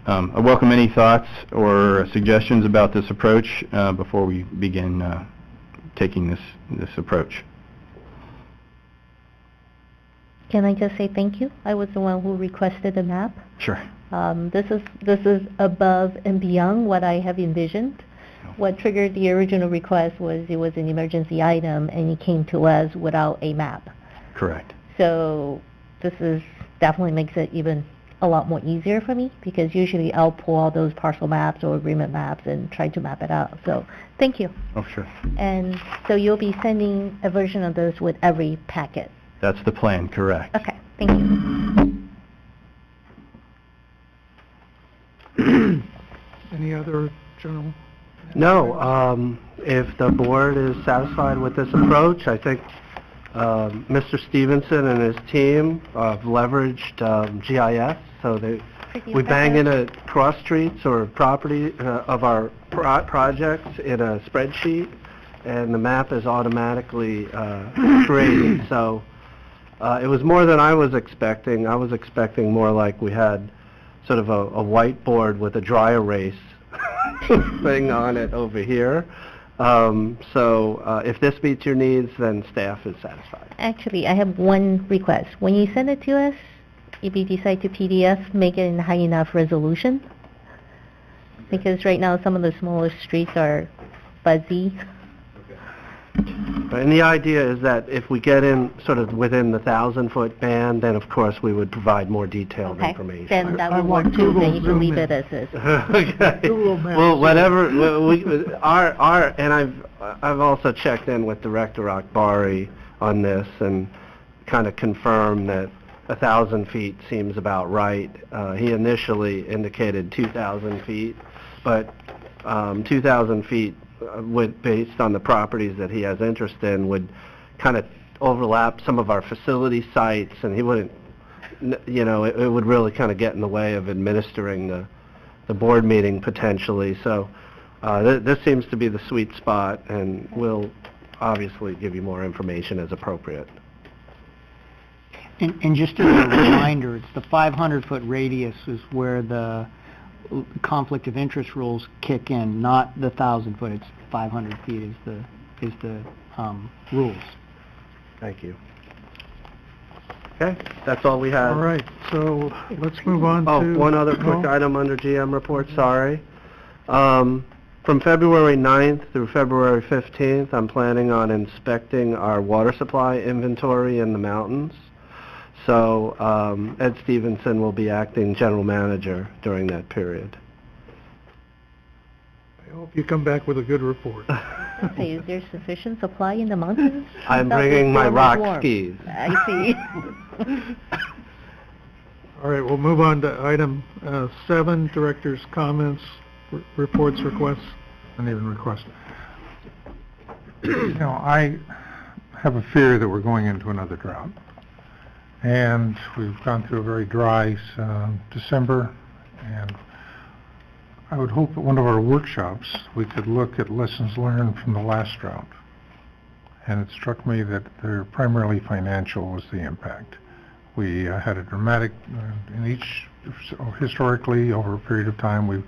I welcome any thoughts or suggestions about this approach before we begin taking this approach. Can I just say thank you? I was the one who requested the map. Sure. This is above and beyond what I have envisioned. What triggered the original request was it was an emergency item and it came to us without a map. Correct. So this definitely makes it even a lot more easier for me, because usually I'll pull all those parcel maps or agreement maps and try to map it out. So thank you. Oh, sure. And so you'll be sending a version of this with every packet? That's the plan, correct. Okay, thank you. Any other general? No, if the board is satisfied with this approach, I think Mr. Stevenson and his team have leveraged GIS, so we bang in a cross streets or property of our projects in a spreadsheet, and the map is automatically created. So it was more than I was expecting. I was expecting more like we had sort of a whiteboard with a dry erase thing on it over here. So if this meets your needs, then staff is satisfied. Actually, I have one request. When you send it to us, if you decide to PDF, make it in high enough resolution. Because right now some of the smaller streets are fuzzy. And the idea is that if we get in sort of within the 1,000-foot band, then of course we would provide more detailed information. Then that would work too, then you can leave it as is. Okay. Well, whatever, and I've also checked in with Director Akbari on this and kind of confirmed that 1,000 feet seems about right. He initially indicated 2,000 feet, but 2,000 feet based on the properties that he has interest in, would kind of overlap some of our facility sites, and he wouldn't, it would really kind of get in the way of administering the board meeting potentially. So this seems to be the sweet spot, and we'll obviously give you more information as appropriate. And just as a reminder, it's the 500-foot radius is where the conflict of interest rules kick in, not the 1,000-foot. It's 500 feet is the rules. Thank you. Okay, that's all we have. All right. So let's move on to... Oh, one other quick item under GM report, sorry. From February 9th through February 15th, I'm planning on inspecting our water supply inventory in the mountains. So Ed Stevenson will be acting general manager during that period. I hope you come back with a good report. Okay, is there sufficient supply in the mountains? I'm That was bringing my always rock warm. skis. I see. All right, we'll move on to item 7, director's comments, reports, requests. And even request. You know, I have a fear that we're going into another drought. And we've gone through a very dry December, and I would hope at one of our workshops we could look at lessons learned from the last drought. And it struck me that they're primarily financial was the impact. We had a dramatic, historically over a period of time, we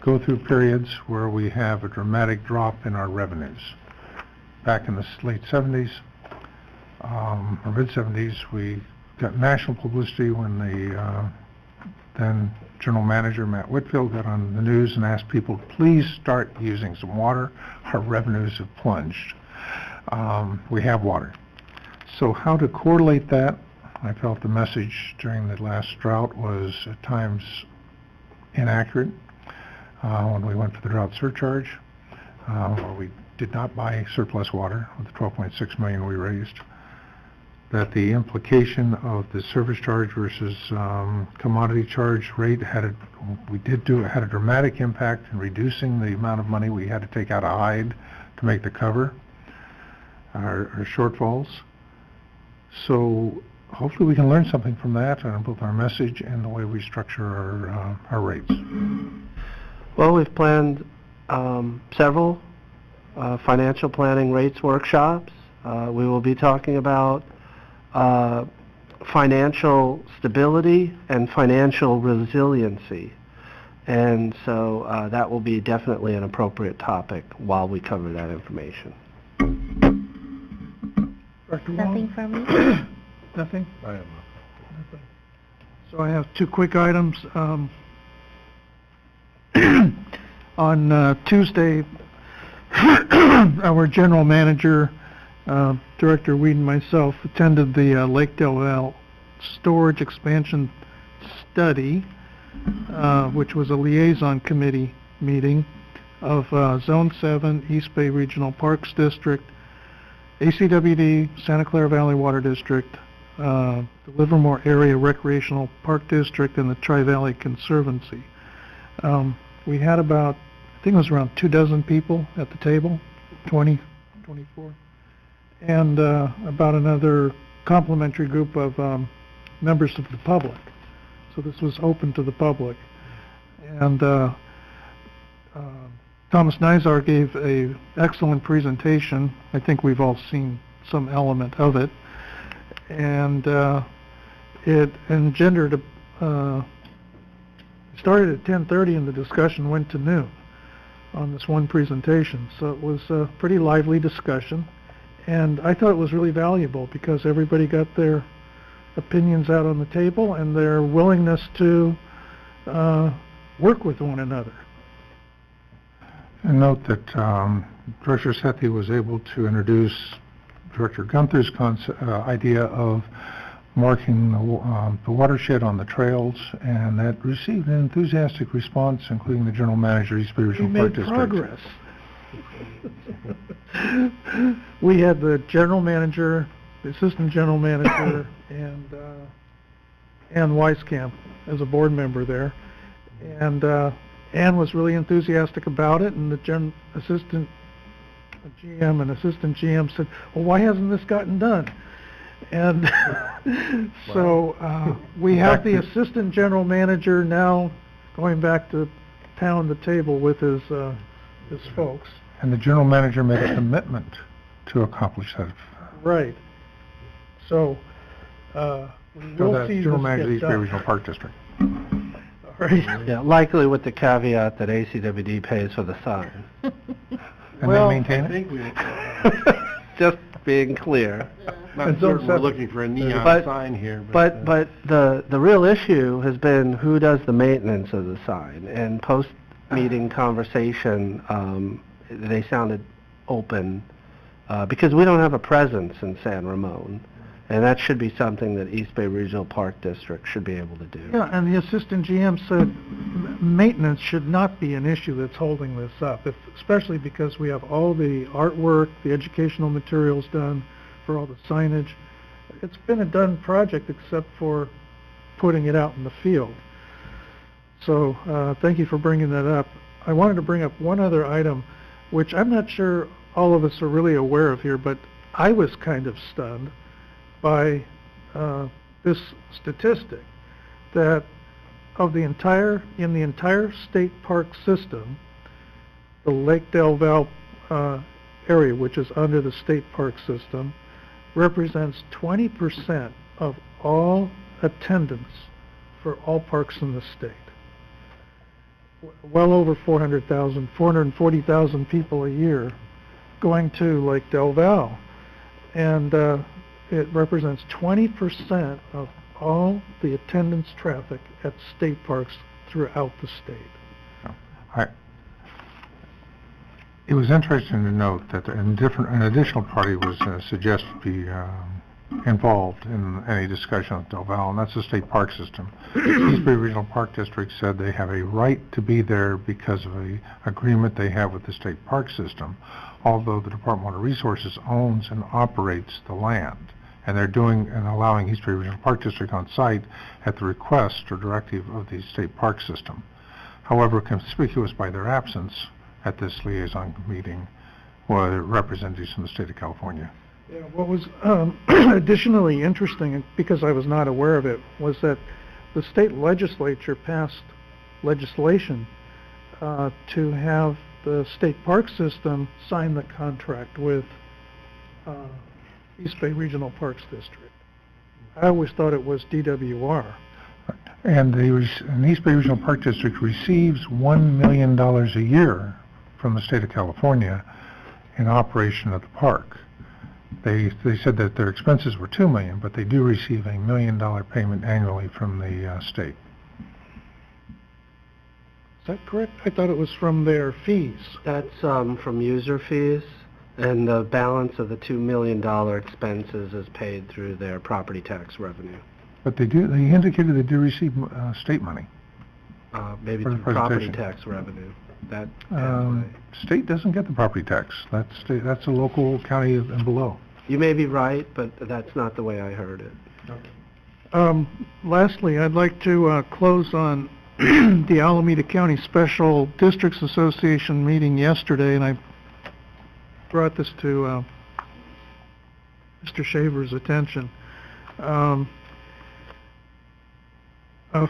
go through periods where we have a dramatic drop in our revenues. Back in the late 70s, or mid-70s, we got national publicity when the then General Manager, Matt Whitfield, got on the news and asked people, please start using some water. Our revenues have plunged. We have water. So how to correlate that? I felt the message during the last drought was at times inaccurate. When we went for the drought surcharge, where we did not buy surplus water with the $12.6 million we raised, that the implication of the service charge versus commodity charge rate had a dramatic impact in reducing the amount of money we had to take out of hide to make the cover our shortfalls. So hopefully we can learn something from that on both our message and the way we structure our rates. Well, we've planned several financial planning rates workshops. We will be talking about financial stability and financial resiliency. And so that will be definitely an appropriate topic while we cover that information. Dr. Nothing Huang? from me? Nothing? I have Nothing. So I have 2 quick items. On Tuesday, our general manager, Director Weed and myself attended the Lake Del Valle Storage Expansion Study, which was a liaison committee meeting of Zone 7, East Bay Regional Parks District, ACWD, Santa Clara Valley Water District, the Livermore Area Recreational Park District, and the Tri-Valley Conservancy. We had about, I think it was around 24 people at the table, 24, and about another complimentary group of members of the public. So this was open to the public. And Thomas Nizar gave an excellent presentation. I think we've all seen some element of it. And it engendered started at 10:30 and the discussion went to noon on this one presentation. So it was a pretty lively discussion. And I thought it was really valuable because everybody got their opinions out on the table and their willingness to work with one another. And note that Director Sethy was able to introduce Director Gunther's idea of marking the watershed on the trails, and that received an enthusiastic response, including the General Manager, East Bay Regional Park District. We made progress. We had the General Manager, the Assistant General Manager, and Ann Weiskamp as a board member there. And Ann was really enthusiastic about it, and the Assistant GM and Assistant GM said, well, why hasn't this gotten done? And so we have the Assistant General Manager now going back to pound the table with his folks. And the General Manager made a commitment to accomplish that. Right. So we'll see General this Manager of the get East Bay done. Regional Park District. All right. Yeah, likely with the caveat that ACWD pays for the sign. And Well, they maintain it? Just being clear. Not And Zone certain we're 7. looking for a neon But- sign here, But the real issue has been who does the maintenance of the sign. And post-meeting conversation, they sounded open, because we don't have a presence in San Ramon. And that should be something that East Bay Regional Park District should be able to do. Yeah, and the assistant GM said maintenance should not be an issue that's holding this up, especially because we have all the artwork, the educational materials done for all the signage. It's been a done project except for putting it out in the field. So thank you for bringing that up. I wanted to bring up one other item, which I'm not sure all of us are really aware of here, but I was kind of stunned by this statistic that in the entire state park system, the Lake Del Valle area, which is under the state park system, represents 20% of all attendance for all parks in the state. Well over 440,000 people a year going to Lake Del Valle. And it represents 20% of all the attendance traffic at state parks throughout the state. It was interesting to note that an additional party was suggested to be involved in any discussion with Del Valle, and that's the state park system. East Bay Regional Park District said they have a right to be there because of an agreement they have with the state park system, although the Department of Water Resources owns and operates the land. And they're doing and allowing East Bay Regional Park District on site at the request or directive of the state park system. However, conspicuous by their absence at this liaison meeting were representatives from the state of California. Yeah, what was additionally interesting, because I was not aware of it, was that the state legislature passed legislation to have the state park system sign the contract with East Bay Regional Parks District. I always thought it was DWR. And the East Bay Regional Park District receives $1 million a year from the state of California in operation of the park. They said that their expenses were $2 million, but they do receive $1 million payment annually from the state. Is that correct? I thought it was from their fees. That's from user fees, and the balance of the $2 million expenses is paid through their property tax revenue. But they indicated they do receive state money. Maybe For the through property presentation. tax revenue. That State doesn't get the property tax. That's a local county and below. You may be right, but that's not the way I heard it. Lastly, I'd like to close on the Alameda County Special Districts Association meeting yesterday, and I brought this to Mr. Shaver's attention.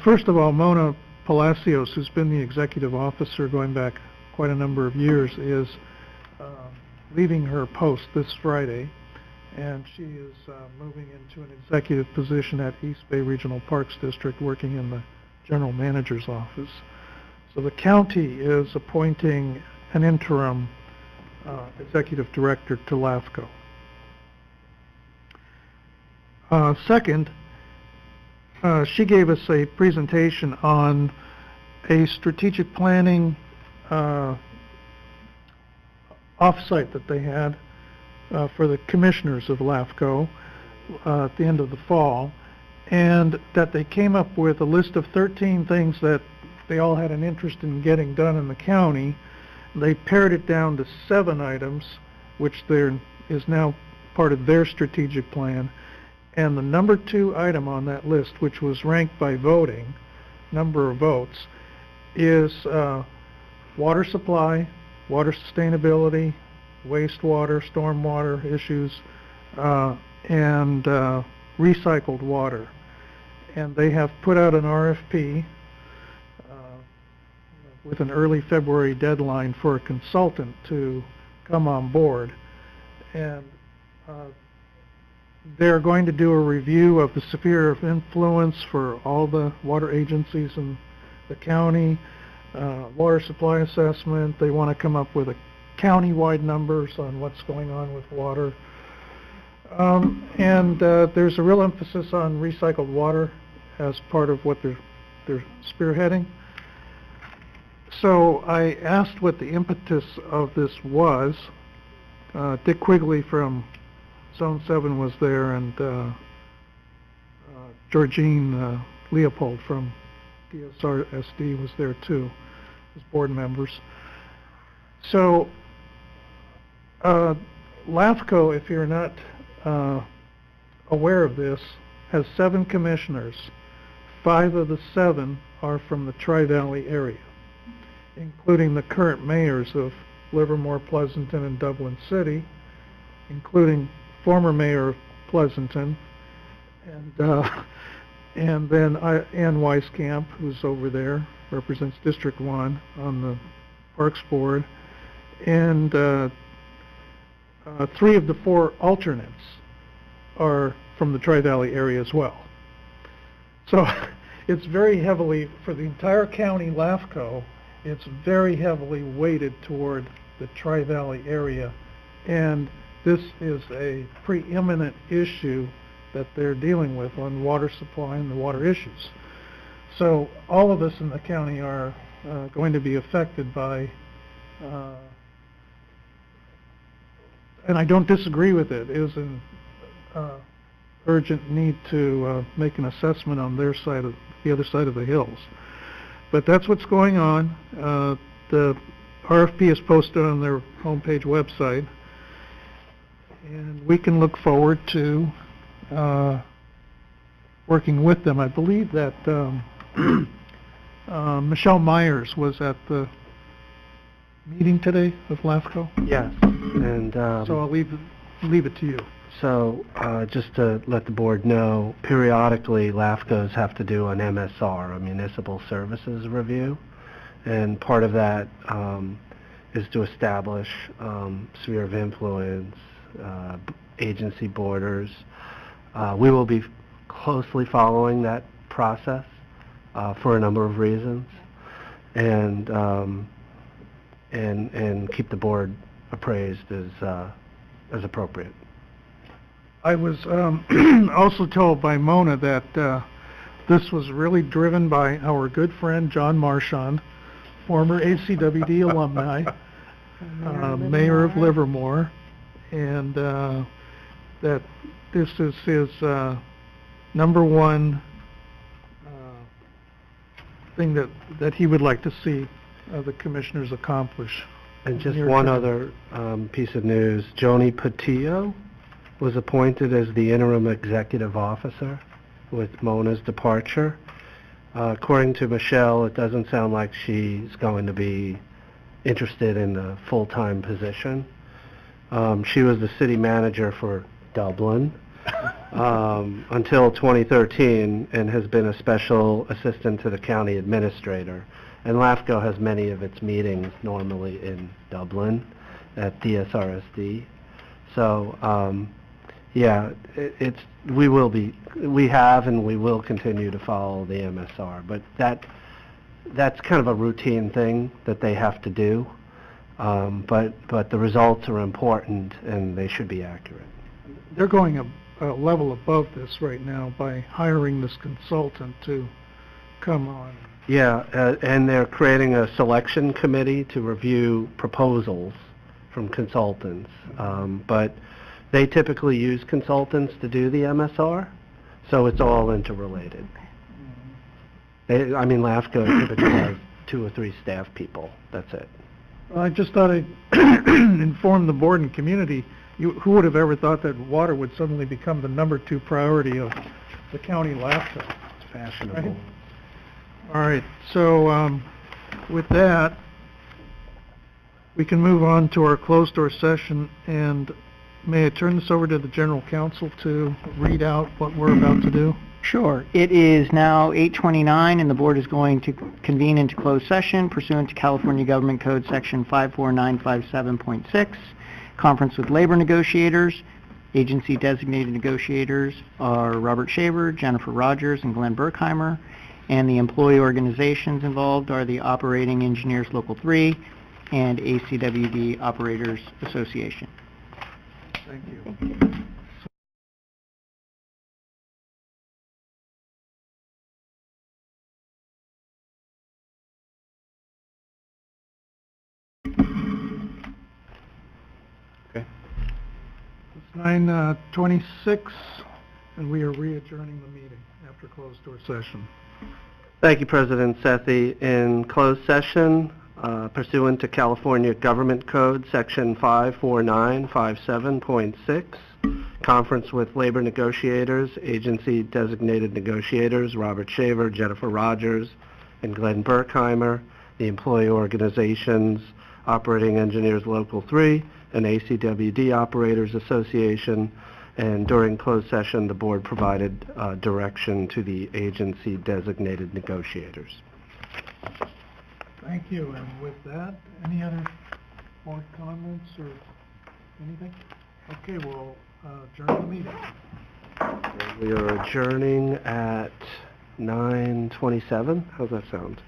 First of all, Mona Palacios, who's been the executive officer going back quite a number of years, is leaving her post this Friday, and she is moving into an executive position at East Bay Regional Parks District, working in the general manager's office. So the county is appointing an interim executive director to LAFCO. Second, she gave us a presentation on a strategic planning off-site that they had for the commissioners of LAFCO at the end of the fall, and that they came up with a list of 13 things that they all had an interest in getting done in the county. They pared it down to 7 items, which is now part of their strategic plan. And the number 2 item on that list, which was ranked by voting, number of votes, is water supply, water sustainability, wastewater, stormwater issues, and recycled water. And they have put out an RFP with an early February deadline for a consultant to come on board. And they're going to do a review of the sphere of influence for all the water agencies in the county, water supply assessment. They want to come up with a county-wide numbers on what's going on with water. And there's a real emphasis on recycled water as part of what they're spearheading. So I asked what the impetus of this was. Dick Quigley from Zone 7 was there, and Georgine Leopold from DSRSD was there too, as board members. So LAFCO, if you're not aware of this, has 7 commissioners. 5 of the 7 are from the Tri-Valley area, including the current mayors of Livermore, Pleasanton, and Dublin City, including former mayor of Pleasanton, and then Ann Weiskamp, who's over there, represents District 1 on the Parks Board, and 3 of the 4 alternates are from the Tri-Valley area as well. So it's very heavily, for the entire county LAFCO, it's very heavily weighted toward the Tri-Valley area, and this is a preeminent issue that they're dealing with on water supply and the water issues. So all of us in the county are going to be affected by, and I don't disagree with it, is an urgent need to make an assessment on their side of the other side of the hills. But that's what's going on. The RFP is posted on their homepage website, and we can look forward to working with them. I believe that Michelle Myers was at the meeting today of LAFCO. Yes, and So I'll leave it to you. so just to let the board know, periodically LAFCOs have to do an MSR, a Municipal Services Review, and part of that is to establish sphere of influence, agency borders. We will be closely following that process for a number of reasons, and keep the board appraised as appropriate. I was also told by Mona that this was really driven by our good friend John Marchand, former ACWD alumni, mayor of Livermore, and that this is his number one thing that he would like to see the commissioners accomplish. And just near one term. other piece of news, Joni Patillo was appointed as the interim executive officer with Mona's departure. According to Michelle, it doesn't sound like she's going to be interested in a full-time position. She was the city manager for Dublin until 2013 and has been a special assistant to the county administrator. And LAFCO has many of its meetings normally in Dublin at DSRSD. So, yeah, we have and we will continue to follow the MSR, but that's kind of a routine thing that they have to do. But the results are important and they should be accurate. They're going a level above this right now by hiring this consultant to come on. Yeah, and they're creating a selection committee to review proposals from consultants. But they typically use consultants to do the MSR, so it's all interrelated. LAFCO typically has 2 or 3 staff people. That's it. I just thought I'd inform the board and community. Who would have ever thought that water would suddenly become the number 2 priority of the county LAFCO? It's fashionable. Right? All right, so with that, we can move on to our closed-door session, and may I turn this over to the General Counsel to read out what we're about to do? Sure. It is now 8:29, and the board is going to convene into closed session pursuant to California Government Code Section 54957.6, conference with labor negotiators. Agency designated negotiators are Robert Shaver, Jennifer Rogers, and Glenn Berkheimer, and the employee organizations involved are the Operating Engineers Local 3 and ACWD Operators Association. Thank you. 9:26, and we are re-adjourning the meeting after closed-door session. Thank you, President Sethy. In closed session, pursuant to California Government Code, Section 54957.6, conference with labor negotiators, agency-designated negotiators, Robert Shaver, Jennifer Rogers, and Glenn Berkheimer, the employee organizations, Operating Engineers Local 3, and ACWD Operators Association, and during closed session, the board provided direction to the agency-designated negotiators. Thank you, and with that, any other board comments or anything? Okay, we'll adjourn the meeting. We are adjourning at 9:27. How's that sound?